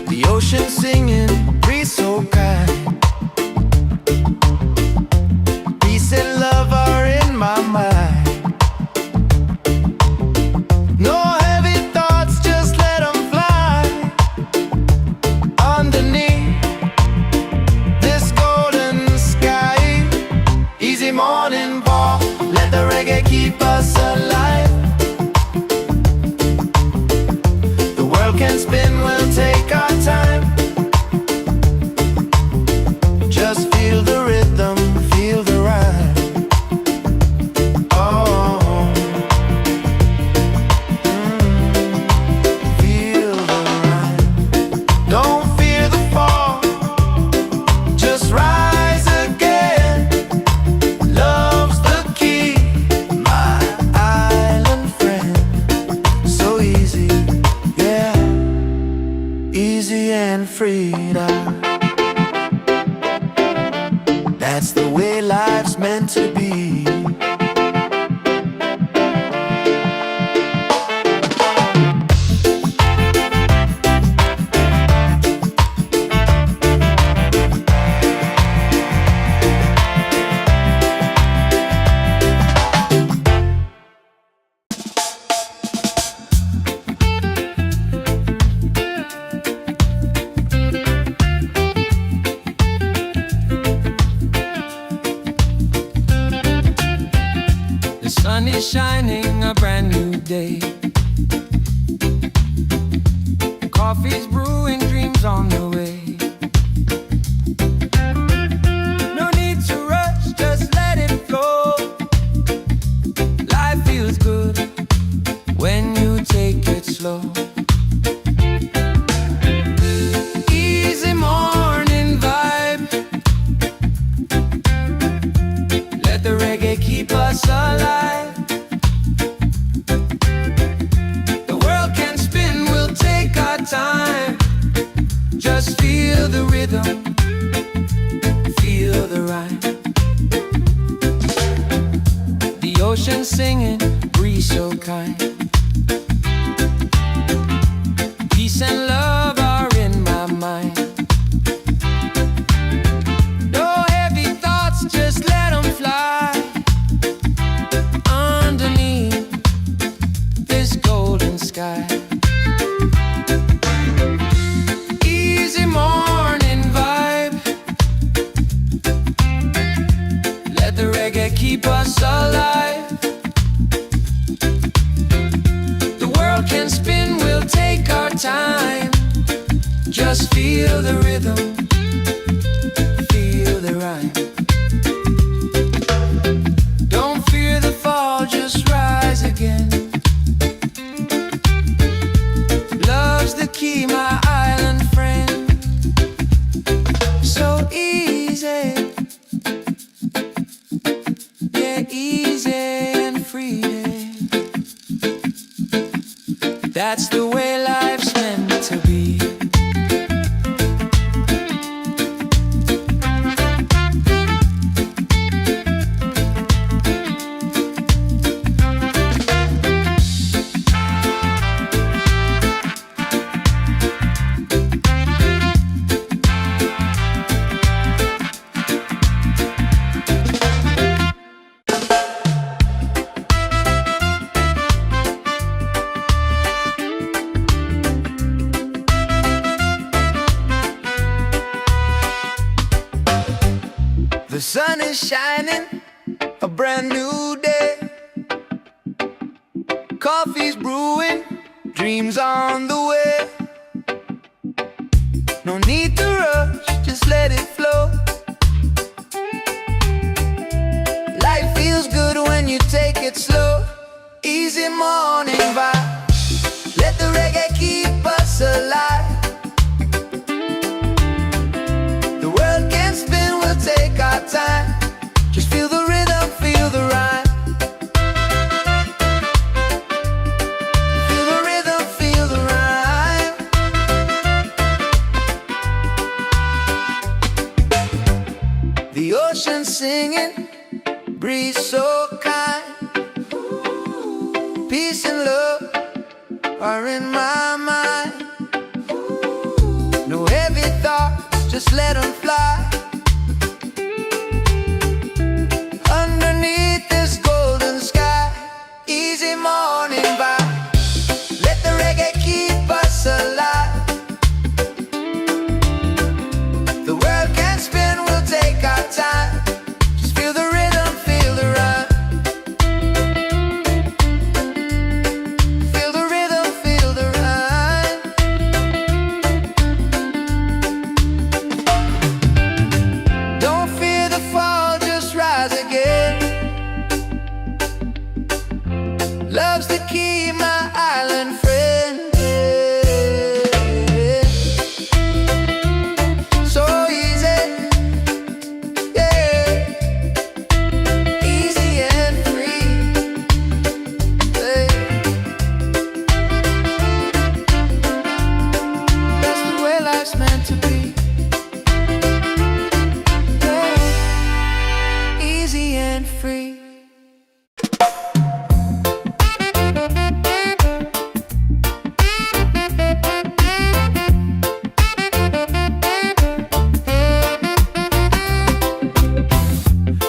The ocean singing, breeze so kind. Peace and love are in my mind. No heavy thoughts, just let them fly. Underneath this golden sky. Easy morning ball, let the reggae keep us alive. The world can spin, we'll take our time. Just feel the rhythm, feel the rhyme. Oh, feel the rhyme. Don't fear the fall, just rise again. Love's the key, my island friend. So easy, yeah, easy and freedom. That's the way life's meant to be. The sun is shining, a brand new day. Coffee's brewing, dreams on the way. No need to rush, just let it flow. Life feels good when you take it slow. Easy morning vibe, let the reggae keep us alive. The world can spin, we'll take our time. Just feel the rhythm, feel the rhyme. The ocean singing, breeze so kind. Peace and love are in my mind. No heavy thoughts, just let them fly. Underneath this golden sky. Easy morning vibe, let the reggae keep us alive. The world can spin, we'll take our time. Just feel the rhythm, feel the rhyme. Don't fear the fall, just rise again. Love's the key, my island friend. So easy, yeah, easy and free. That's the way life's meant to be. The sun is shining, a brand new day. Coffee's brewing, dreams on the way. No need to rush, just let it flow. Life feels good when you take it slow. Easy morning vibe, let the reggae keep us alive. The world can spin, we'll take our time. Just feel the rhythm, feel the rhyme. Feel the rhythm, feel the rhyme. The ocean singing, breeze so kind. Peace and love are in my mind. No heavy thoughts, just let them fly. Underneath this golden sky, easy morning vibe. Let the reggae keep us alive. The world can spin, we'll take our time. Just feel the rhythm, feel the rhyme. Feel the rhythm, feel the rhyme. Don't fear the fall, just rise again. Love's the key, my island friend. So easy, yeah, easy and free, yeah. That's the way life's meant to be, yeah. Easy and free.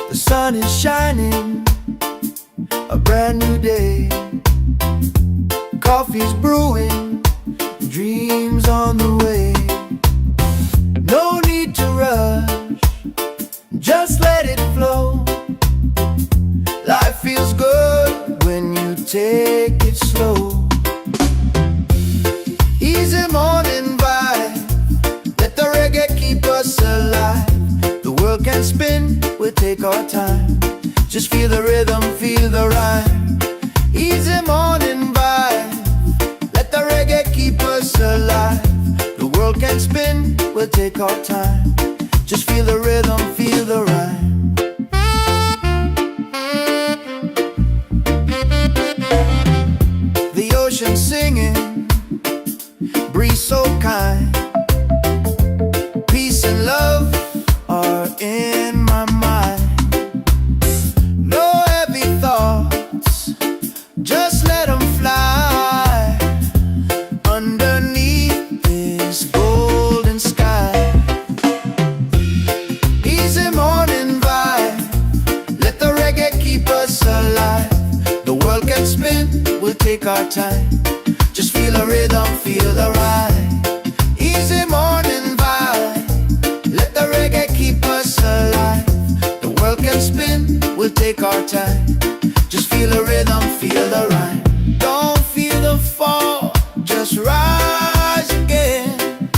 The sun is shining, a brand new day. Coffee's brewing, dreams on the way. No need to rush, just let it flow. Life feels good when you take it slow. Easy morning vibe, let the reggae keep us alive. The world can spin, we'll take our time. Just feel the rhythm, feel the rhyme. Easy morning vibe, let the reggae keep us alive. The world can spin, we'll take our time. Just feel the rhythm, feel the rhyme. The ocean singing, breeze so kind. Peace and love are in my mind. No heavy thoughts, just let them fly. Underneath this golden sky, easy morning vibe, let the reggae keep us alive. The world can spin, we'll take our time. Just feel the rhythm, feel the ride. Easy morning vibe, let the reggae keep us alive. The world can spin, we'll take our time. Just feel the rhythm, feel the rhyme. Don't feel the fall, just rise again.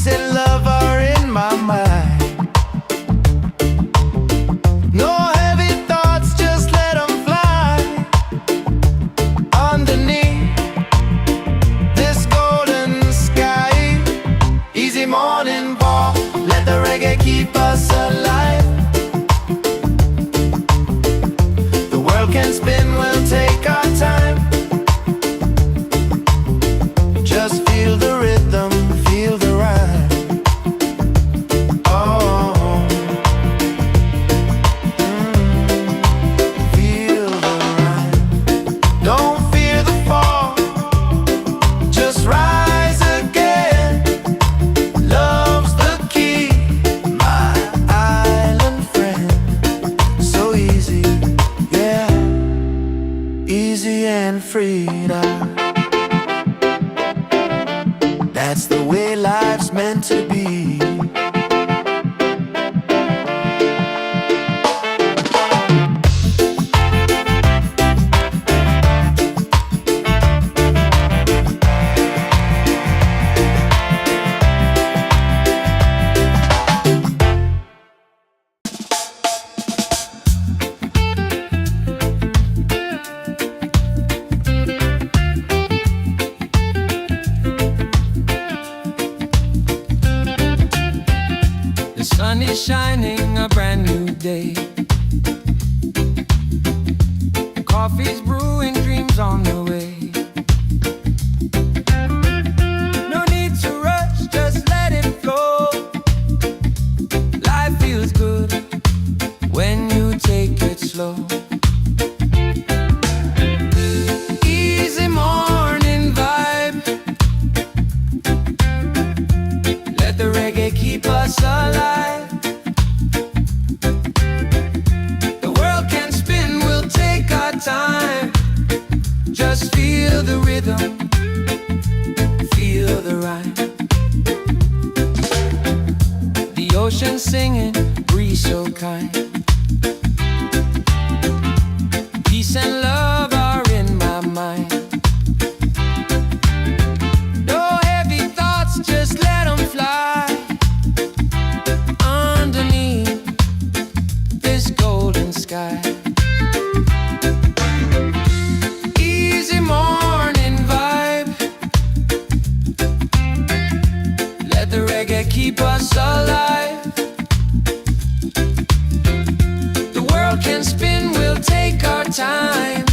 Peace and love are in my mind. No heavy thoughts, just let them fly. Underneath this golden sky, easy morning walk, let the reggae keep us alive. The world can spin, we'll take our time. Just feel the rhythm, feel the rhyme. Oh, feel the rhyme. Don't fear the fall, just rise again. Love's the key, my island friend. So easy, yeah, easy and free now. That's the way life's meant to be. The sun is shining, a brand new day. Coffee's brewing, dreams on the way. No need to rush, just let it flow. Life feels good when you take it slow. Easy morning vibe, let the reggae keep us alive. The world can spin, we'll take our time. Just feel the rhythm, feel the rhyme. The ocean singing, breeze so kind. Peace and love are in my mind. No heavy thoughts, just let them fly. Underneath this golden sky, easy morning vibe, let the reggae keep us alive. The world can spin, we'll take our time.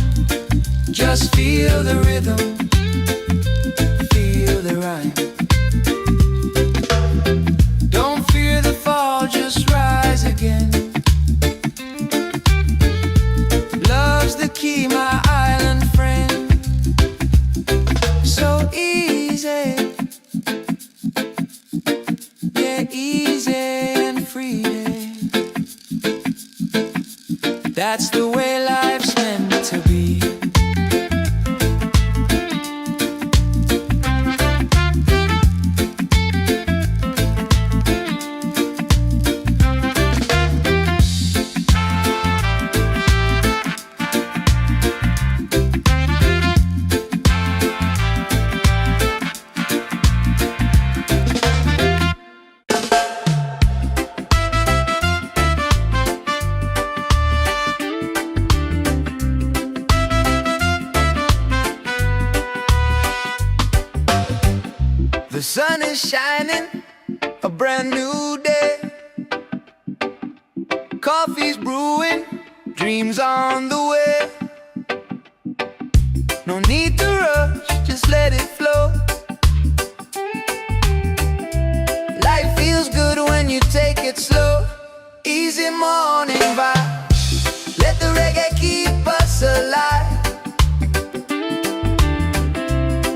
Just feel the rhythm, feel the rhyme. Don't fear the fall, just rise again. Love's the key, my island friend. So easy, yeah, easy and free. That's the way life's meant to be. The sun is shining, a brand new day. Coffee's brewing, dreams on the way. No need to rush, just let it flow. Life feels good when you take it slow. Easy morning vibe, let the reggae keep us alive.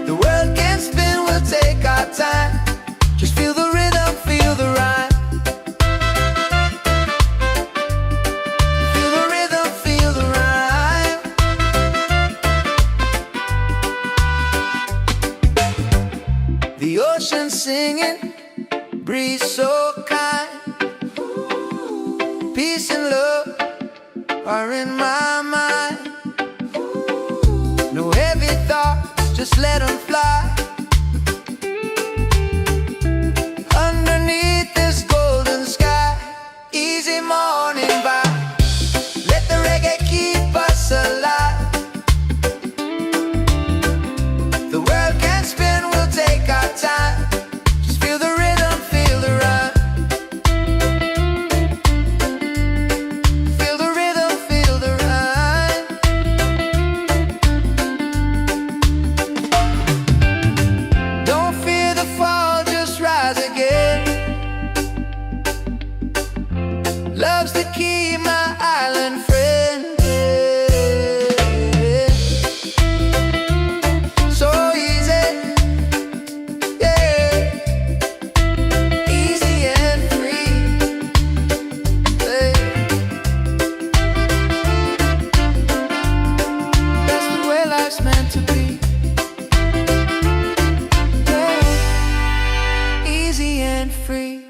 The world can spin, we'll take our time. Just feel the rhythm, feel the rhyme. Feel the rhythm, feel the rhyme. The ocean singing, breeze so kind. Peace and love are in my mind. No heavy thoughts, just let them fly. free.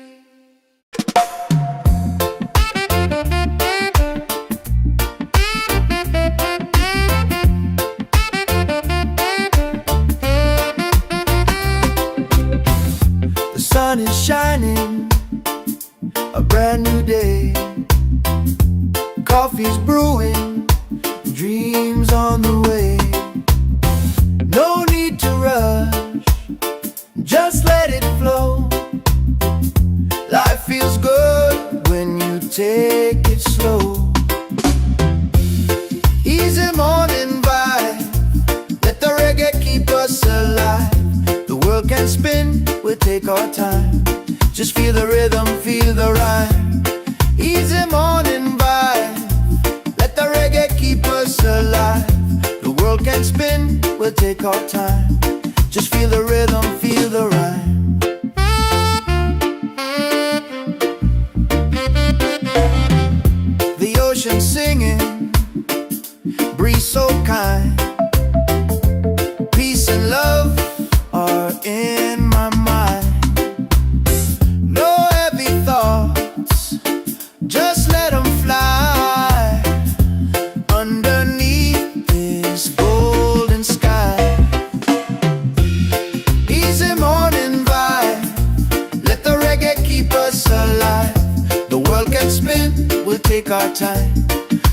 The sun is shining, a brand new day. Coffee's brewing, dreams on the way. No need to rush, just let it flow. Life feels good when you take it slow. Easy morning vibe, let the reggae keep us alive. The world can spin, we'll take our time. Just feel the rhythm, feel the rhyme. Easy morning vibe, let the reggae keep us alive. The world can spin, we'll take our time. Just feel the rhythm, feel the rhyme. The ocean singing, breeze so kind. Peace and love are in my mind. No heavy thoughts, just let them fly underneath this golden sky. Easy morning vibe, let the reggae keep us alive. The world can spin, we'll take our time.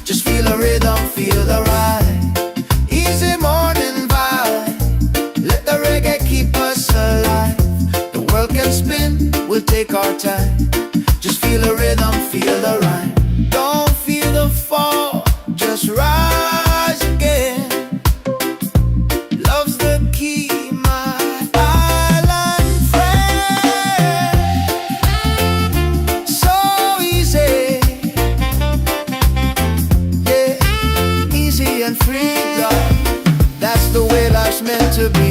Just feel the rhythm, feel the ride. Easy morning vibe, let the reggae keep us alive. The world can spin, we'll take our time. Just feel the rhythm, feel the rhyme. Don't feel the fall, just rise again. Love's the key, my island friend. So easy, yeah, easy and free, God. That's the way life's meant to be.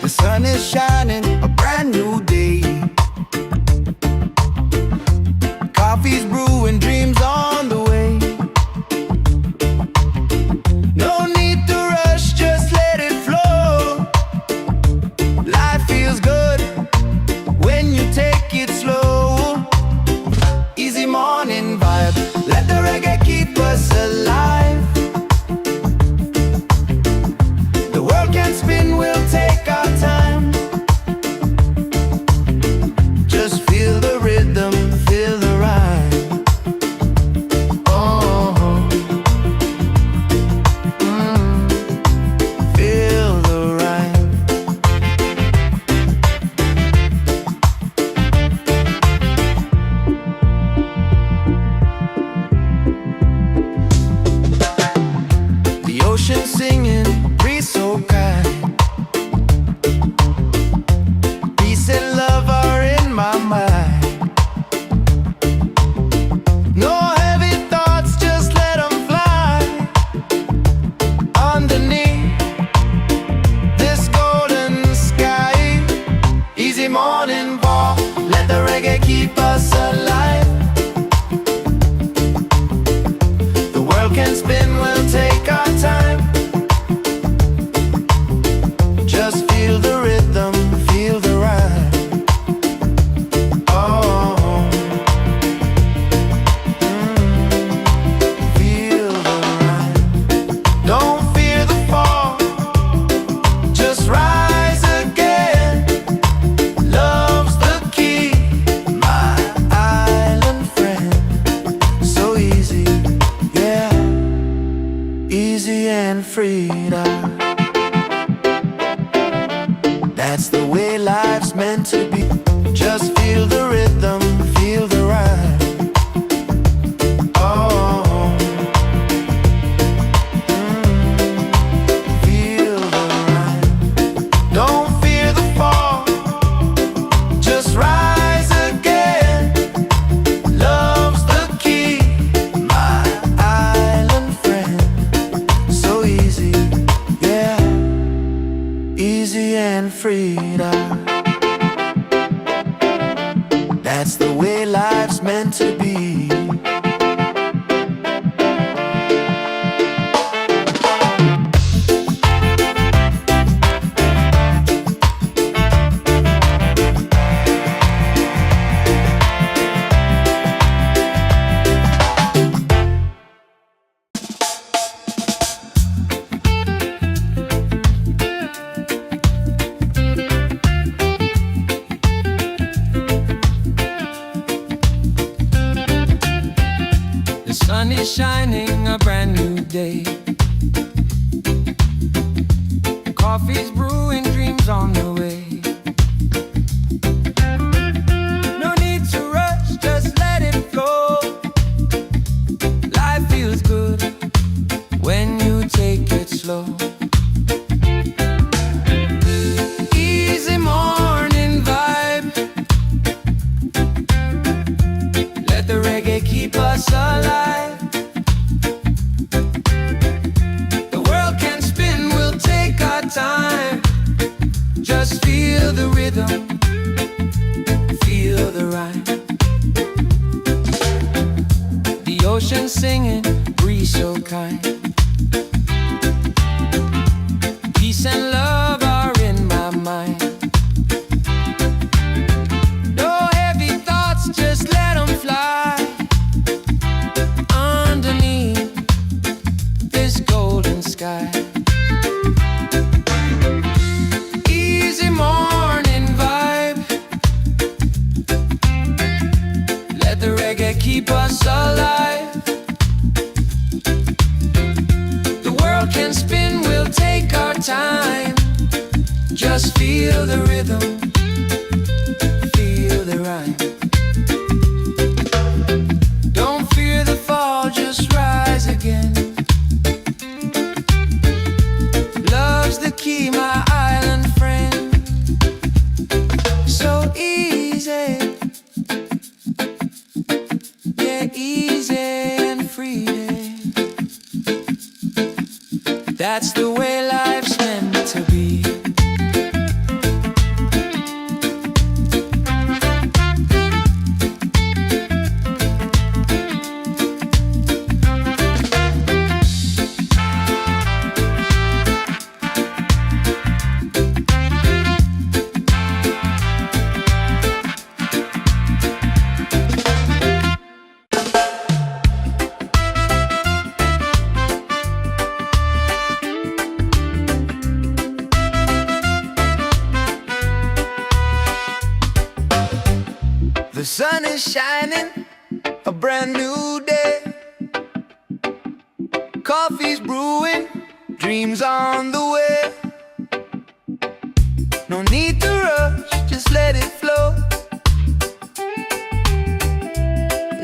The sun is shining, a brand new day. Coffee's brewing, dreams on the way. No need to rush, just let it flow. Life feels good when you take it slow. Easy morning vibe, let the reggae keep us alive. The world can spin, we'll take our time. Just feel the rhythm, feel the rhyme. Oh, feel the rhyme. The ocean singing, breeze so kind. Peace and love are in my mind. No heavy thoughts, just let them fly underneath this golden sky. Easy morning walk, let the reggae keep us alive. The world can spin, we'll take our time. Just feel the rhythm, feel the rhyme. Oh, feel the rhyme. Don't fear the fall, just rise again. Love's the key, my island friend. So easy, yeah, easy and free now. That's the way life's meant to be. Just feel the rhythm, feel the rhyme. Oh, freedom. That's the way life's meant to be. The sun is shining, a brand new day. Coffee's brewing, dreams on the way. No need to rush, just let it flow. Life feels good when you take it slow. Easy morning vibe. Let the reggae keep us alive. The world can spin, we'll take our time. Just feel the rhythm, feel the rhyme. The ocean singing, breeze so kind. Peace and love are in my mind. No heavy thoughts, just let them fly. Underneath this golden sky. Easy morning vibe. Let the reggae keep us alive. The world can spin, we'll take our time. Just feel the rhythm, feel the rhyme. Don't fear the fall, just rise again. Love's the key, my island friend. So easy, yeah, easy and free. That's the way life's meant to be. The sun is shining, a brand new day. Coffee's brewing, dreams on the way. No need to rush, just let it flow.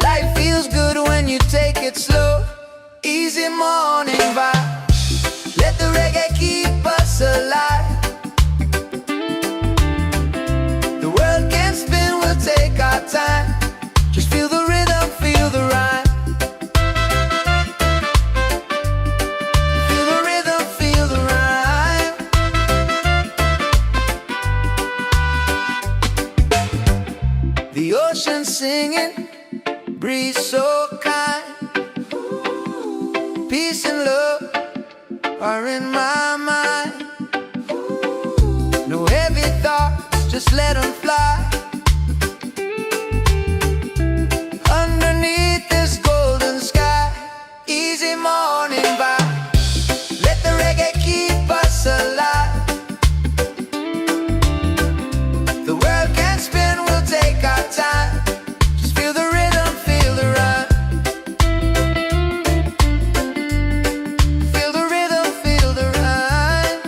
Life feels good when you take it slow. Easy morning vibe. Let the reggae keep us alive. The world can spin, we'll take our time. Just feel the rhythm, feel the rhyme. Feel the rhythm, feel the rhyme. The ocean singing, breeze so kind. Peace and love are in my mind. No heavy thoughts, just let them fly. Underneath this golden sky. Easy morning vibe. Let the reggae keep us alive. The world can spin, we'll take our time. Just feel the rhythm, feel the rhyme. Feel the rhythm, feel the rhyme.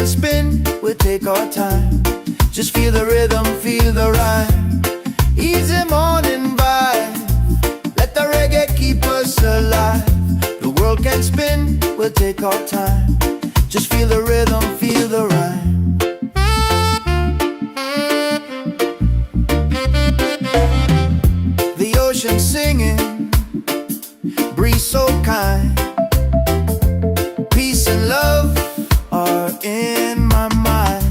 can spin, we'll take our time. Just feel the rhythm, feel the rhyme. Easy morning vibe, let the reggae keep us alive. The world can spin, we'll take our time. Just feel the rhythm, feel the rhyme. The ocean singing, breeze so kind. Peace and love are in my mind.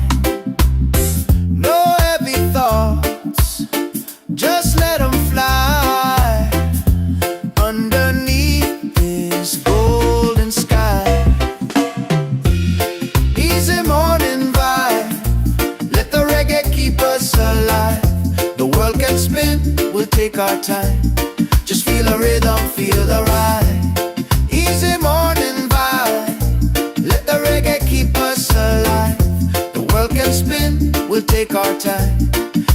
No heavy thoughts, just let them fly underneath this golden sky. Easy morning vibe, let the reggae keep us alive. The world can spin, we'll take our time. Just feel the rhythm, feel the ride. Easy morning vibe, let the reggae keep us alive. The world can spin, we'll take our time.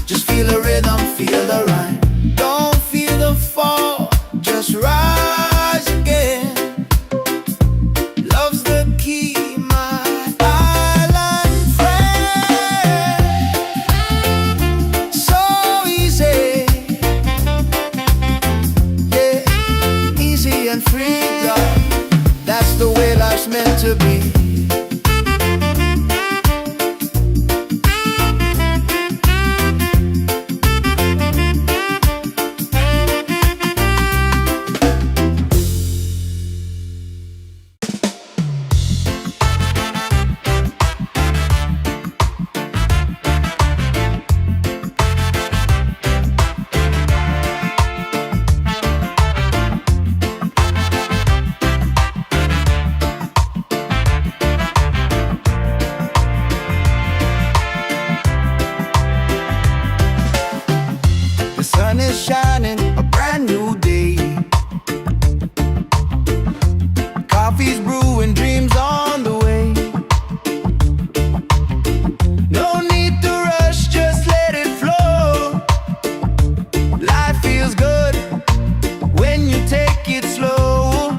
Just feel the rhythm, feel the rhyme. Don't feel the fall, just rise again. Love's the key, my island friend. So easy, yeah, easy and free, love. That's the way life's meant to be. The sun is shining, a brand new day. Coffee's brewing, dreams on the way. No need to rush, just let it flow. Life feels good when you take it slow.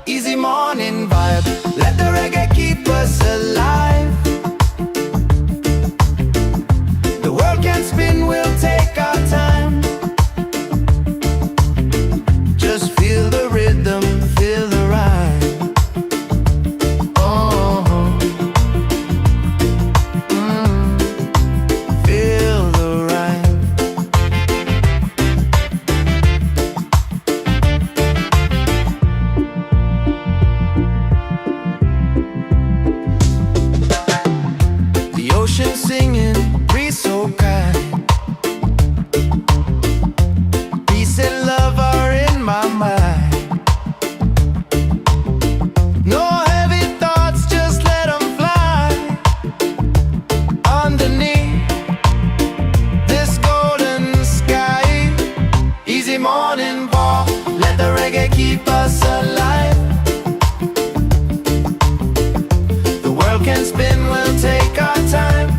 Easy morning vibe, let the reggae keep us alive. The world can spin, we'll take our time. Just feel the rhythm, feel the rhyme. Oh, feel the rhyme. The ocean singing, breeze so kind. Peace and love are in my mind. No heavy thoughts, just let them fly underneath this golden sky. Easy morning walk, let the reggae keep us alive. The world can spin, we'll take our time.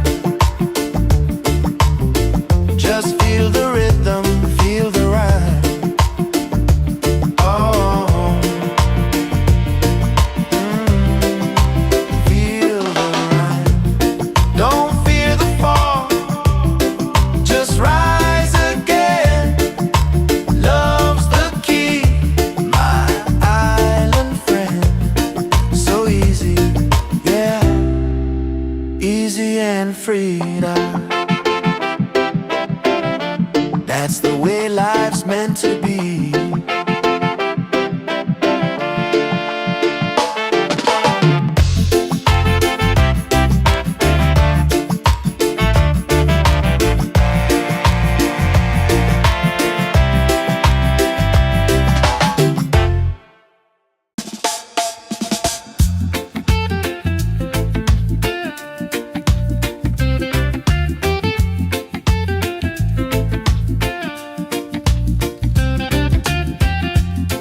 Just feel the rhythm, feel the rhyme. Oh, feel the rhyme. Don't fear the fall, just rise again. Love's the key, my island friend. So easy, yeah, easy and free now. That's the way life's meant to be.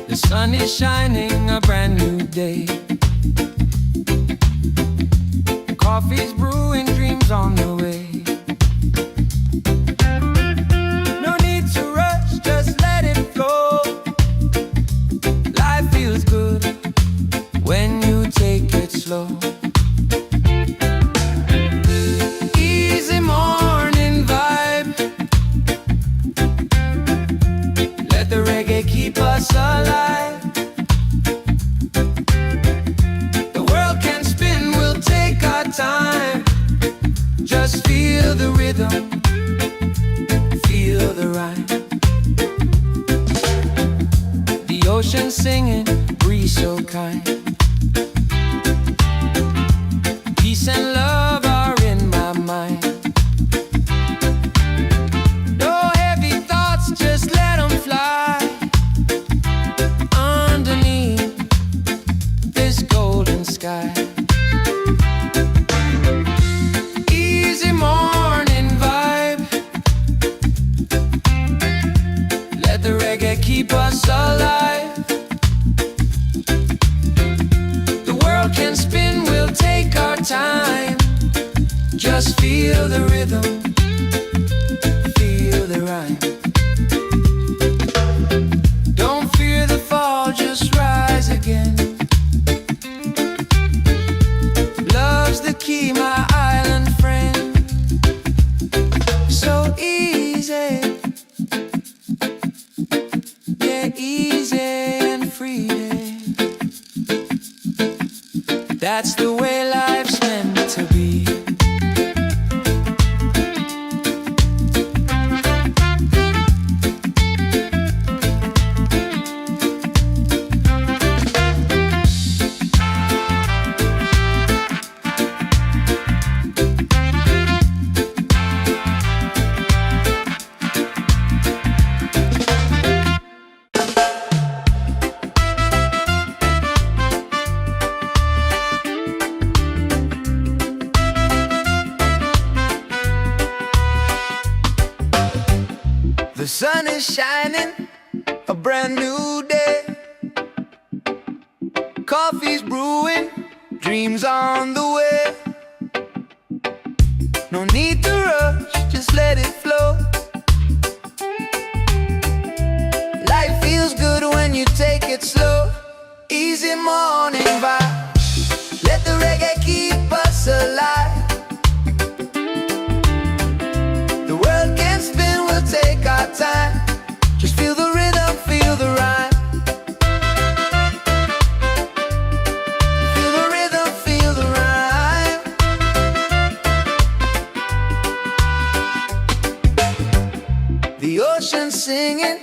The sun is shining, a brand new day. Coffee's brewing, dreams on the way. No need to rush, just let it flow. Life feels good when you take it slow. alive. The world can spin, we'll take our time. Just feel the rhythm, feel the rhyme. The ocean singing, breeze so kind. Peace and love are in my mind. No heavy thoughts, just let them fly. Underneath this golden sky. Easy morning vibe. Let the reggae keep us alive. The world can spin, we'll take our time. Just feel the rhythm, feel the rhyme. Don't fear the fall, just rise again. Love's the key, my island friend. So easy, yeah, easy and free. That's the way life's meant to be. The sun is shining, a brand new day. Coffee's brewing, dreams on the way. No need to rush, just let it flow. Life feels good when you take it slow. Easy morning vibe. Let the reggae keep us alive. The world can spin, we'll take our time. Just feel the rhythm, feel the rhyme. Feel the rhythm, feel the rhyme. The ocean singing,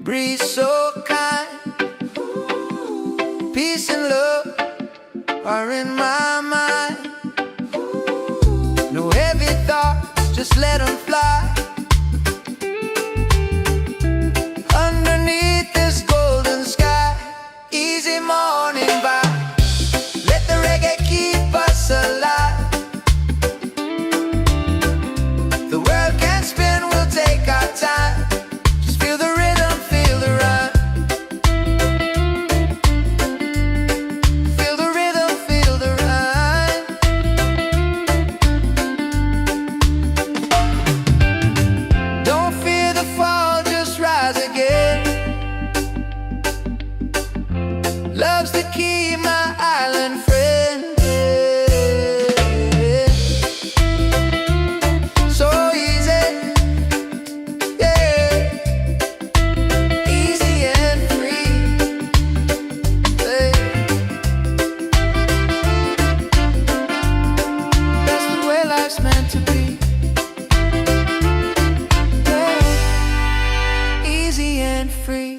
breeze so kind. Peace and love are in my mind. No heavy thoughts, just let them fly. Underneath this golden sky. Easy morning vibe. Let the reggae keep us alive. The world can spin, we'll take our time. Just feel the rhythm, feel the rhyme. Feel the rhythm, feel the rhyme. Don't fear the fall, just rise again. Love's the key, my island friend. So easy, yeah, easy and free. Hey. That's the way life's meant to be. Yeah. Easy and free.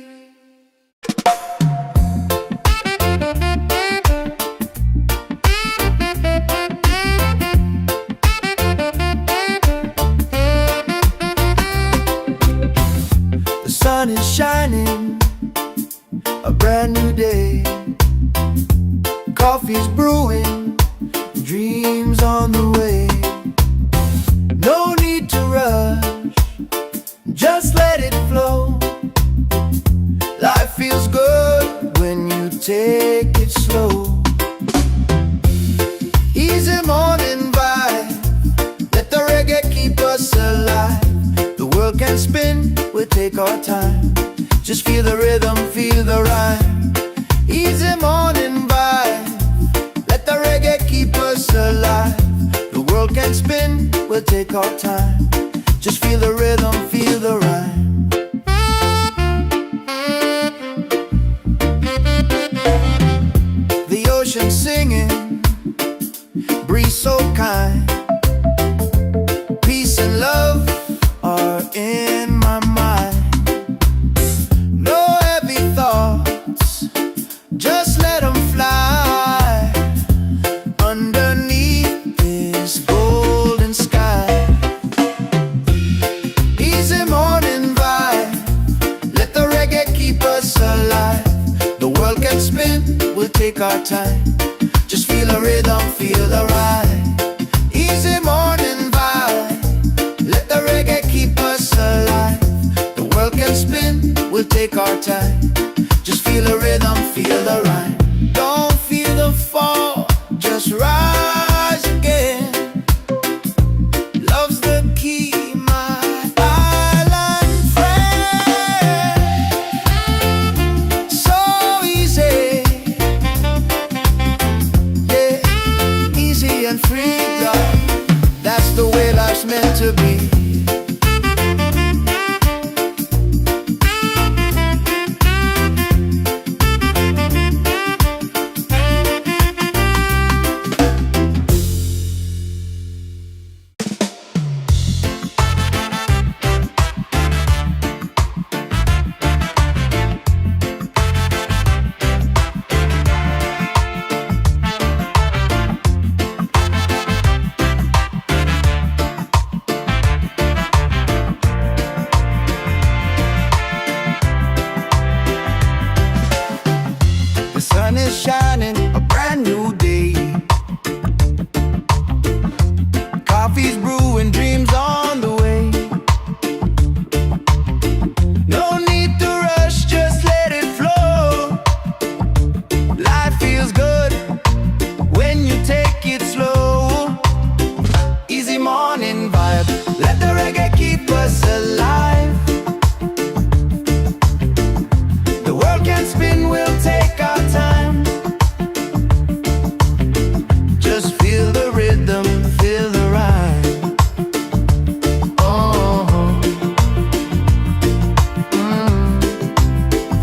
The sun is shining, a brand new day. Coffee's brewing, dreams on the way. No need to rush, just let it flow. Life feels good when you take it slow. Easy morning vibe. Let the reggae keep us alive. The world can spin, we'll take our time. Just feel the rhythm, feel the rhyme. Easy morning vibe. Let the reggae keep us alive. The world can spin, we'll take our time. Just feel the rhythm, feel the rhyme. take our time. Just feel the rhythm, feel the ride. Easy morning vibe. Let the reggae keep us alive. The world can spin, we'll take our time. Just feel the rhythm, feel the ride. Don't feel the fall, just rise again. Love's the key, my island friend. So easy, yeah, easy and free, love. That's the way life's meant to be. The sun is shining, a brand new day. Coffee's brewing, dreams on the way. No need to rush, just let it flow. Life feels good when you take it slow. Easy morning vibe, let the reggae keep us alive. The world can spin, we'll take our time. Just feel the rhythm, feel the ride. Oh,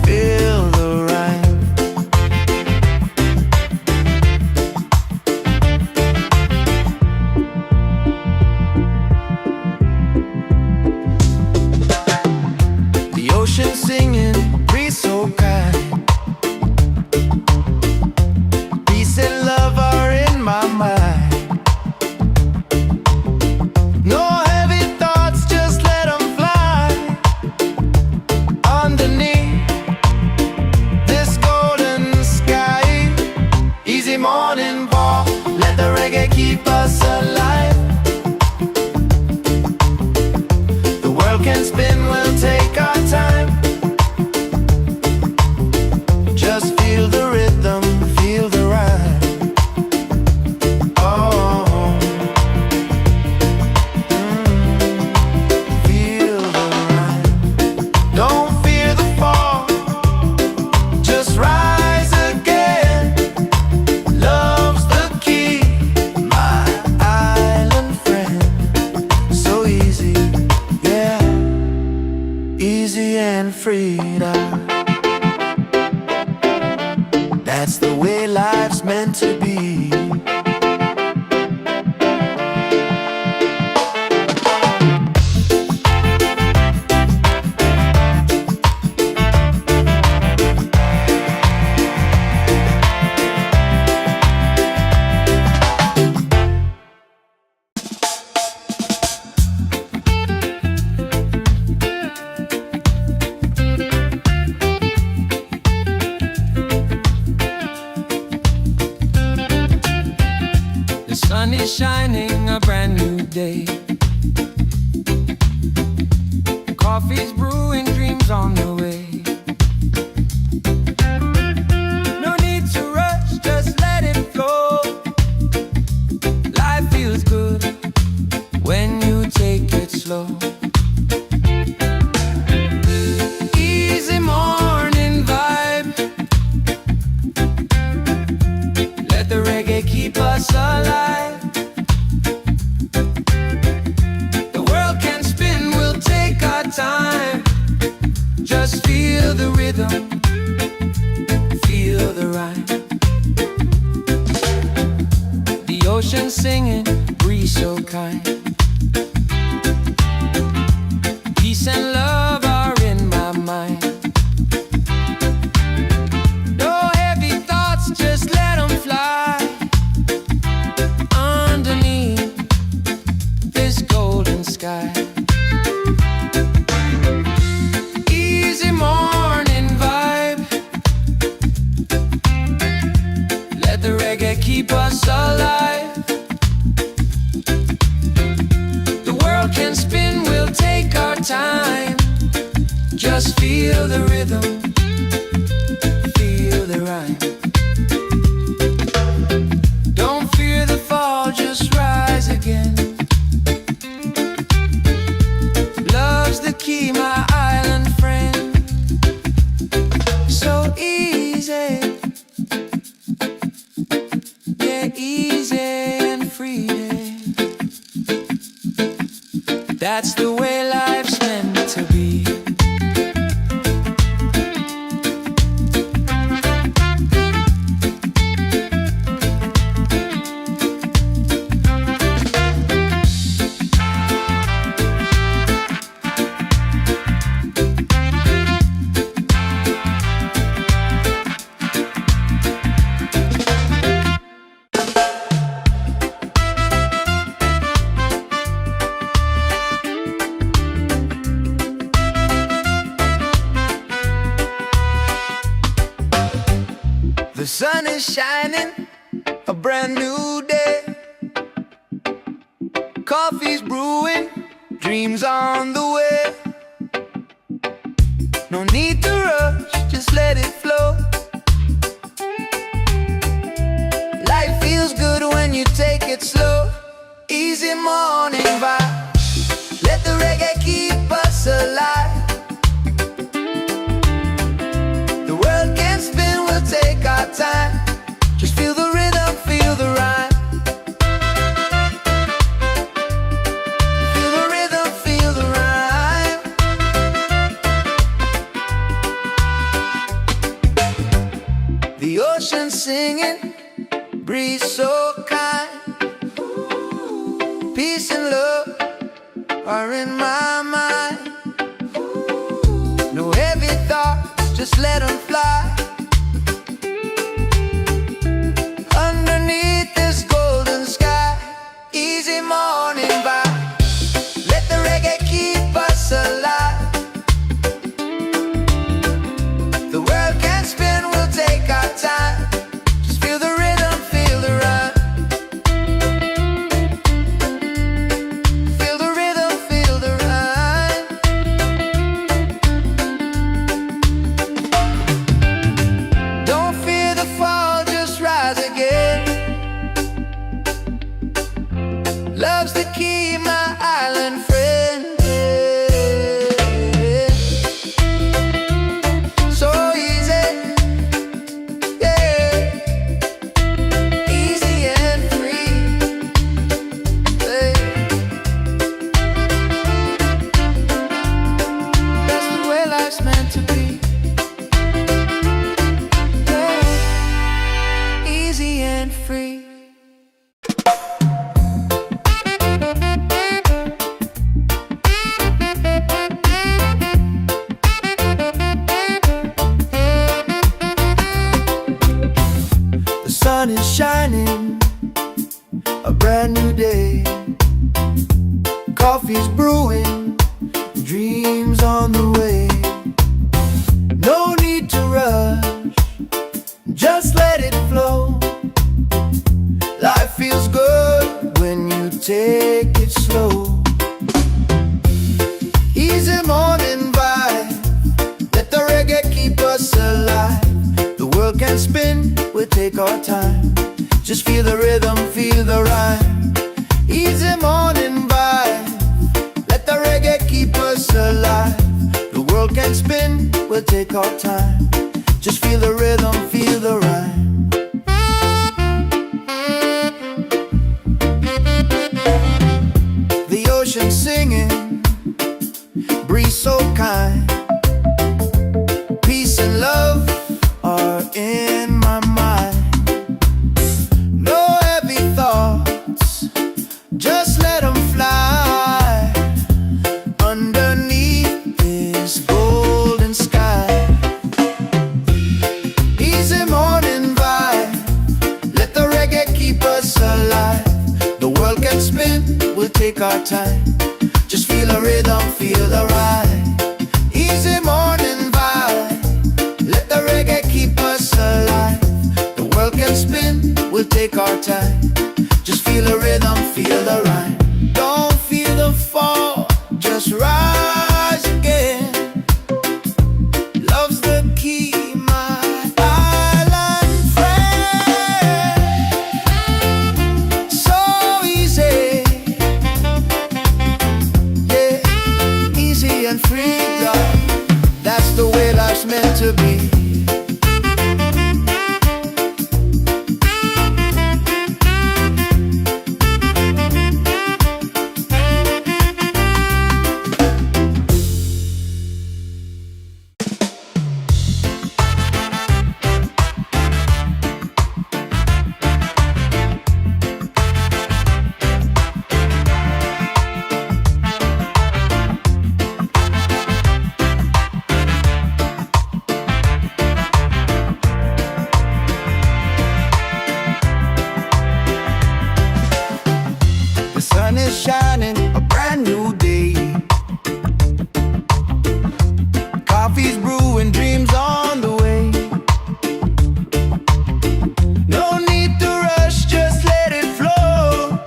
feel the ride. The ocean singing, breeze so kind. Peace and love are in my mind. No heavy thoughts, just let them fly. Underneath this golden sky. Easy morning walk, let the reggae keep us alive. The world can spin, we'll take our time. Just feel the rhythm, feel the ride. Oh, feel the ride. Don't fear the fall, just rise again. Love's the key, my island friend. So easy, yeah, easy and free. That's the way life's meant to be. The sun is shining, a brand new day. Coffee's brewing, dreams on the way. No need to rush, just let it flow. Life feels good when you take it slow. Easy morning vibe. Let the reggae keep us alive. The world can spin, we'll take our time. Just feel the rhythm, feel the ride. The ocean singing, breeze so kind. Peace and love are in my mind. No heavy thoughts, just let them fly. Underneath this golden sky. Easy morning vibe. keep us alive. The world can spin, we'll take our time. Just feel the rhythm, feel the rhyme. Don't fear the fall, just rise again. Love's the key, my island friend. So easy, yeah, easy and free. That's the way life's meant to be. The sun is shining, a brand new day. Coffee's brewing, dreams on the way. No need to rush, just let it flow. Life feels good when you take it slow. Easy morning vibe, let the reggae keep us alive. The world can spin, we'll take our time. Just feel the rhythm, feel the rhyme. Feel the rhythm, feel the rhyme. The ocean singing, breeze so kind. Peace and love are in my mind. No heavy thoughts, just let them fly. Underneath this golden sky, easy morning vibe. Let the reggae keep us alive. The world can spin, we'll take our time. Just feel the rhythm, feel the rhyme. Feel the rhythm, feel the rhyme. Don't fear the fall, just rise again. Love's the key, my island friend. So easy, yeah, easy and free. Yeah. That's the way life's meant to be. Yeah. Easy and free. The sun is shining, a brand new day. Coffee's brewing, dreams on the way. No need to rush, just let it flow. Life feels good when you take it slow. Easy morning vibe, let the reggae keep us alive. The world can spin, we'll take our time. Just feel the rhythm, feel the rhyme. Easy morning vibe, let the reggae keep us alive. The world can spin, we'll take our time. Just feel the rhythm, feel the rhyme. The ocean singing, breeze so kind. Peace and love are in my mind. No heavy thoughts, just let them fly. Underneath this golden sky, easy morning vibe, let the reggae keep us alive. The world can spin, we'll take our time. Just feel the rhythm, feel the ride. Easy morning vibe, let the reggae keep us alive. The world can spin, we'll take our time. Just feel the rhythm, feel the rhyme. Don't feel the fall, just rise again. Love's the key, my island friend. So easy, yeah, easy and free, love. That's the way life's meant to be. The sun is shining, a brand new day. Coffee's brewing, dreams on the way. No need to rush, just let it flow.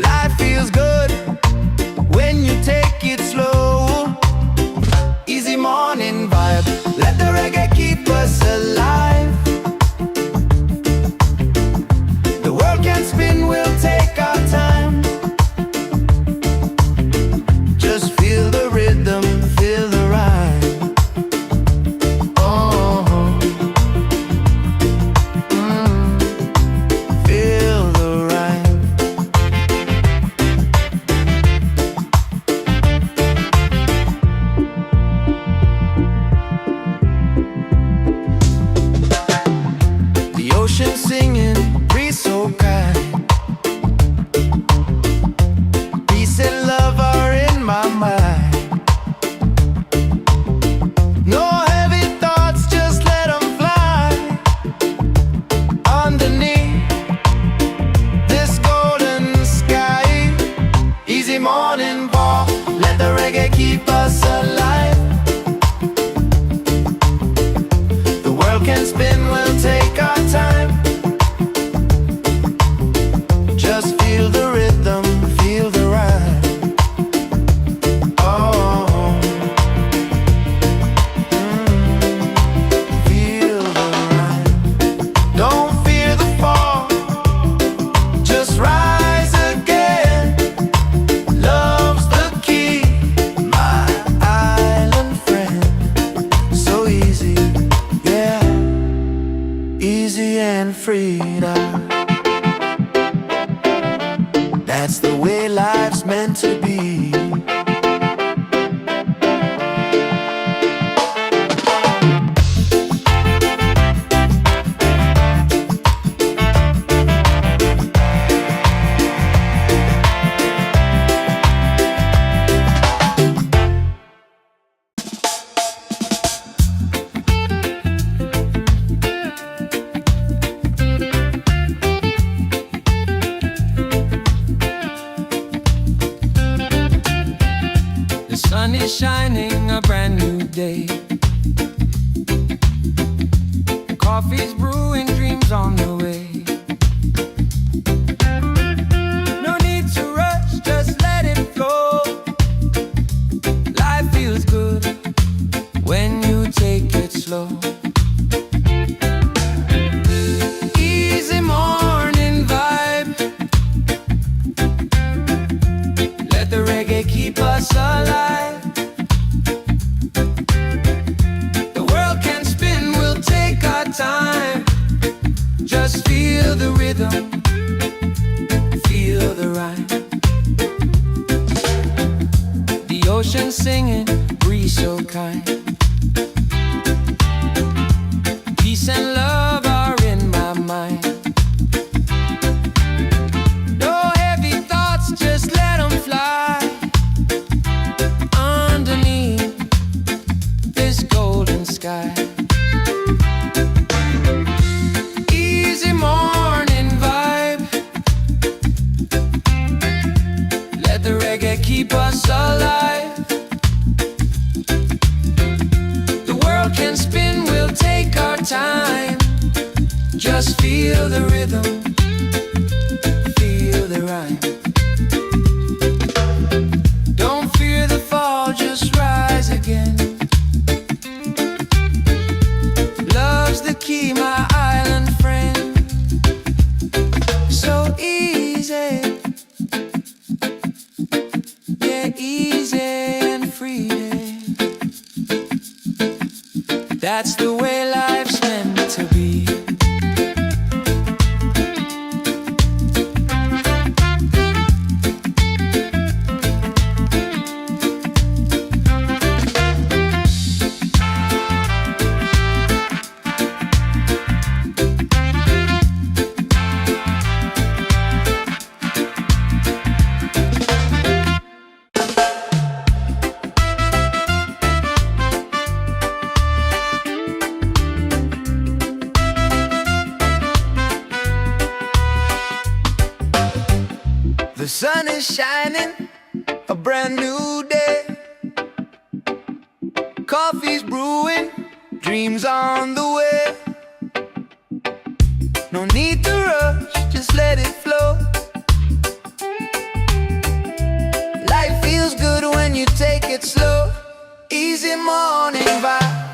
Life feels good when you take it slow. Easy morning vibe, let the reggae keep us alive. The world can spin, we'll take our time. Just feel the rhythm, feel the rhyme. Oh, feel the rhyme. The ocean singing, breeze so kind. Peace and love are in my mind. No heavy thoughts, just let them fly. Underneath this golden sky, easy morning walk, let the reggae keep us alive. The world can spin, we'll take our time. Just feel the rhythm, feel the rhyme. Oh, feel the rhyme. Don't fear the fall, just rise again. Love's the key, my island friend. So easy, yeah, easy and free. That's the way life's meant to be. The sun is shining, a brand new day. Coffee's brewing, dreams on the way. No need to rush, just let it flow. Life feels good when you take it slow. Easy morning vibe, let the reggae keep us alive. The world can spin, we'll take our time. Just feel the rhythm, feel the rhyme. The ocean singing, breeze so kind. Peace and love are in my mind. No heavy thoughts, just let them fly. Underneath this golden sky, easy morning vibe, let the reggae keep us alive. The world can spin, we'll take our time. Just feel the rhythm, feel the rhyme. Don't fear the fall, just rise again. Love's the key, my island friend. So easy, yeah, easy and free. That's the way life's meant to be. The sun is shining, a brand new day. Coffee's brewing, dreams on the way. No need to rush, just let it flow. Life feels good when you take it slow. Easy morning vibe,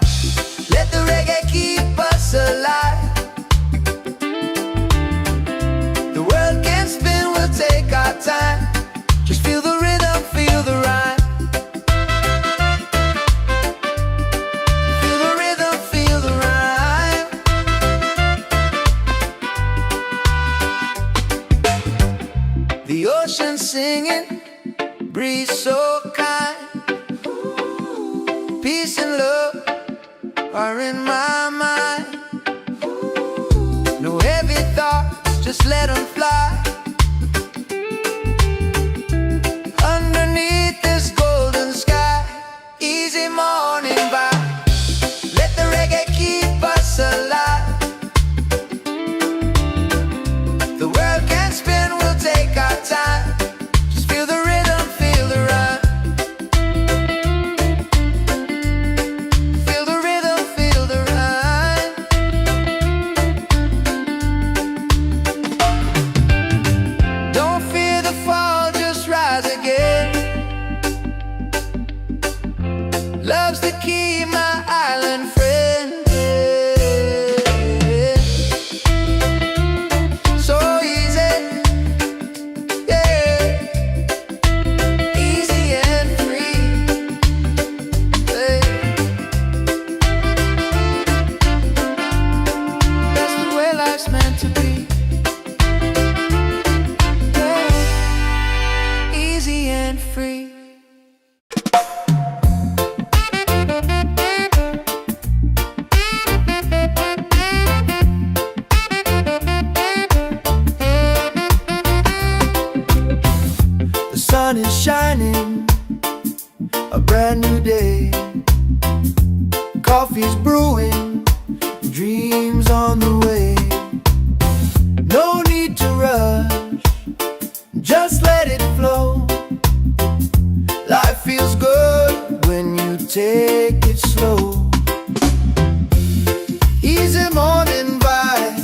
let the reggae keep us alive. The world can spin, we'll take our time. Just feel the rhythm, feel the rhyme. Feel the rhythm, feel the rhyme. The ocean singing, breeze so kind. Peace and love are in my mind. No heavy thoughts, just let them fly. Underneath this golden sky, easy morning vibe, let the reggae keep us alive. The world can spin, we'll take our time. Just feel the rhythm, feel the rhyme. Feel the rhythm, feel the rhyme. Don't fear the fall, just rise again. Love's the key, my island friend. So easy, yeah, easy and free. That's the way life's meant to be. Yeah, easy and free. The sun is shining, a brand new day. Coffee's brewing, dreams on the way. No need to rush, just let it flow. Life feels good when you take it slow. Easy morning vibe,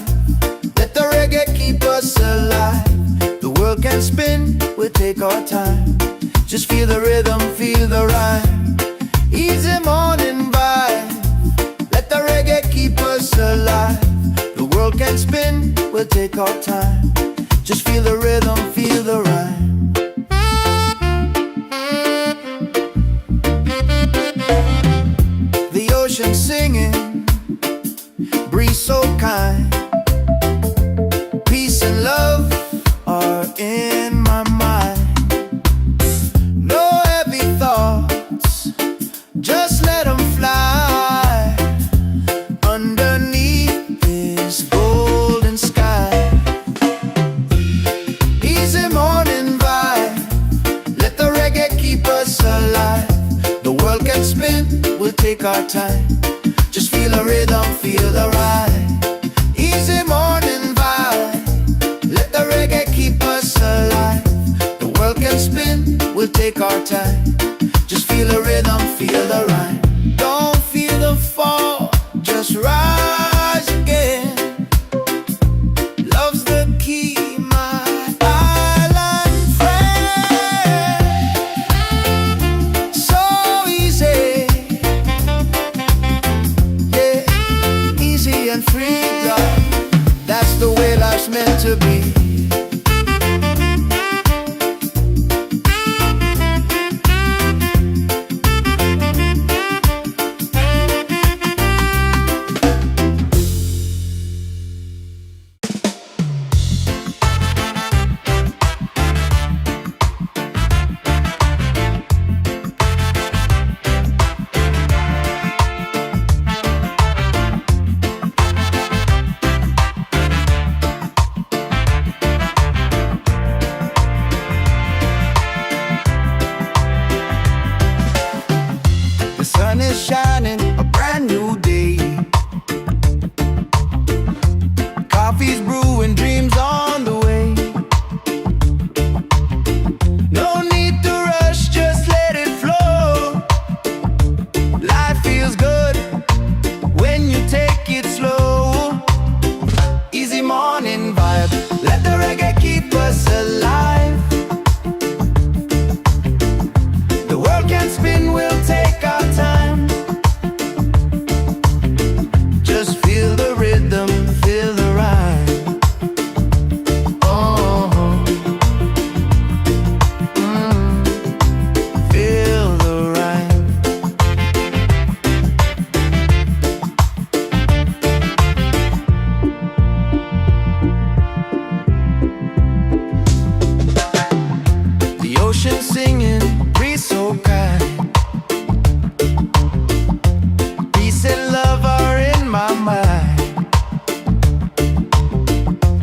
let the reggae keep us alive. The world can spin, we'll take our time. Just feel the rhythm, feel the rhyme. Easy morning vibe, let the reggae keep us alive. The world can spin, we'll take our time. Just feel the rhythm, feel the rhyme. The ocean singing, breeze so kind. Peace and love are in my mind. No heavy thoughts, just let them fly. Underneath this golden sky, easy morning vibe, let the reggae keep us alive. The world can spin, we'll take our time. Just feel the rhythm, feel the ride. Easy morning vibe, let the reggae keep us alive. The world can spin, we'll take our time. Just feel the rhythm, feel the rhyme. Don't feel the fall, just rise again. and free, love. That's the way life's meant to be. The sun is shining, a brand new day. Coffee's brewing, dreams on the way. No need to rush, just let it flow. Life feels good when you take it slow. Easy morning vibe, let the reggae keep us alive. The world can spin, we'll take our time. Just feel the rhythm, feel the rhyme. Oh, feel the rhyme. The ocean singing, breeze so kind. Peace and love are in my mind.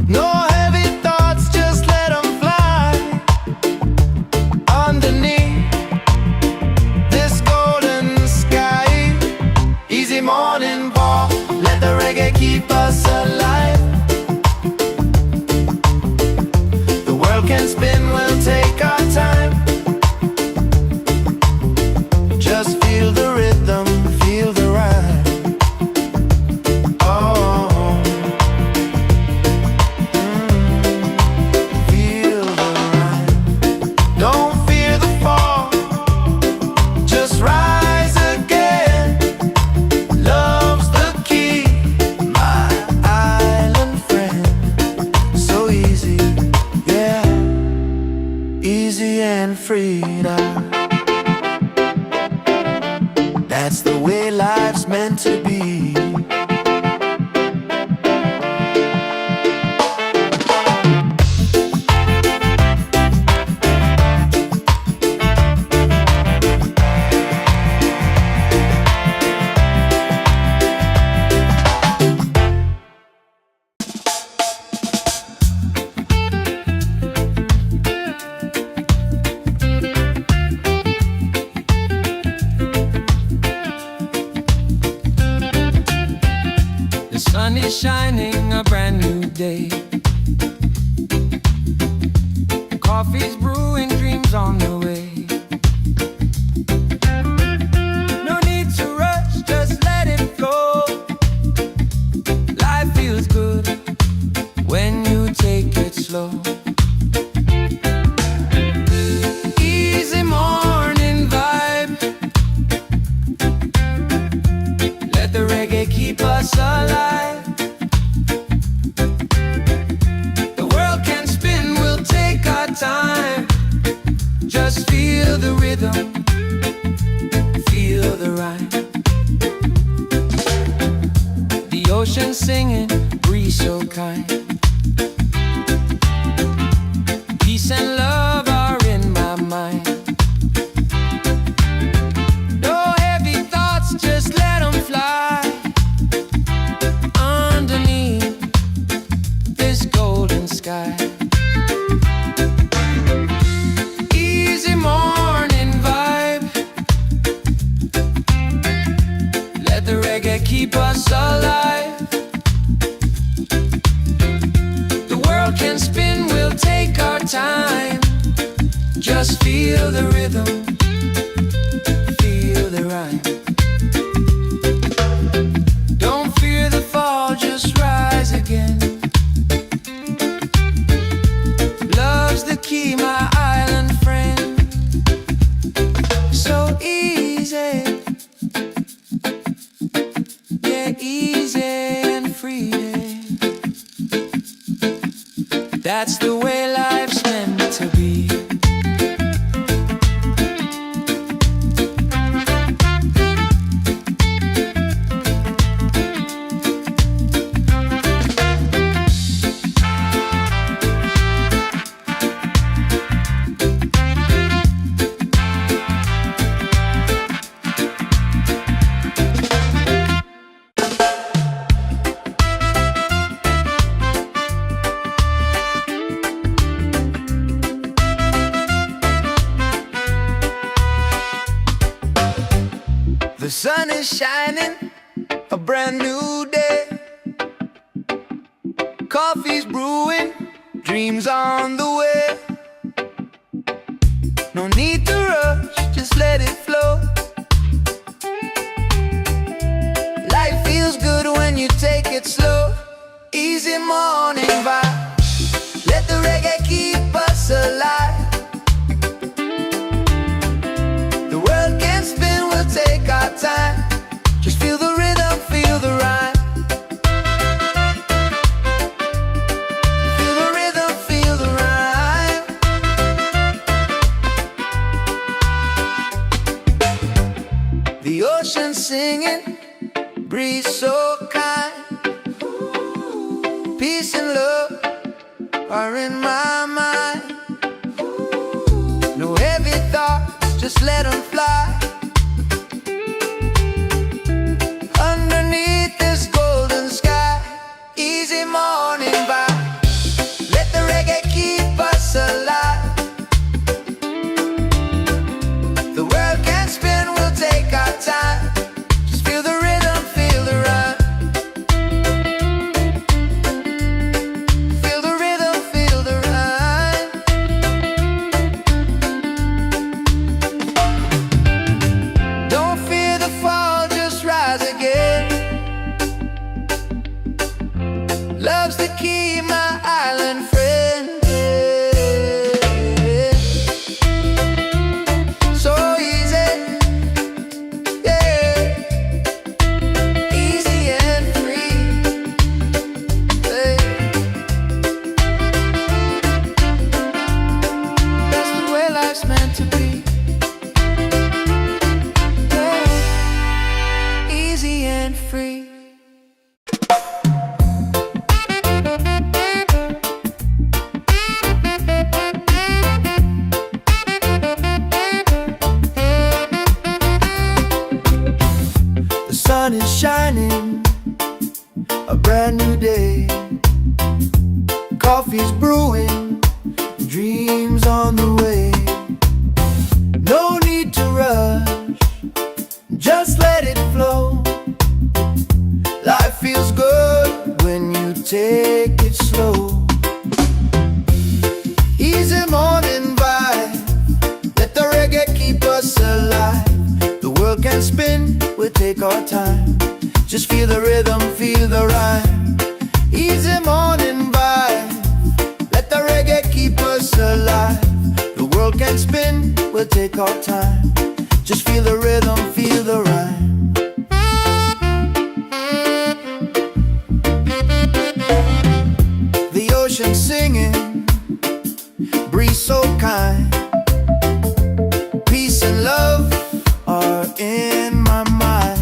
No heavy thoughts, just let them fly. Underneath this golden sky. Easy morning walk, let the reggae keep us alive. The world can spin, we'll take our time. Just feel the rhythm, feel the rhyme. Oh, feel the rhyme. Don't fear the fall, just rise again. Love's the key, my island friend. So easy, yeah, easy and free now. That's the way life's meant to be. The sun is shining, a brand new day. Coffee's brewing, dreams on the way. No need to rush, just let it flow. Life feels good when you take it slow. Easy morning vibe, let the reggae keep us alive. The world can spin, we'll take our time. Just feel the rhythm, feel the rhyme. The ocean singing, breeze so kind. Peace and love are in my mind. No heavy thoughts, just let them fly. Underneath this golden sky. Easy morning vibe, let the reggae keep us alive. The world can spin, we'll take our time. Just feel the rhythm, feel the rhyme. Don't fear the fall, just rise again. Love's the key, my island friend. So easy, yeah, easy and free. That's the way life's meant to be. The sun is shining, a brand new day. Coffee's brewing, dreams on the way. No need to rush, just let it flow. Life feels good when you take it slow. Easy morning vibe, let the reggae keep us alive. The world can spin, we'll take our time. Just feel the rhythm, feel the rhyme. Feel the rhythm, feel the rhyme. The ocean singing, breeze so kind. Peace and love are in my mind. No heavy thoughts, just let them fly. Underneath this golden sky, easy morning vibe. Let the reggae keep us alive. The world can spin, we'll take our time. Just feel the rhythm, feel the rhyme. Feel the rhythm, feel the rhyme. Don't fear the fall, just rise again. Love's the key, my island friend. So easy, yeah. Easy and free, yeah. That's the way life's meant to be, yeah. Easy and free. The sun is shining, a brand new day. Coffee's brewing, dreams on the way. No need to rush, just let it flow. Life feels good when you take it slow. Easy morning vibe, let the reggae keep us alive. The world can spin, we'll take our time. Just feel the rhythm, feel the rhyme. Easy morning vibe, let the reggae keep us alive. The world can spin, we'll take our time. Just feel the rhythm, feel the rhyme. The ocean singing, breeze so kind. Peace and love are in my mind.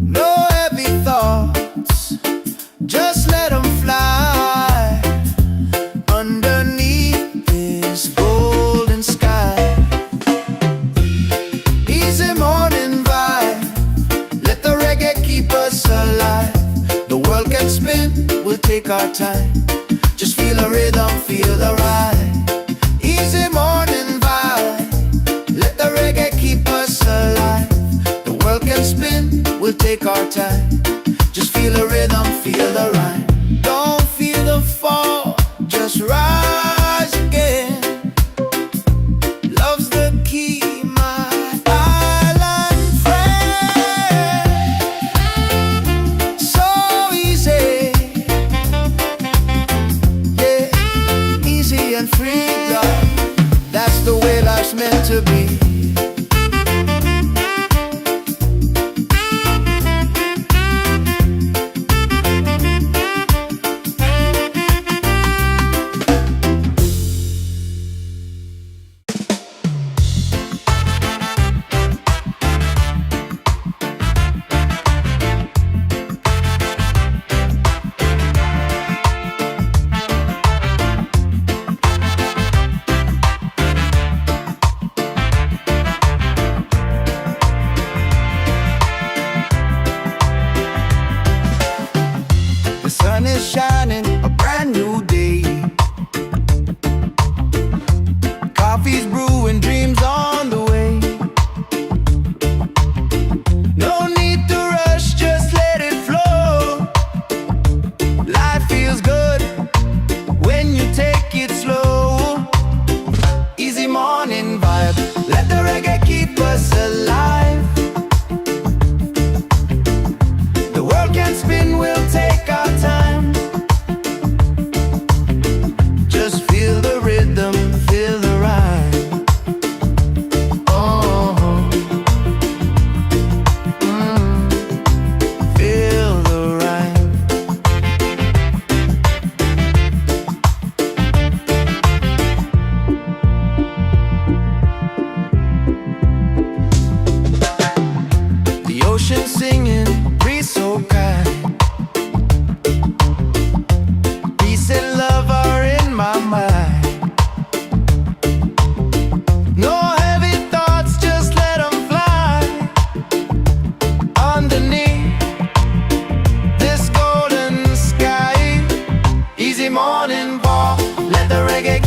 No heavy thoughts, just let them fly. Underneath this golden sky, easy morning vibe, let the reggae keep us alive. The world can spin, we'll take our time. Just feel the rhythm, feel the ride. Easy morning vibe, let the reggae keep us alive. The world can spin, we'll take our time. Just feel the rhythm, feel the rhyme. Don't feel the fall, just rise again. Love's the key, my island friend. So easy, yeah, easy and free, love. That's the way life's meant to be.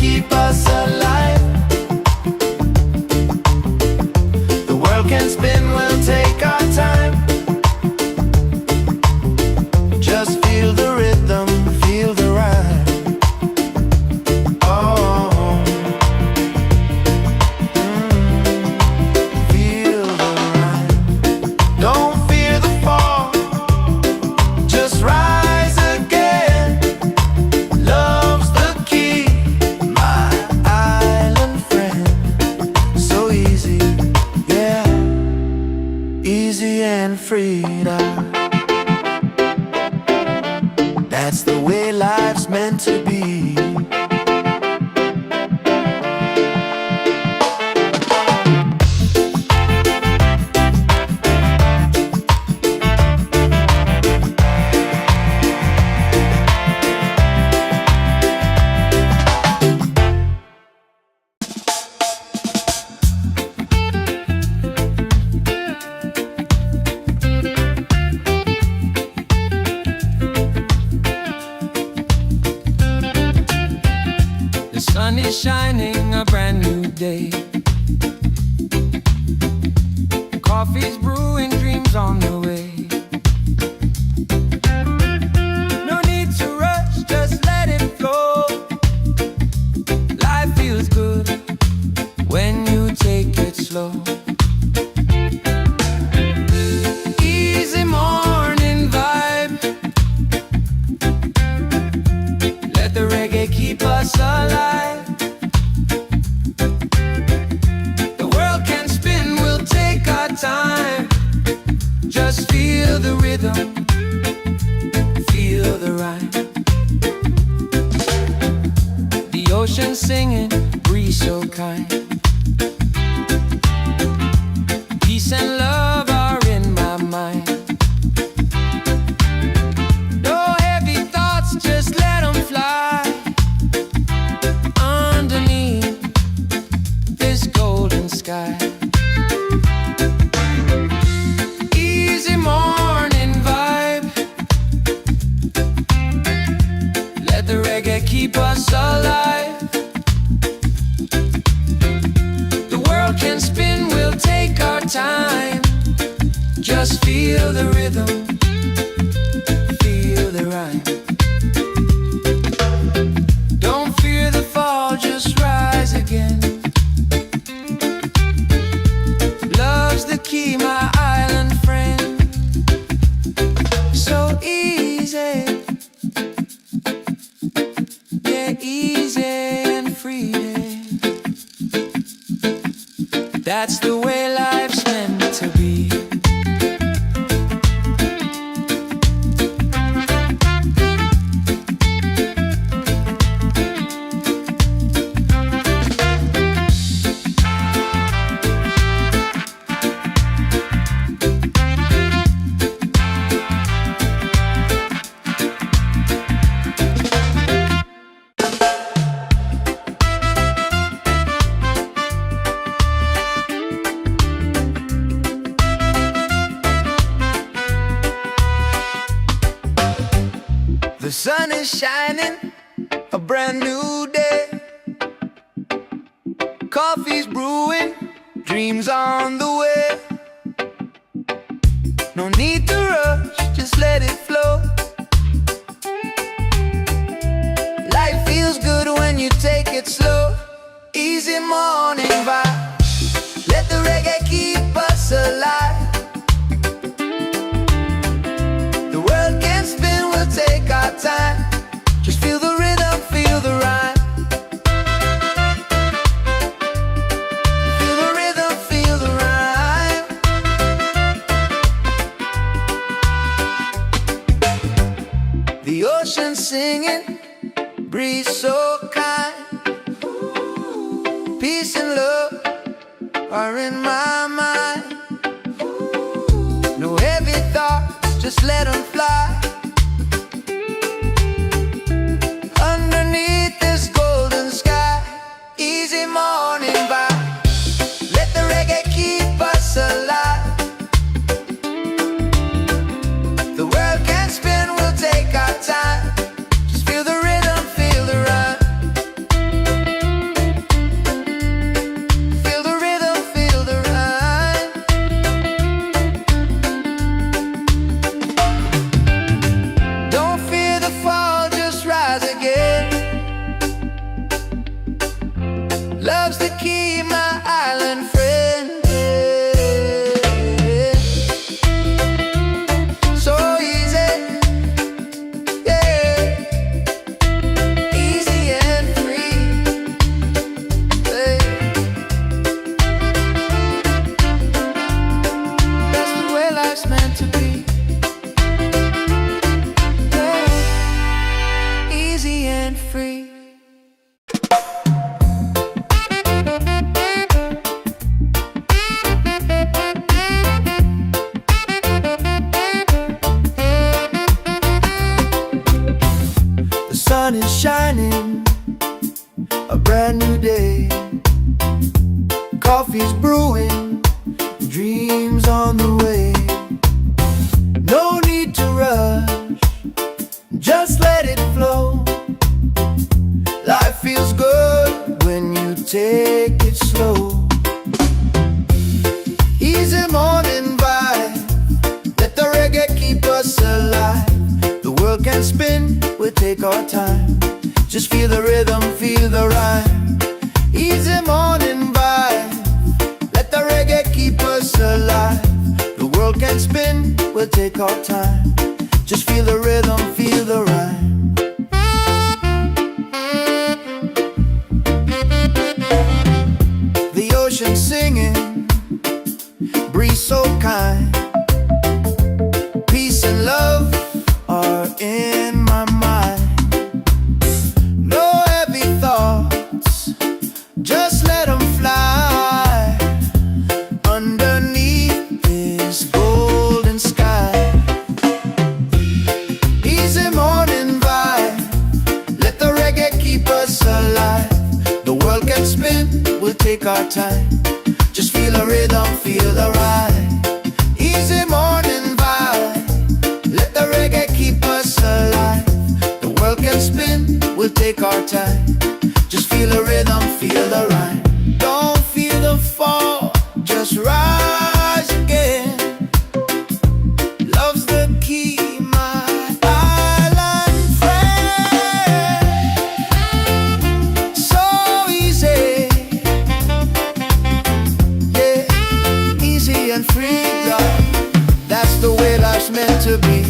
keep us alive. The world can spin, we'll take our time. Just feel the rhythm, feel the rhyme. Oh, feel the rhyme. Don't fear the fall, just rise again. Love's the key, my island friend. So easy, yeah, easy and freedom. That's the way life's meant to be. The sun is shining, a brand new day. Coffee's brewing, dreams on the way. No need to rush, just let it flow. Life feels good when you take it slow. Easy morning vibe. Let the reggae keep us alive. The world can spin, we'll take our time. Just feel the rhythm, feel the rhyme. The ocean singing, breeze so kind. Peace and love are in my mind. No heavy thoughts, just let them fly. Underneath this golden sky. Easy morning vibe. Let the reggae keep us alive. The world can spin, we'll take our time. Just feel the rhythm, feel the rhyme. Don't fear the fall, just rise again. Love's the key, my island friend. So easy, yeah, easy and free. That's the way life's meant to be. The sun is shining, a brand new day. Coffee's brewing, dreams on the way. No need to rush, just let it flow. Life feels good when you take it slow. Easy morning vibe. Let the reggae keep us alive. The world can spin, we'll take our time. Just feel the rhythm, feel the rhyme. Feel the rhythm, feel the rhyme. The ocean singing, breeze so kind. Peace and love are in my mind. No heavy thoughts, just let them fly. Underneath this golden sky. Easy morning vibe. Let the reggae keep us alive. The world can spin, we'll take our time. Just feel the rhythm, feel the rhyme. shining, a brand new day. Coffee's brewing, dreams on the way. No need to rush, just let it flow. Life feels good when you take it slow. Easy morning vibe, let the reggae keep us alive. The world can spin, we'll take our time. Just feel the rhythm, feel the rhyme. Easy morning vibe, let the reggae keep us alive. The world can spin, we'll take our time. Just feel the rhythm, feel the rhyme. The ocean singing, breeze so kind. Peace and love are in my mind. No heavy thoughts, just let them fly underneath this golden sky. Easy morning vibe, let the reggae keep us alive. The world can spin, we'll take our time. Just feel the rhythm, feel the ride. Easy morning vibe, let the reggae keep us alive. The world can spin, we'll take our time. Just feel the rhythm, feel the rhyme. Don't feel the fall, just rise again. Love's the key, my island friend. So easy, yeah, easy and free, love. That's the way life's meant to be.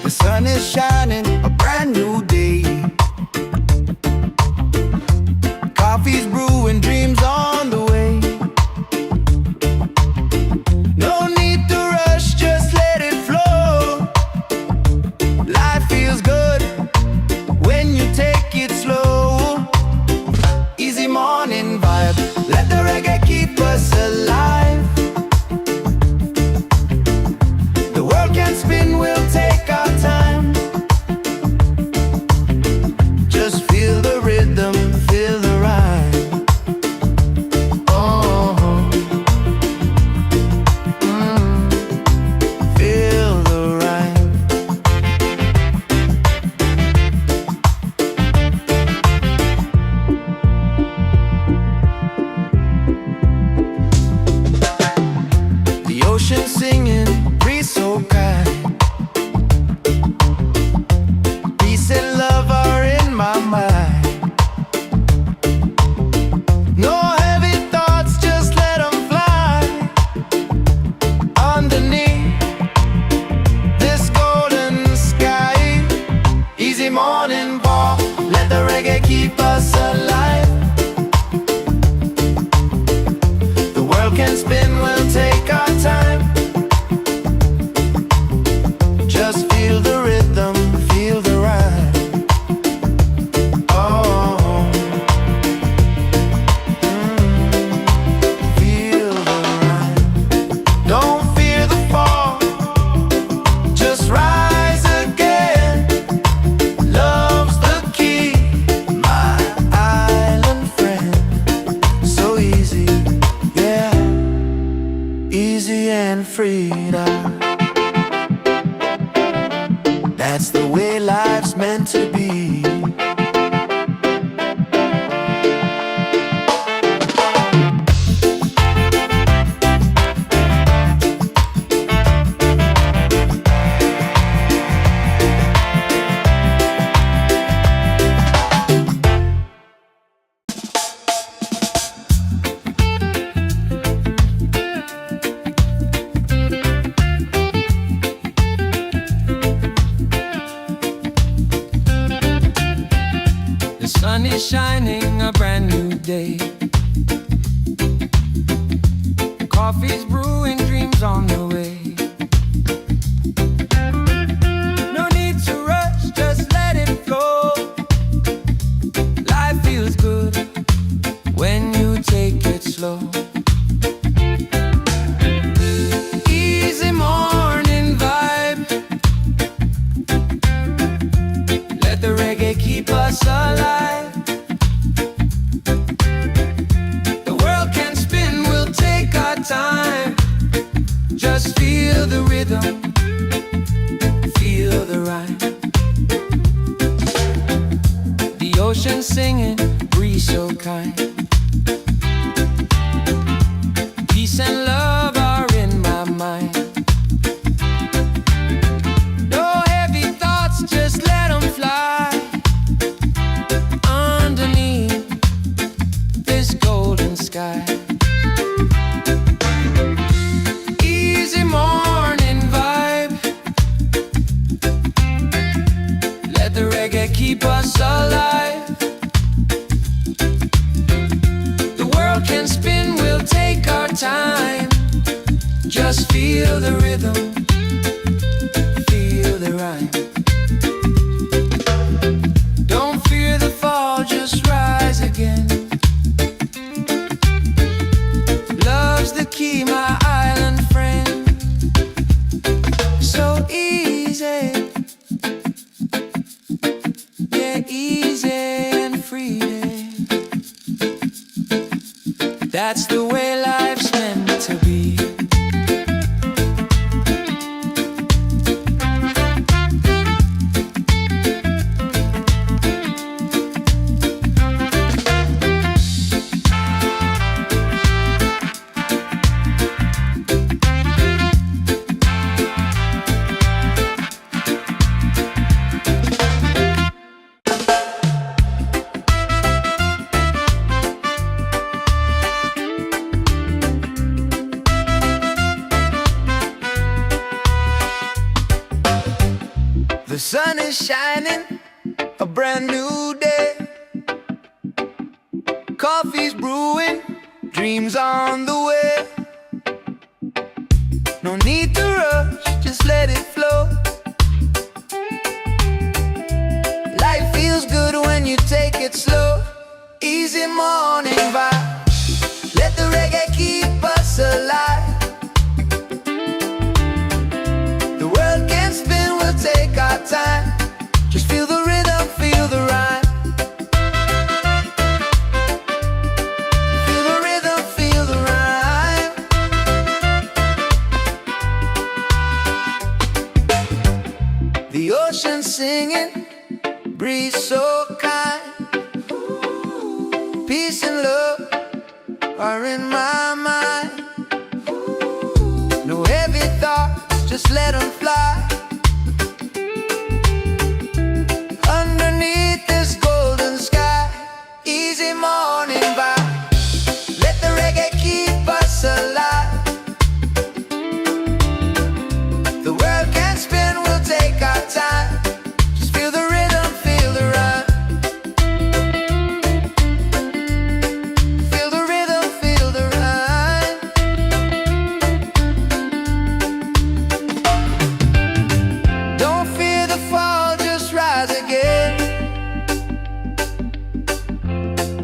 The sun is shining, a brand new day. Coffee's brewing, dreams on the way. No need to rush, just let it flow. Life feels good when you take it slow. Easy morning vibe, let the reggae keep us alive. The world can spin, we'll take our time. Just feel the rhythm, feel the rhyme. Oh, feel the rhyme. The ocean singing, breeze so kind. Peace and love are in my mind. No heavy thoughts, just let them fly underneath this golden sky. Easy morning walk, let the reggae keep us alive. The world can spin, we'll take our time. Just feel the rhythm, feel the rhyme. Oh, feel the rhyme. Don't fear the fall, just rise again. Love's the key, my island friend. So easy, yeah, easy and free. That's the way life's meant to be. Coffee's brewing, dreams on the way. No need to rush, just let it flow. Life feels good when you take it slow. Easy morning vibe. Let the reggae keep us alive. The world can spin, we'll take our time. Just feel the rhythm, feel the rhyme. The ocean singing, breeze so kind. Peace and love are in my mind. No heavy thoughts, just let them fly. Underneath this golden sky. Easy morning vibe. Let the reggae keep us alive. The world can spin, we'll take our time. Just feel the rhythm, feel the rhyme. Don't fear the fall, just rise again. Love's the key, my island friend. So easy, yeah, easy and free. That's the way life's meant to be. The sun is shining, a brand new day. Coffee's brewing, dreams on the way. No need to rush, just let it flow. Life feels good when you take it slow. Easy morning vibe. Let the reggae keep us alive. The world can spin, we'll take our time. Just feel the rhythm, feel the rhyme. Feel the rhythm, feel the rhyme. The ocean singing, breeze so kind. Peace and love are in my mind. No heavy thoughts, just let them fly. Underneath this golden sky. Easy morning vibe. Let the reggae keep us alive. The world can spin, we'll take our time. Just feel the rhythm, feel the rhyme. Feel the rhythm, feel the rhyme. Don't fear the fall, just rise again.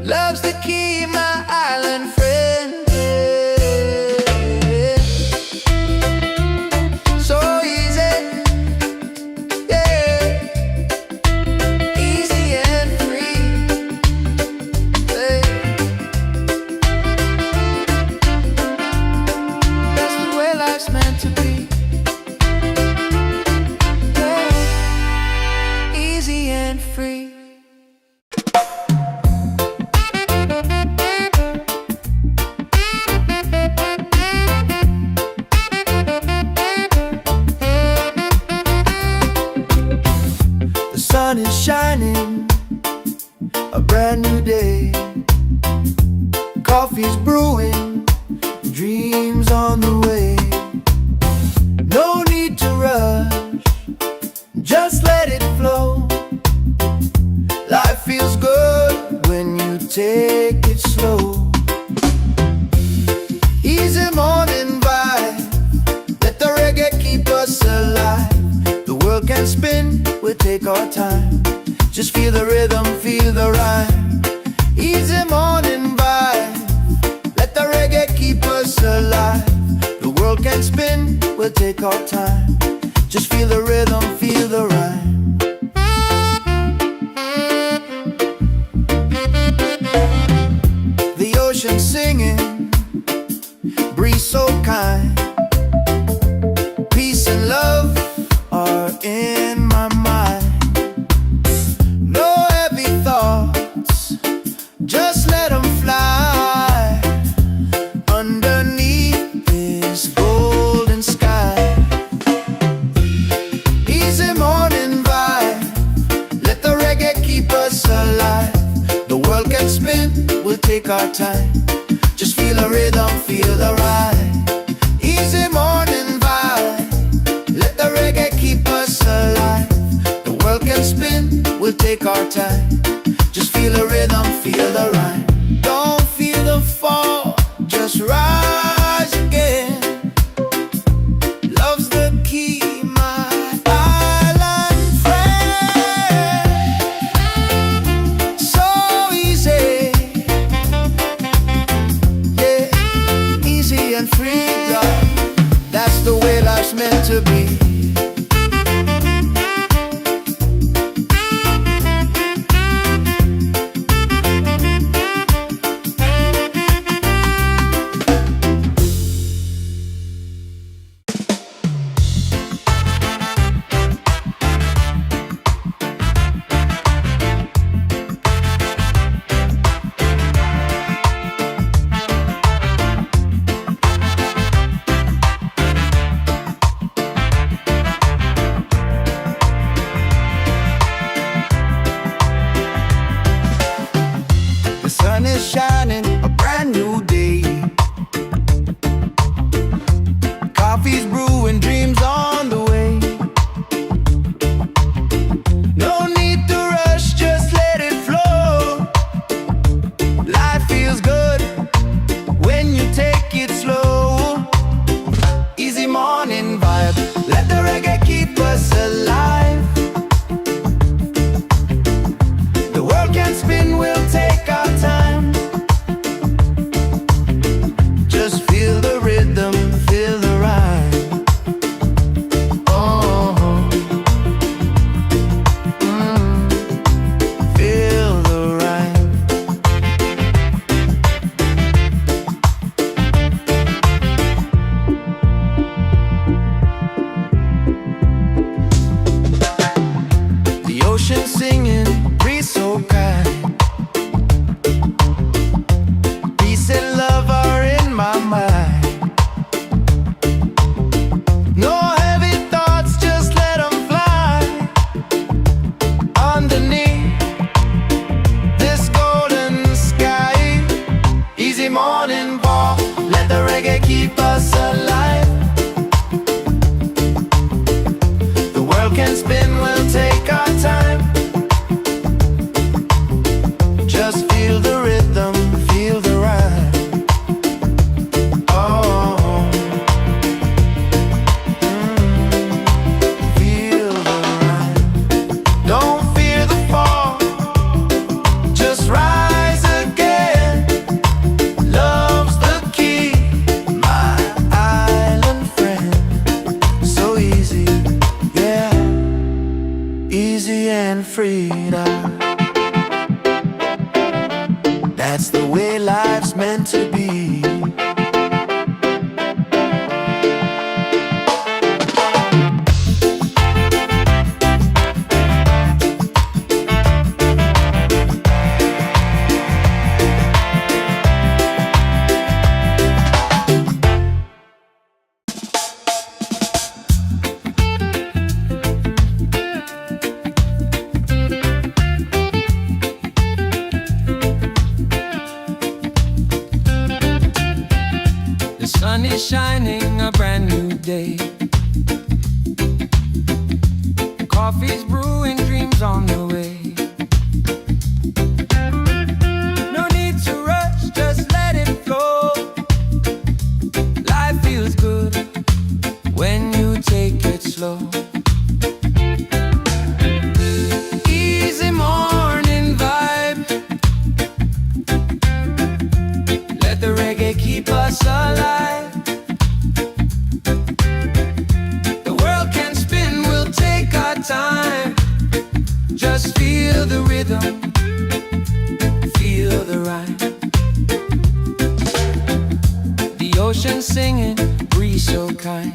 Love's the key, my island friend. So easy, yeah, easy and free. That's the way life's meant to be. Yeah, easy and free. The sun is shining, a brand new day. Coffee's brewing, dreams on the way. No need to rush, just let it flow. Life feels good when you take it slow. Easy morning take our time. Just feel the rhythm, feel the rhyme. Easy morning vibe. Let the reggae keep us alive. The world can spin, we'll take our time. Just feel the rhythm, feel the rhyme. The ocean singing, breeze so kind. Peace and love are in my mind. No heavy thoughts, just let them fly underneath this golden sky. Easy morning vibe. Let the reggae keep us alive. The world can spin, we'll take our time. Just feel the rhythm, feel the ride. Easy morning vibe. Let the reggae keep us alive. The world can spin, we'll take our time. Just feel the rhythm, feel the rhyme. Don't feel the fall, just rise again. Love's the key, my island friend. So easy, yeah, easy and free, love. That's the way life's meant to be. The sun is shining, a brand new day. Coffee's brewing, dreams on the way. No need to rush, just let it flow. Life feels good when you take it slow. Easy morning vibe, let the reggae keep us alive. The world can spin, we'll take our time. Just feel the rhythm, feel the rhyme. Oh, feel the rhyme. The ocean singing, breeze so kind. Peace and love are in my mind. No heavy thoughts, just let them fly underneath this golden sky. Easy morning walk, let the reggae keep us alive. The world can spin, we'll take our time. Just feel the rhythm, feel the rhyme. Oh, feel the rhyme. Don't fear the fall, just rise again. Love's the key, my island friend. So easy, yeah, easy and free now. That's the way life's meant to be. The sun is shining, a brand new day. Coffee's brewing, dreams on the way. No need to rush, just let it flow. Life feels good when you take it slow. ocean singing, breeze so kind.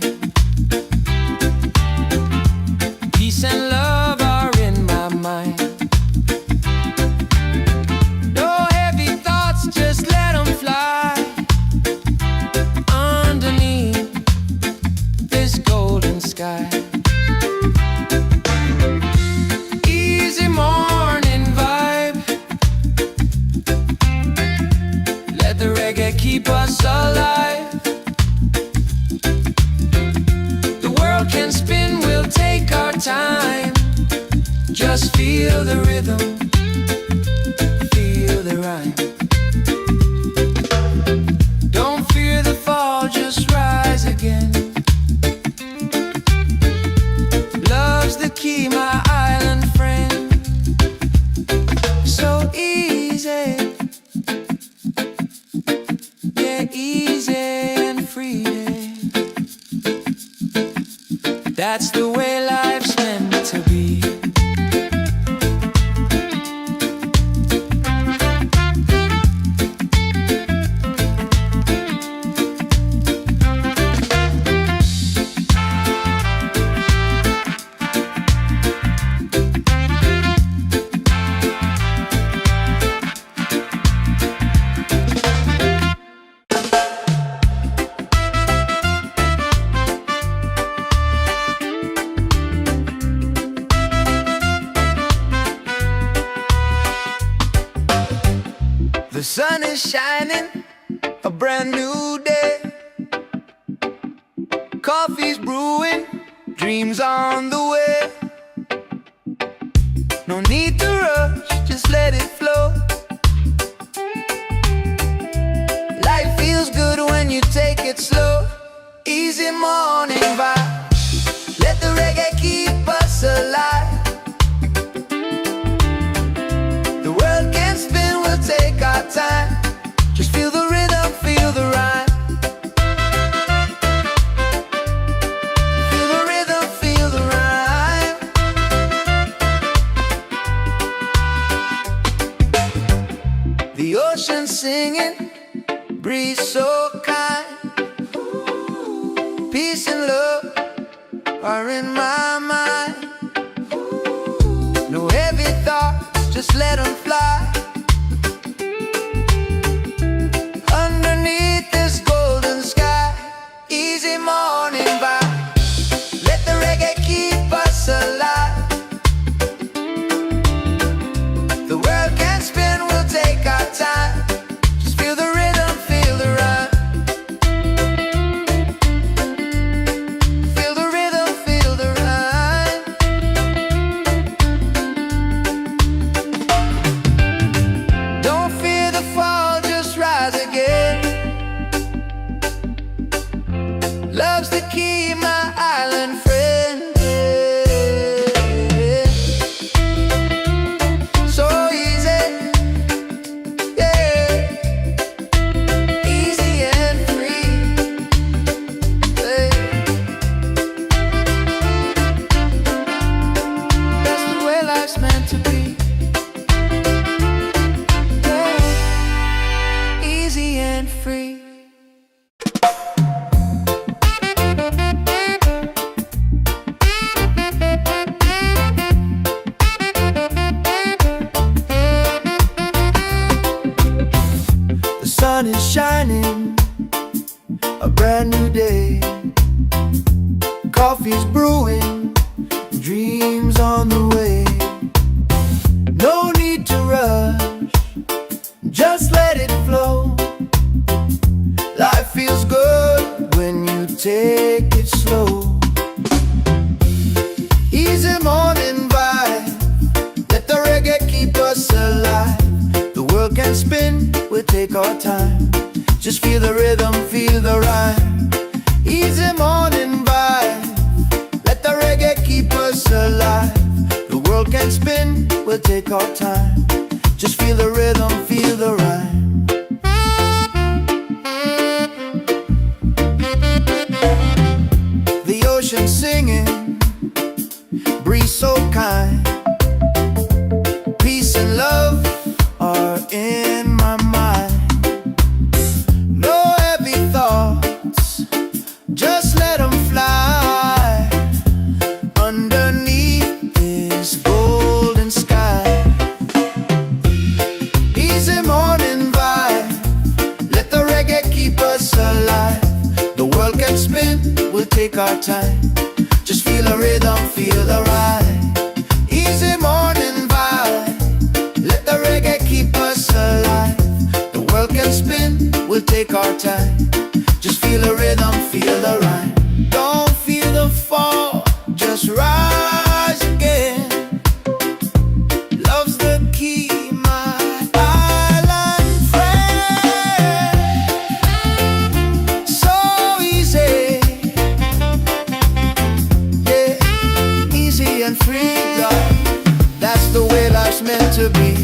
Peace and love are in my mind. No heavy thoughts, just let them fly underneath this golden sky. Easy morning vibe, let the reggae keep us alive. The world can spin, we'll take our time. Just feel the rhythm, feel the rhyme. Don't fear the fall, just rise again. Love's the key, my island friend. So easy, yeah, easy and free. That's the way life's meant to be. The sun is shining, a brand new day. Coffee's brewing, dreams on the way. No need to rush, just let it flow. Life feels good when you take it slow. Easy morning vibe, let the reggae keep us alive. The world can spin, we'll take our time. Just feel the rhythm, feel the rhyme. Feel the rhythm, feel the rhyme. The ocean singing, breeze so kind. Peace and love are in my mind. No heavy thoughts, just let them fly underneath this golden sky. Easy morning vibe, let the reggae keep us alive. The world can spin, we'll take our time. Just feel the rhythm, feel the rhyme. Feel the rhythm, feel the rhyme. Don't fear the fall, just rise again. Love's the key, my island friend. So easy, yeah, easy and free. Yeah. That's the way life's meant to be. Yeah. Easy and free. The sun is shining, a brand new day. Coffee's brewing, dreams on the way. No need to rush, just let it flow. Life feels good when you take it slow. Easy morning vibe, let the reggae keep us alive. The world can spin, we'll take our time. Just feel the rhythm, feel the rhyme. Easy morning vibe, let the reggae keep us alive. The world can spin, we'll take our time. Just feel the rhythm, feel the rhyme. can spin, we'll take our time. Just feel the rhythm, feel the ride. Easy morning vibe, let the reggae keep us alive. The world can spin, we'll take our time. Just feel the rhythm, feel the ride. Don't feel the fall, just rise again. Love's the key, my island friend. So easy, yeah, easy and free, love. That's the way life's meant to be.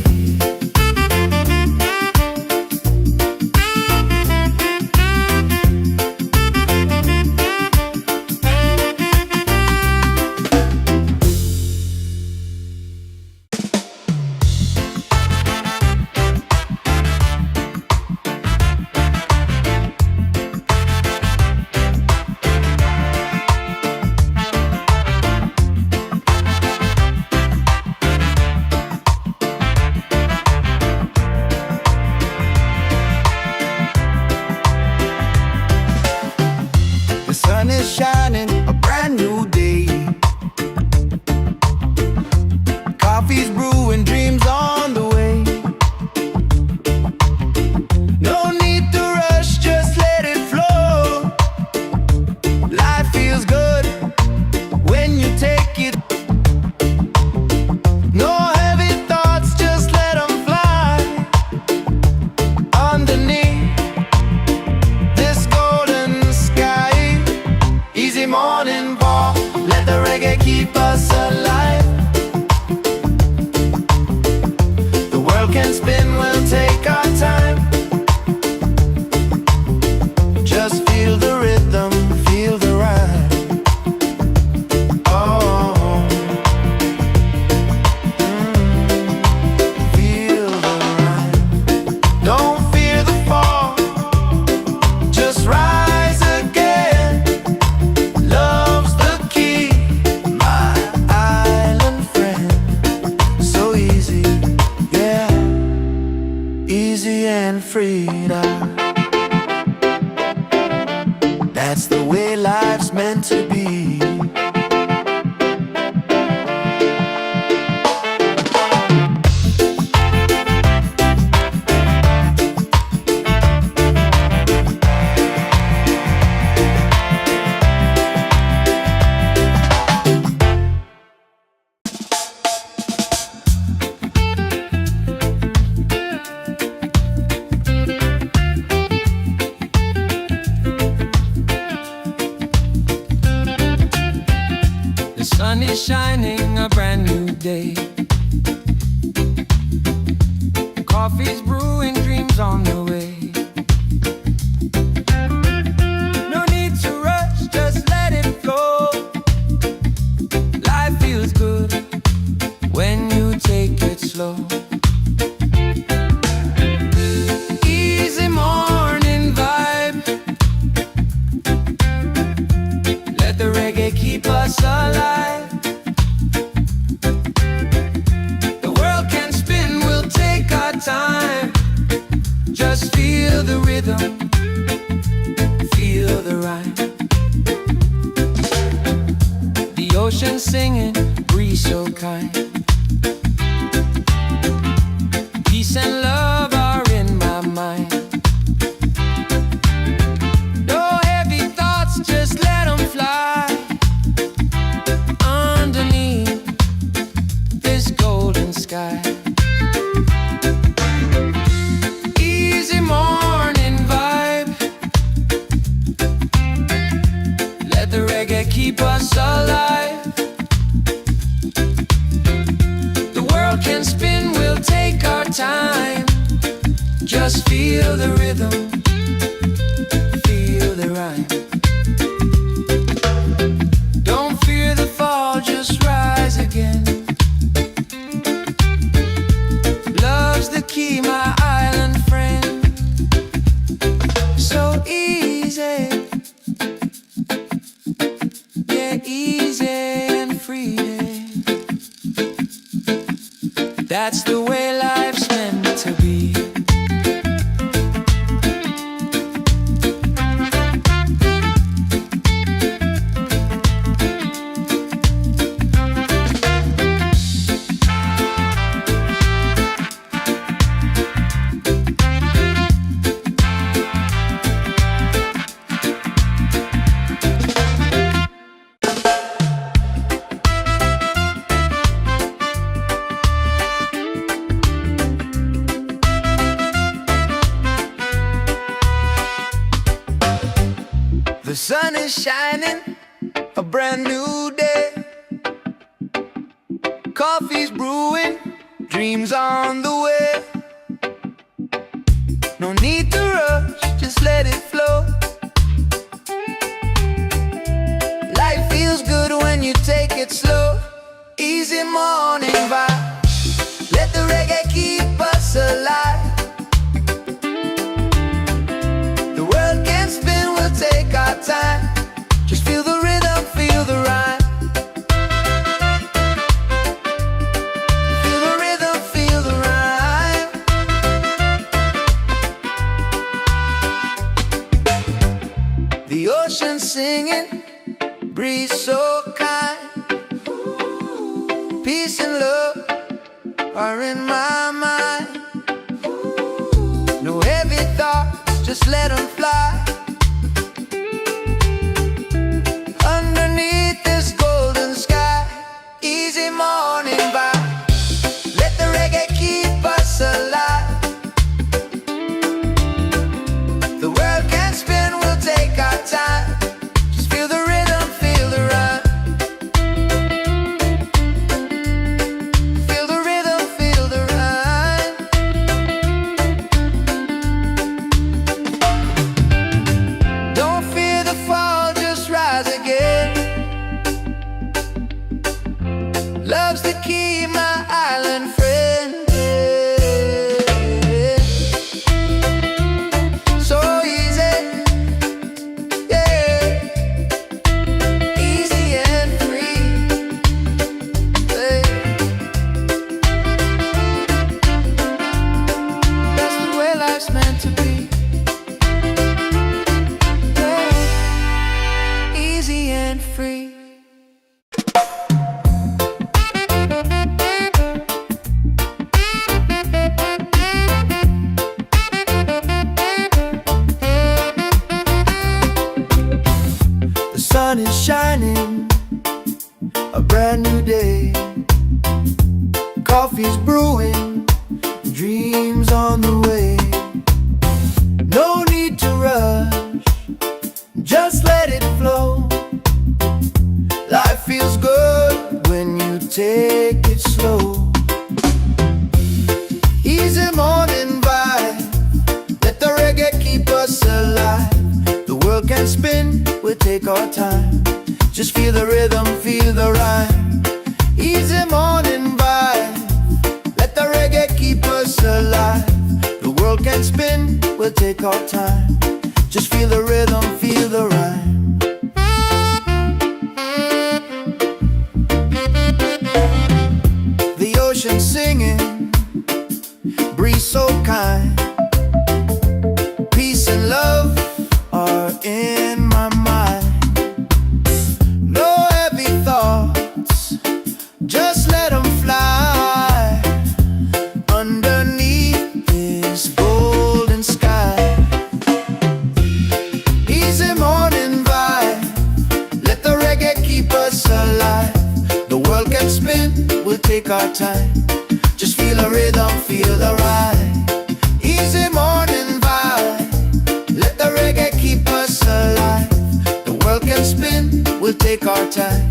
The sun is shining, a brand new day. Coffee's brewing, dreams on the way. No need to rush, just let it flow. Life feels good when you take it. No heavy thoughts, just let them fly. Underneath this golden sky, easy morning walk, let the reggae keep us alive. The world can spin, we'll take our time. Just feel the rhythm, feel the ride. Oh, feel the ride. Don't fear the fall, just rise again. Love's the key, my island friend. So easy, yeah, easy and free now. That's the way life's meant to be. The sun is shining, a brand new day. Coffee's brewing, dreams on the way. No need to rush, just let it flow. Life feels good when you take it slow. Easy morning vibe, let the reggae keep us alive. The world can spin, we'll take our time. Just feel the rhythm, feel the rhyme. The ocean singing, breeze so kind. Peace and love are in my mind. No heavy thoughts, just let them fly. Underneath this golden sky, easy morning vibe, let the reggae keep us alive. The world can spin, we'll take our time. Just feel the rhythm, feel the rhyme. Don't fear the fall, just rise again. Love's the key, my island friend. So easy, yeah, easy and free. That's the way life's meant to be. is shining, a brand new day. Coffee's brewing, dreams on the way. No need to rush, just let it flow. Life feels good when you take it slow. Easy morning vibe, let the reggae keep us alive. The world can spin, we'll take our time. Just feel the rhythm, feel the rhyme. Feel the rhythm, feel the rhyme. The ocean singing, breeze so kind. Peace and love are in my mind. No heavy thoughts, just let them fly. Underneath this golden sky, easy morning vibe, let the reggae keep us alive. The world can spin, we'll take our time. Just feel the rhythm, feel the rhyme. Feel the rhythm, feel the rhyme. Don't fear the fall, just rise again. Love's the key, my island friend. So easy, yeah. Easy and free, yeah. That's the way life's meant to be, yeah. Easy and free. The sun is shining, a brand new day. Coffee's brewing, dreams on the way. No need to rush, just let it flow. Life feels good when you take it slow. Easy morning vibe, let the reggae keep us alive. The world can spin, we'll take our time. Just feel the rhythm, feel the rhyme. Easy morning vibe, let the reggae keep us alive. The world can spin, we'll take our time. Just feel the rhythm, feel the rhyme. The ocean singing, breeze so kind. Peace and love are in my mind. No heavy thoughts, just let them fly. Underneath this golden sky, easy morning vibe, let the reggae keep us alive. The world can spin, we'll take our time. Just feel the rhythm, feel the ride. Easy morning vibe, let the reggae keep us alive. The world can spin, we'll take our time.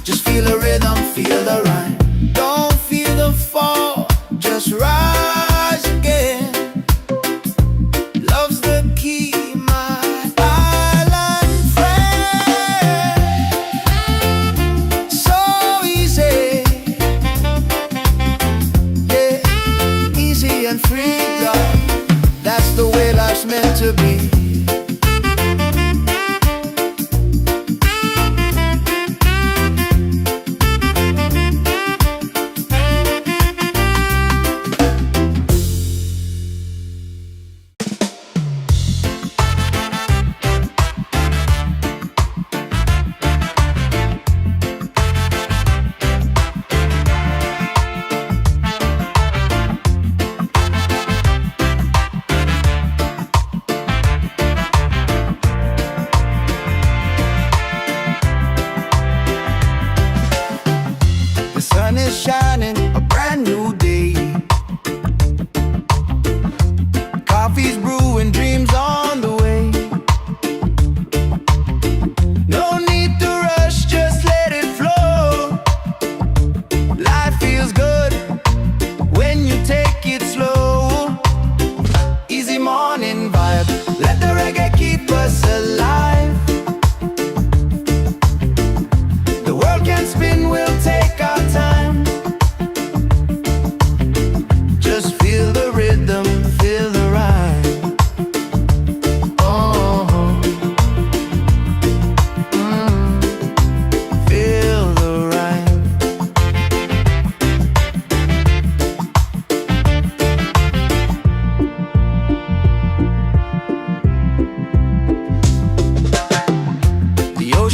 Just feel the rhythm, feel the rhyme. Don't feel the fall, just rise again. Love's the key, my island friend. So easy, yeah, easy and free, God. That's the way life's meant to be.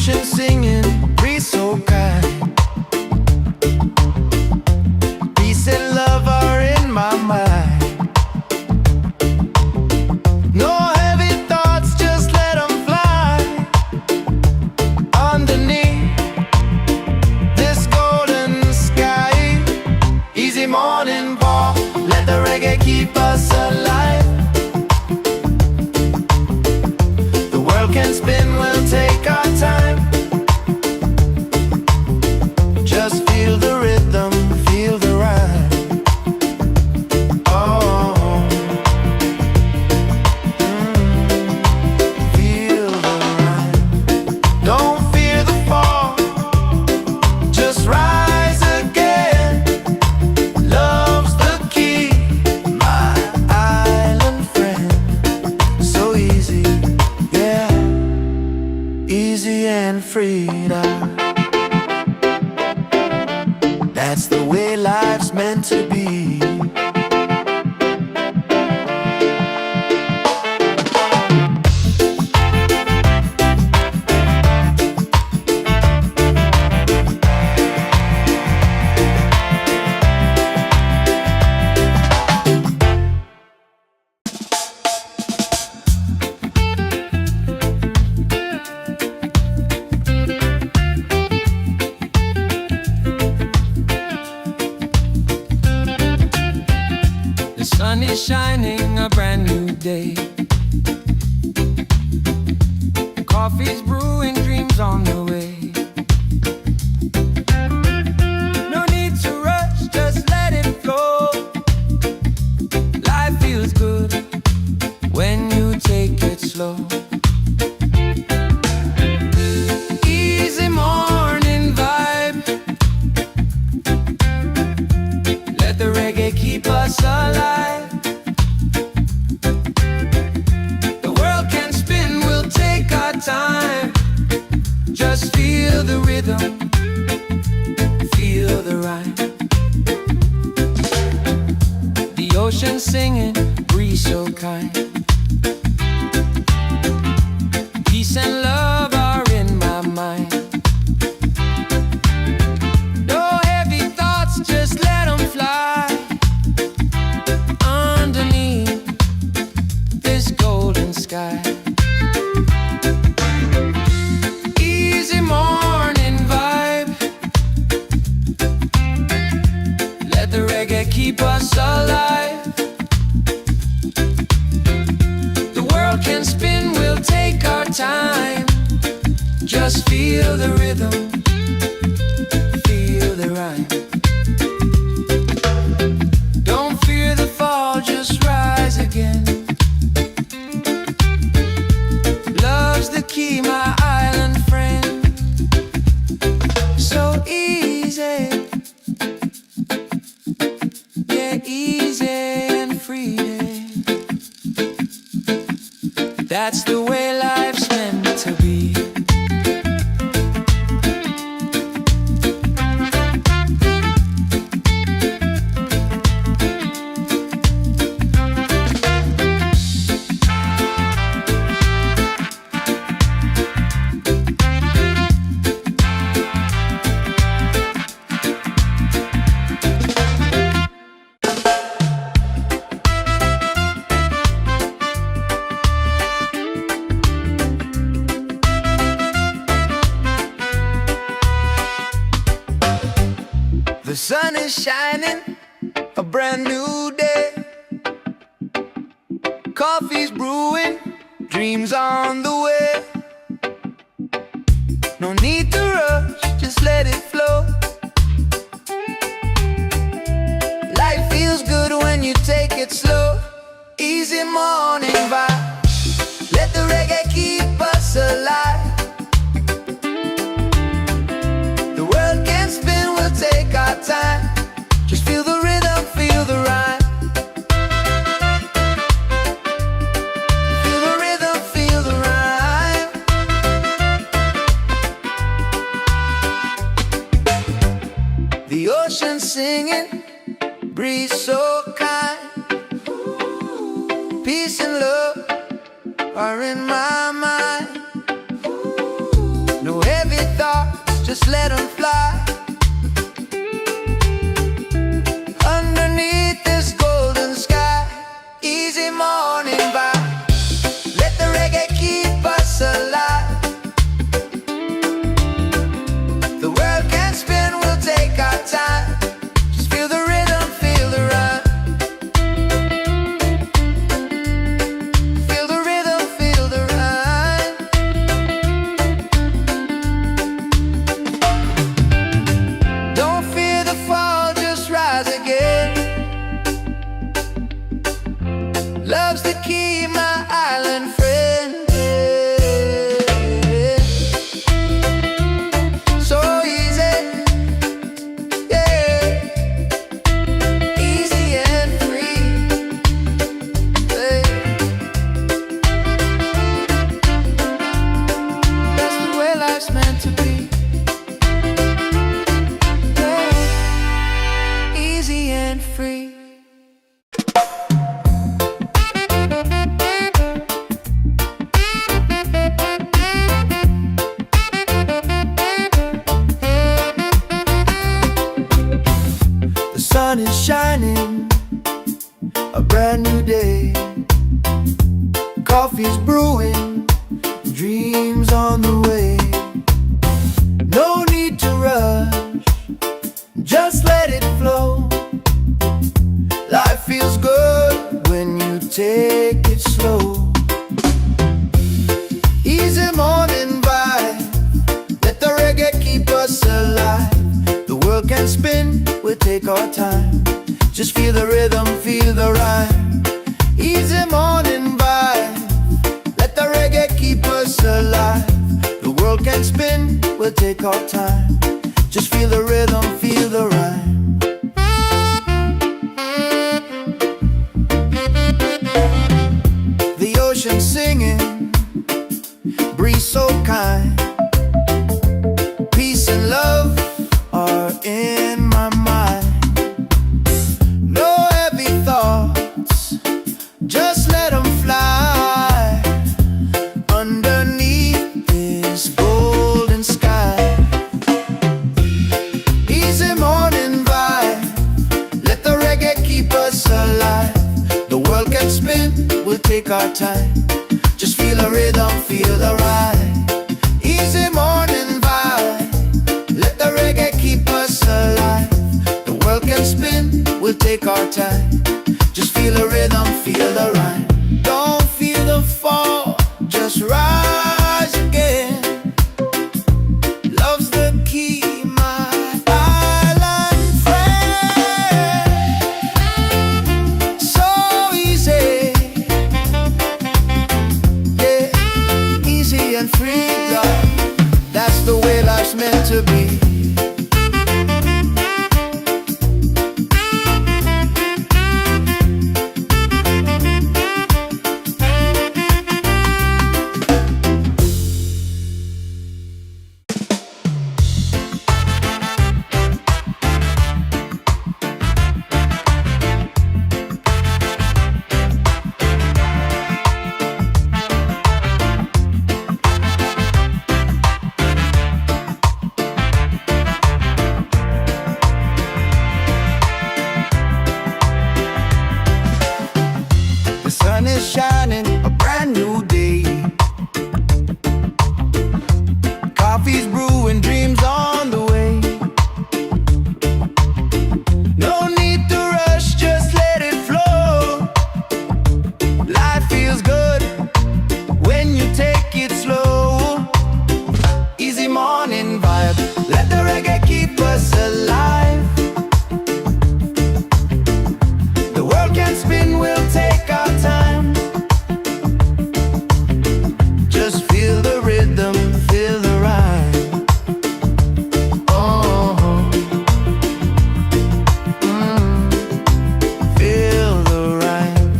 ocean singing, breeze so kind. Peace and love are in my mind. No heavy thoughts, just let them fly. Underneath this golden sky, easy morning walk, let the reggae keep us alive. The world can spin, we'll take our time. Just feel the rhythm, feel the rhyme. Oh, feel the rhyme. Don't fear the fall, just rise again. Love's the key, my island friend. So easy, yeah, easy and free now. That's the way life's meant to be. The sun is shining, a brand new day. Coffee's brewing, dreams on the way. No need to rush, just let it flow. Life feels good when you take it slow. Easy morning vibe, let the reggae keep us alive. The world can spin, we'll take our time. Just feel the rhythm, feel the rhyme. The ocean singing, breeze so kind. Peace and love are in my mind. No heavy thoughts, just let them fly. Underneath this golden sky, easy morning vibe, let the reggae keep us alive. The world can spin, we'll take our time. Just feel the rhythm, feel the rhyme. Don't fear the fall, just rise again. Love's the key, my island friend. So easy, yeah, easy and free. That's the way life's meant to be. The sun is shining, a brand new day. Coffee's brewing, dreams on the way. No need to rush, just let it flow. Life feels good when you take it slow. Easy morning vibe, let the reggae keep us alive. The world can spin, we'll take our time. Just feel the rhythm, feel the rhyme. Feel the rhythm, feel the rhyme. The ocean singing, breeze so kind. Peace and love are in my mind. No just let 'em fly. Underneath this golden sky, easy morning vibe. Let the reggae keep us alive. The world can spin, we'll take our time. Just feel the rhythm, feel the rhyme. Feel the rhythm, feel the rhyme. Don't fear the fall, just rise again. Love's the key, my island friend. So easy, yeah, easy and free. Hey. That's the way life's meant to be. Yeah. Easy and free. The sun is shining, a brand new day. Coffee's brewing, dreams on the way. No need to rush, just let it flow. Life feels good when you take it slow. Easy morning vibe, let the reggae keep us alive. The world can spin, we'll take our time. Just feel the rhythm, feel the rhyme. Easy morning vibe, let the reggae keep us alive. The world can spin, we'll take our time. Just feel the rhythm, feel the rhyme. The ocean singing, breeze so kind. Peace and love are in my mind. No heavy thoughts, just let 'em fly. Underneath this golden sky, easy morning vibe, let the reggae keep us alive. The world can spin, we'll take our time. Just feel the rhythm, feel the ride. Easy morning vibe, let the reggae keep us alive. The world can spin, we'll take our time. Just feel the rhythm, feel the rhyme. Don't feel the fall, just rise again. Love's the key, my island friend. So easy, yeah, easy and free, love. That's the way life's meant to be. The sun is shining, a brand new day. Coffee's brewing, dreams on the way. No need to rush, just let it flow. Life feels good when you take it slow. Easy morning vibe, let the reggae keep us alive. The world can spin, we'll take our time. Just feel the rhythm, feel the rhyme. Oh, feel the rhyme.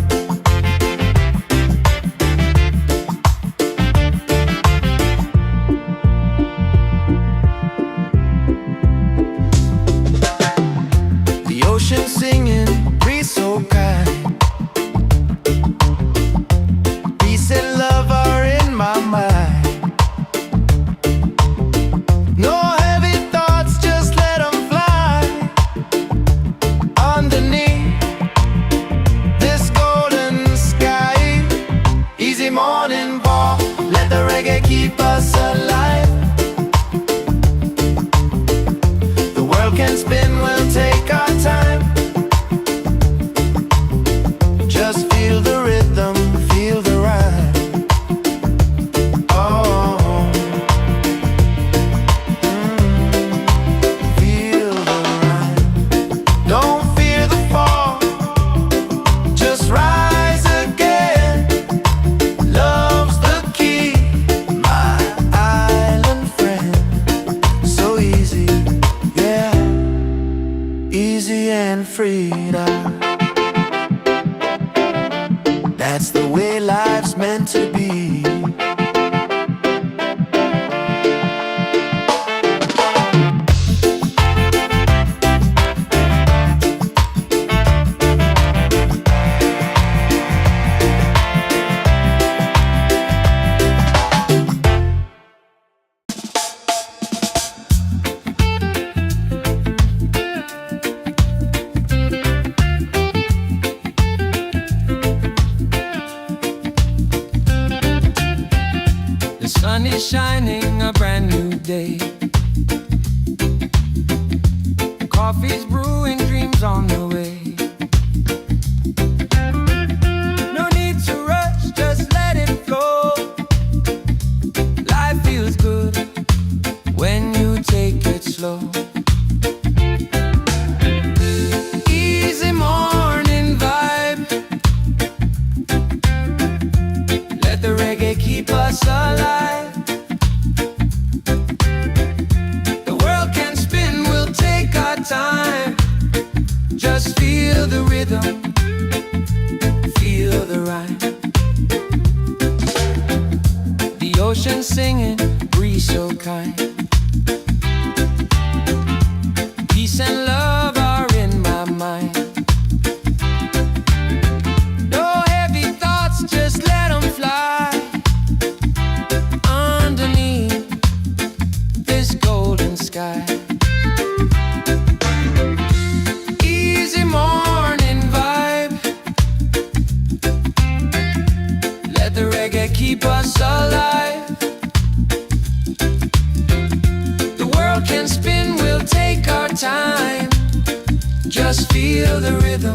freedom. That's the way life's meant to be. Sun is shining, a brand new day. Coffee's brewing, dreams on the way. No need to rush, just let it flow. Life feels good when you take it slow. Easy morning vibe. Let the reggae keep us alive. Time. Just feel the rhythm, feel the rhyme. The ocean singing, breeze so kind. Peace and love are in my mind. No heavy thoughts, just let them fly underneath this golden sky. Keep us alive. The world can spin, we'll take our time. Just feel the rhythm,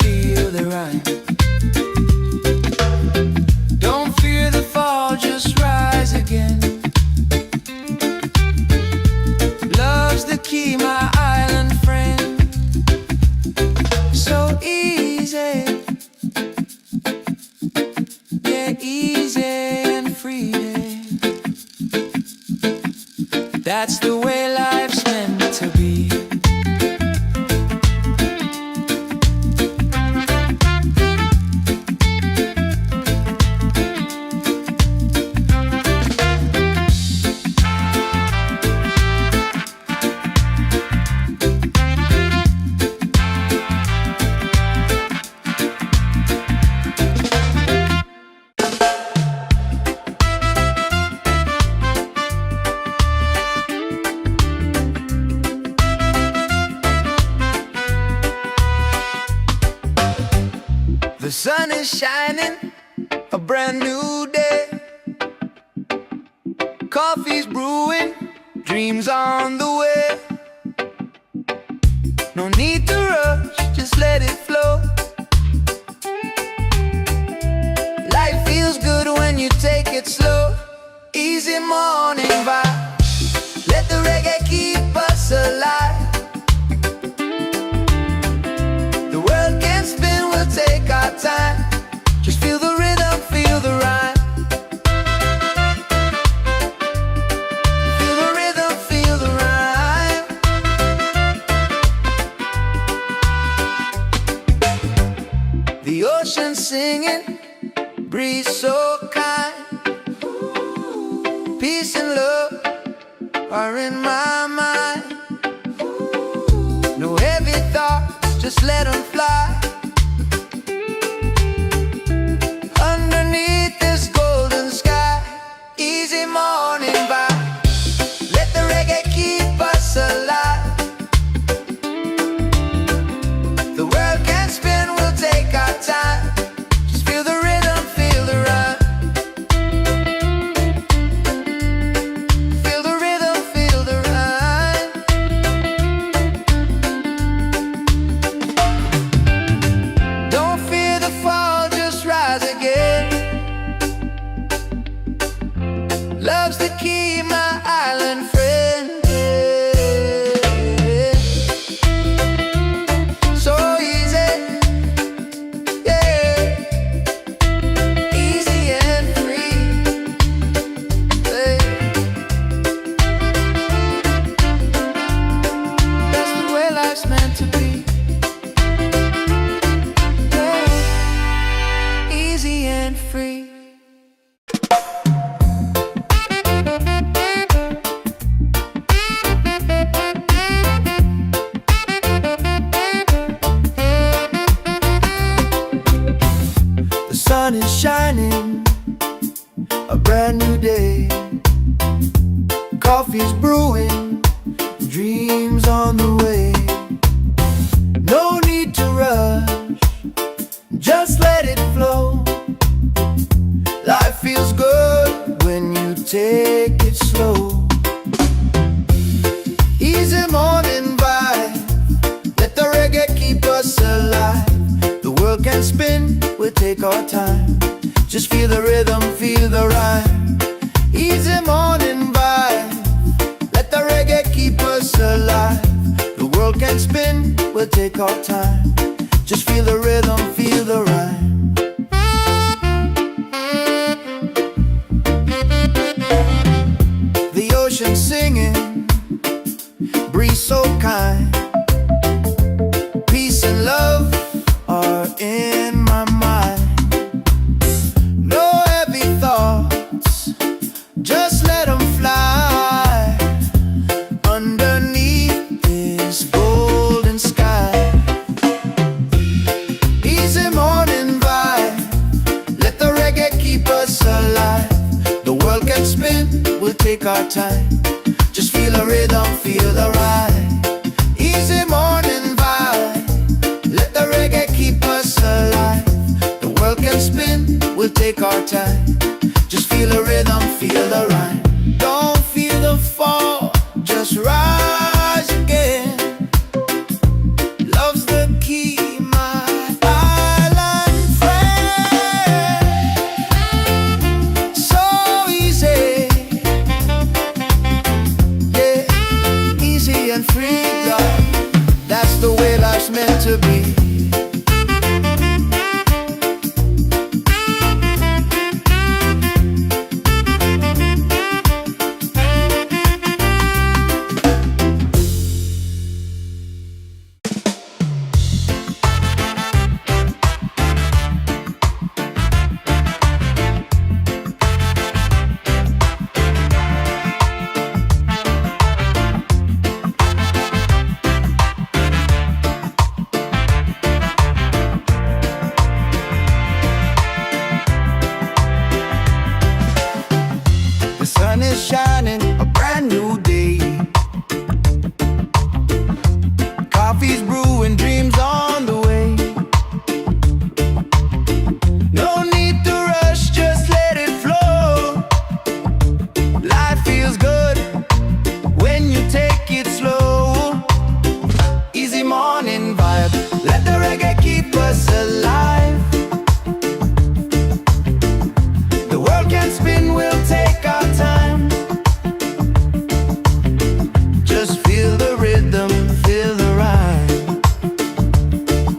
feel the rhyme. Don't fear the fall, just rise again. Love's the key, my island friend. So easy. Easy and free. That's the way life's meant to be. The sun is shining, a brand new day. Coffee's brewing, dreams on the way. No need to rush, just let it flow. Life feels good when you take it slow. Easy morning vibe. Let the reggae keep us alive. The world can spin, we'll take our time. Just feel the rhythm, feel the rhyme. Feel the rhythm, feel the rhyme. The ocean singing, breeze so kind. Peace and love are in my mind. No heavy thoughts, just let them fly underneath this golden sky. Easy morning vibe. Let the reggae keep us alive. The world can spin, we'll take our time. Just feel the rhythm, feel the rhyme. Feel the rhythm, feel the rhyme. Don't fear the fall, just rise again. Love's the key, my island friend. So easy, yeah. Easy and free, yeah. That's the way life's meant to be. coffee's brewing, dreams on the way. No need to rush, just let it flow. Life feels good when you take it slow. Easy morning vibe, let the reggae keep us alive. The world can spin, we'll take our time. Just feel the rhythm, feel the rhyme. Easy morning vibe, let the reggae keep us alive. The world can spin, we'll take our time. Just feel the rhythm, feel the rhyme. The ocean singing, breeze so kind. Peace and love are in my mind. No heavy thoughts, just let them fly underneath this golden sky. Easy morning vibe, let the reggae keep us alive. The world can spin, we'll take our time. Just feel the rhythm, feel the ride. Easy morning vibe, let the reggae keep us alive. The world can spin, we'll take our time. Just feel the rhythm, feel the rhyme. Don't feel the fall, just rise again. Love's the key, my island friend. So easy, yeah, easy and free, love. That's the way life's meant to be. The sun is shining, a brand new day. Coffee's brewing, dreams on the way. No need to rush, just let it flow. Life feels good when you take it slow. Easy morning vibe, let the reggae keep us alive. The world can spin, we'll take our time. Just feel the rhythm, feel the rhyme.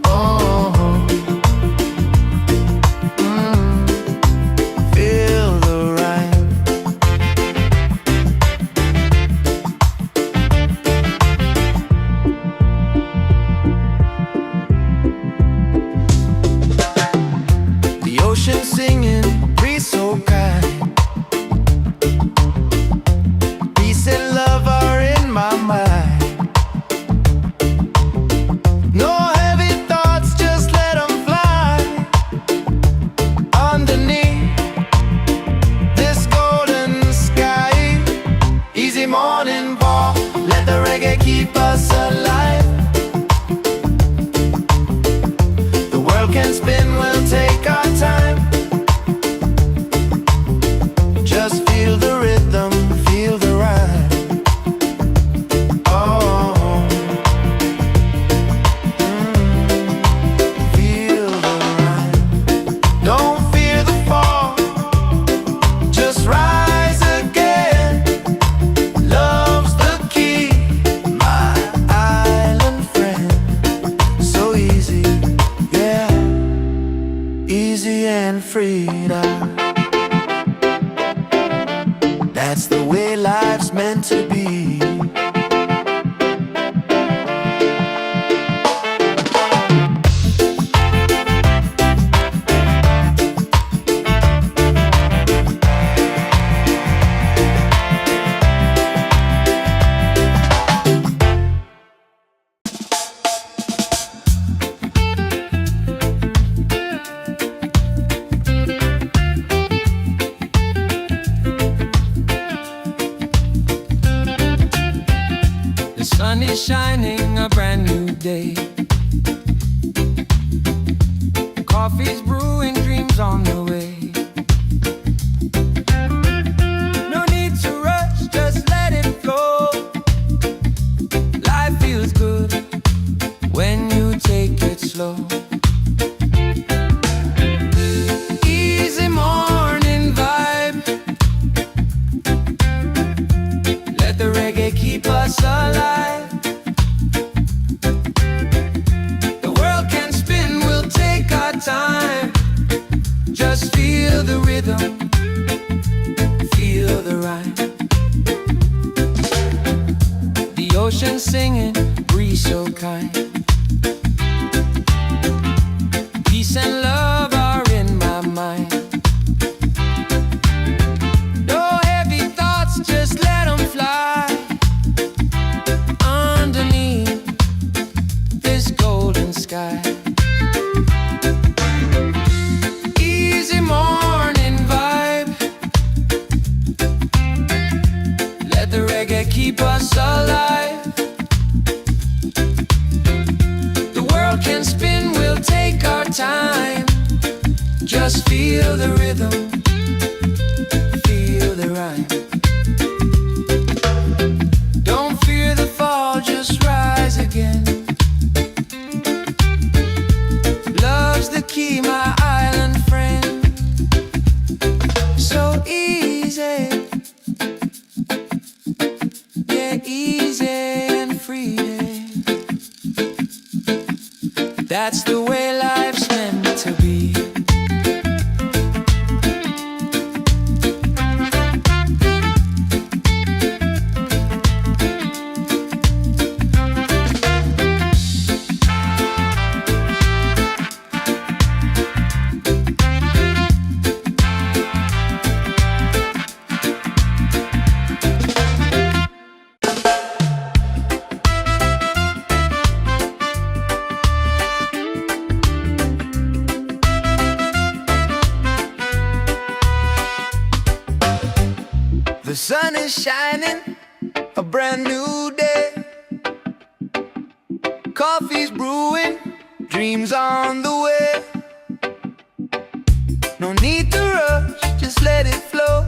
Oh, feel the rhyme. The ocean singing, breeze so kind. Peace and love are in my mind. No heavy thoughts, just let them fly underneath this golden sky. Easy morning walk, let the reggae keep us alive. The world can spin, we'll take our time. Just feel the rhythm, feel the rhyme. Oh, feel the rhyme. Don't fear the fall, just rise again. Love's the key, my island friend. So easy, yeah, easy and free now. That's the way life's meant to be. sun is shining, a brand new day. Coffee's brewing, dreams on the way. No need to rush, just let it flow. Life feels good when you take it slow. Easy morning vibe. Let the reggae keep us alive. The world can spin, we'll take our time. Just feel the rhythm, feel the rhyme. The ocean singing, breeze so kind. Peace and love are in my mind. No heavy thoughts, just let them fly. Underneath this golden sky. Easy morning vibe. Let the reggae keep us alive. The world can spin, we'll take our time. Just feel the rhythm, feel the rhyme. Don't fear the fall, just rise again. Love's the key, my island friend. So easy, yeah, easy and free. That's the way life's meant to be. The sun is shining, a brand new day. Coffee's brewing, dreams on the way. No need to rush, just let it flow.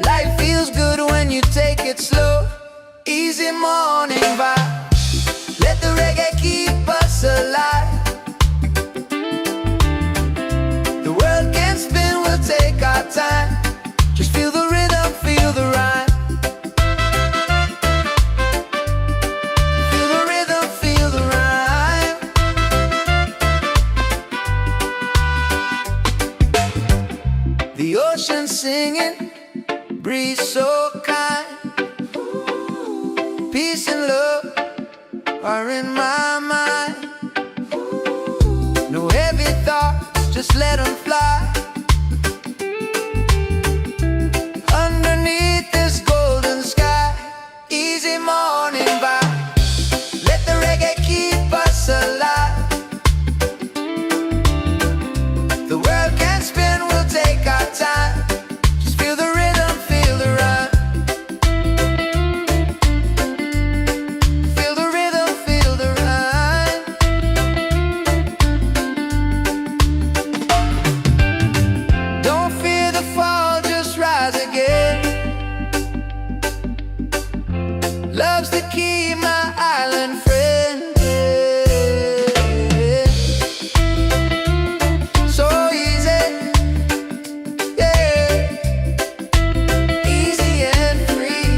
Life feels good when you take it slow. Easy morning vibe. Let the reggae keep us alive. The world can spin, we'll take our time. Just feel the rhythm, feel the rhyme. Feel the rhythm, feel the rhyme. The ocean singing, breeze so kind. Peace and love are in my mind. No heavy thoughts, just let them fly. Underneath this golden sky. Easy morning vibe. Let the reggae keep us alive. The world can spin, we'll take our time. Just feel the rhythm, feel the rhyme. Feel the rhythm, feel the rhyme. Don't fear the fall, just rise again. Love's the key, my island friend. So easy, yeah, easy and free.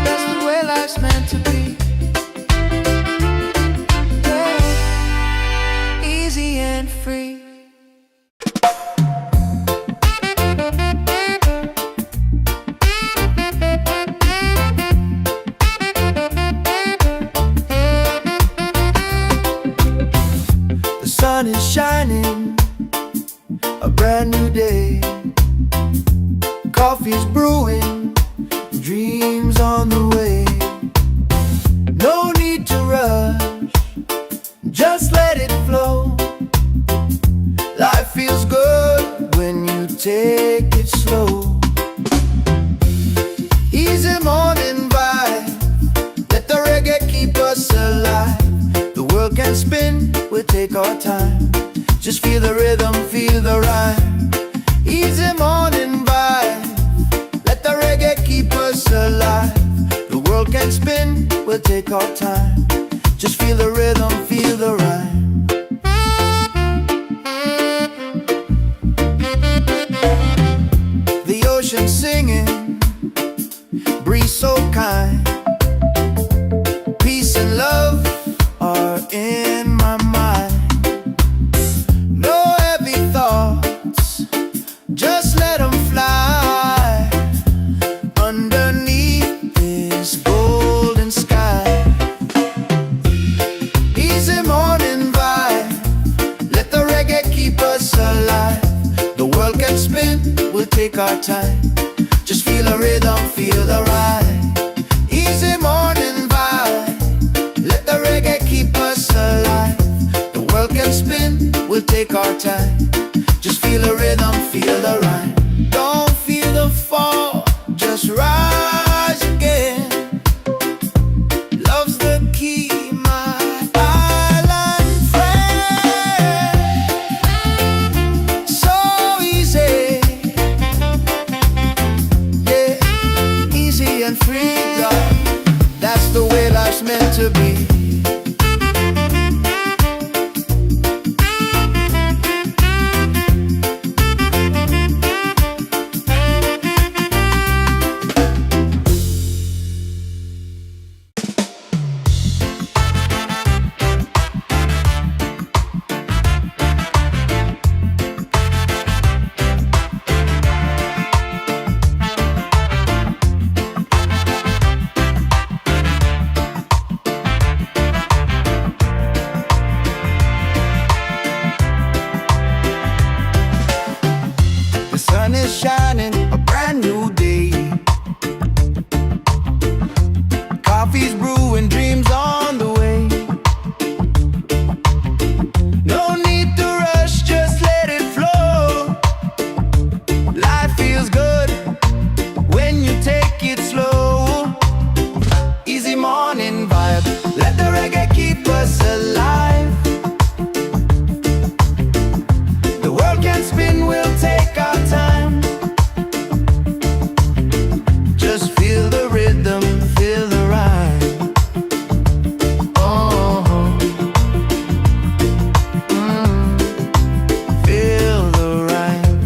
That's the way life's meant to be. Yeah, easy and free. The sun is shining, a brand new day. Coffee's brewing, dreams on the way. No need to rush, just let it flow. Life feels good take our time. Just feel the rhythm, feel the rhyme. Easy morning vibe. Let the reggae keep us alive. The world can spin, we'll take our time. Just feel the rhythm, feel the rhyme. The ocean singing, breeze so kind. Peace and love are in my mind. No heavy thoughts, just let them fly underneath this golden sky. Easy morning vibe. Let the reggae keep us alive. The world can spin, we'll take our time. Just feel the rhythm, feel the ride. Easy morning vibe. Let the reggae keep us alive. The world can spin, we'll take our time. Just feel the rhythm, feel the rhyme. Don't feel the fall, just rise again. Love's the key, my island friend. So easy, yeah, easy and free, love. That's the way life's meant to be. The sun is shining, a brand new day. Coffee's brewing, dreams on the way. No need to rush, just let it flow. Life feels good when you take it slow. Easy morning vibe. Let the reggae keep us alive. The world can spin, we'll take our time. Just feel the rhythm, feel the rhyme. Oh, feel the rhyme.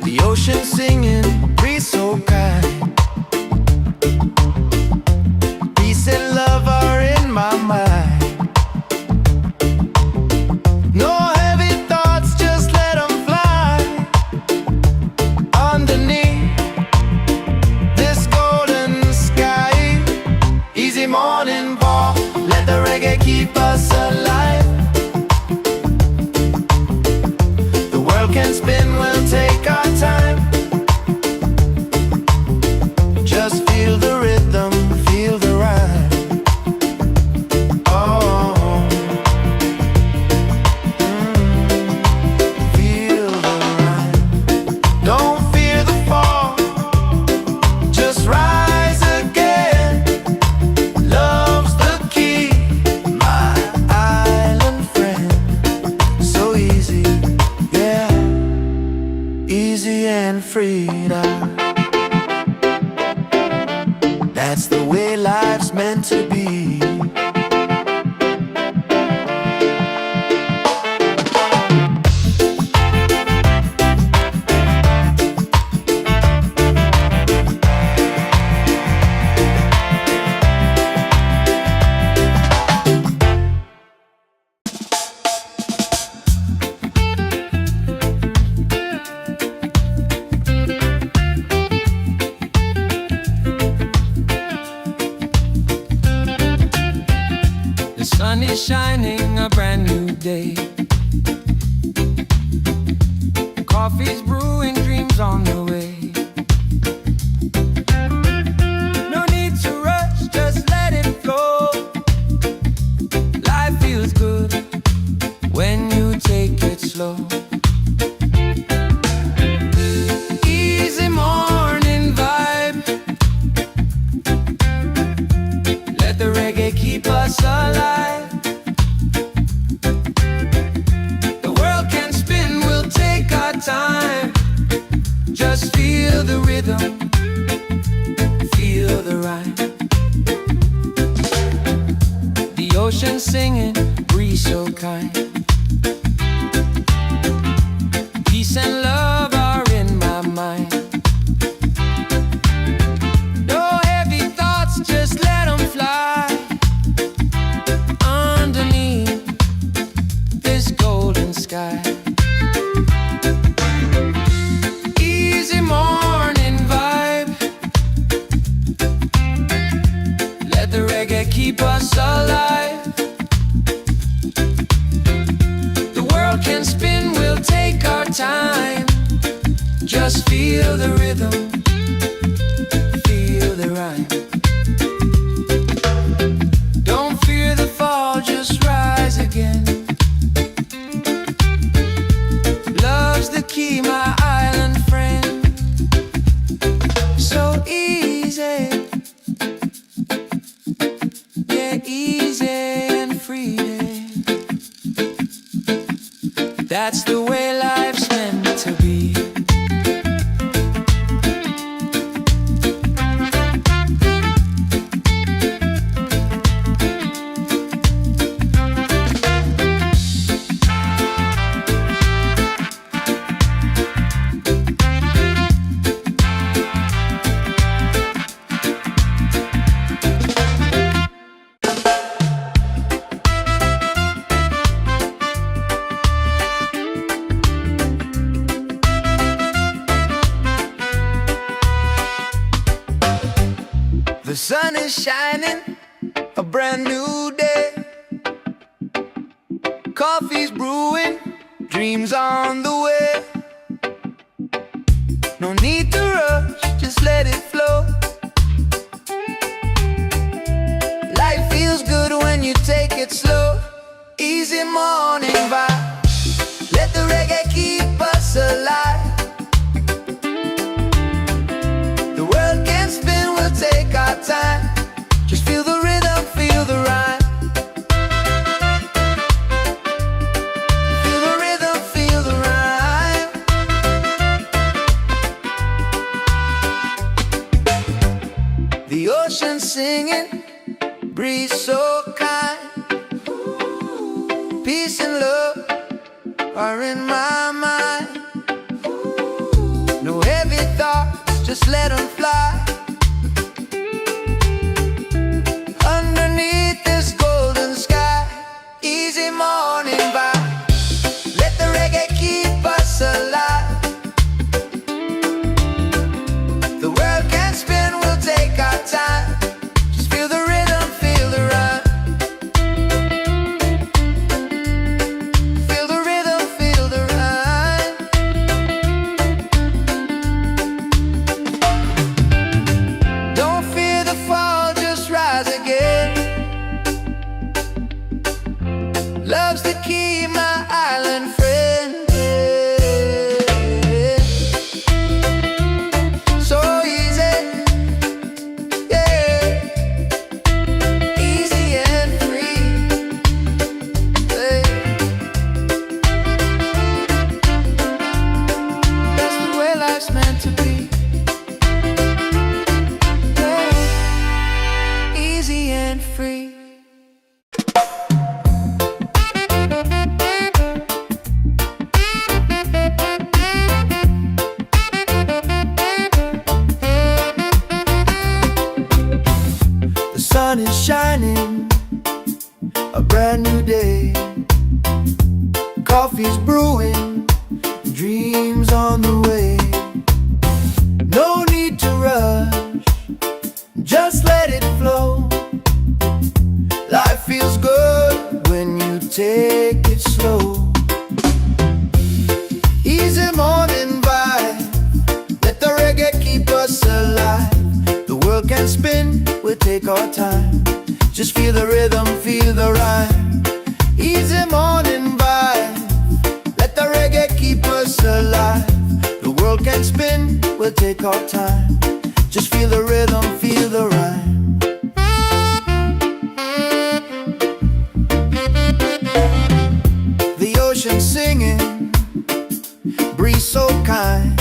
The ocean singing, breeze so kind. Peace and love are in my mind. No heavy thoughts, just let them fly underneath this golden sky. Easy morning walk, let the reggae keep us alive. The world can spin, we'll take our time. Just feel the rhythm, feel the rhyme. Oh, feel the rhyme. Don't fear the fall, just rise again. Love's the key, my island friend. So easy, yeah, easy and free now. That's the way life's meant to be. The sun is shining, a brand new day. Coffee's brewing, dreams on the way. No need to rush, just let it flow. Life feels good when you take it slow. Just feel the rhythm, feel the rhyme. The ocean singing, breeze so kind. Peace and love are in my mind. No heavy thoughts, just let them fly underneath this golden sky. Easy morning vibe. Let the reggae keep us alive. The world can spin, we'll take our time. Just feel the rhythm, feel the rhyme. Don't fear the fall, just rise again. Love's the key, my island friend. So easy, yeah, easy and free. That's the way life's meant to be. The sun is shining, a brand new day. Coffee's brewing, dreams on the way. No need to rush, just let it flow. Life feels good when you take it slow. Easy morning vibe. Let the reggae keep us alive. The world can spin, we'll take our time. Just feel the rhythm, feel the rhyme. Feel the rhythm, feel the rhyme. The ocean singing, breeze so kind. Peace and love are in my mind. No heavy thoughts, just let them fly underneath this golden sky. Easy morning vibe. Let the reggae keep us alive. The world can spin, we'll take our time. Just feel the rhythm, feel the rhyme. Feel the rhythm, feel the rhyme. Don't fear the fall, just rise again. Love's the key, my island friend. So easy, yeah, easy and free. Hey. That's the way life's meant to be. Hey. Easy and free. The sun is shining, a brand new day. Coffee's brewing, dreams on the way. No need to rush, just let it flow. Life feels good when you take it slow. Easy morning vibe. Let the reggae keep us alive. The world can spin, we'll take our time. Just feel the rhythm, feel the rhyme. Easy morning vibe. Let the reggae keep us alive. The world can spin, we'll take our time. Just feel the rhythm, feel the rhyme. The ocean singing, breeze so kind.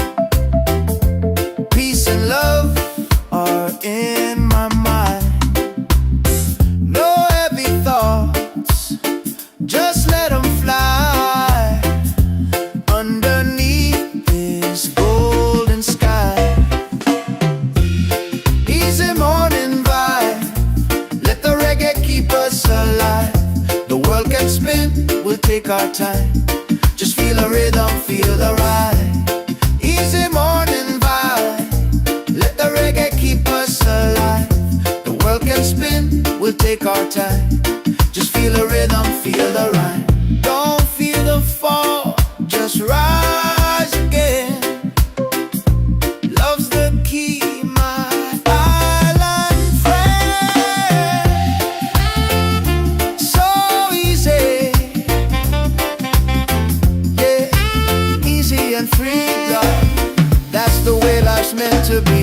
just meant to be.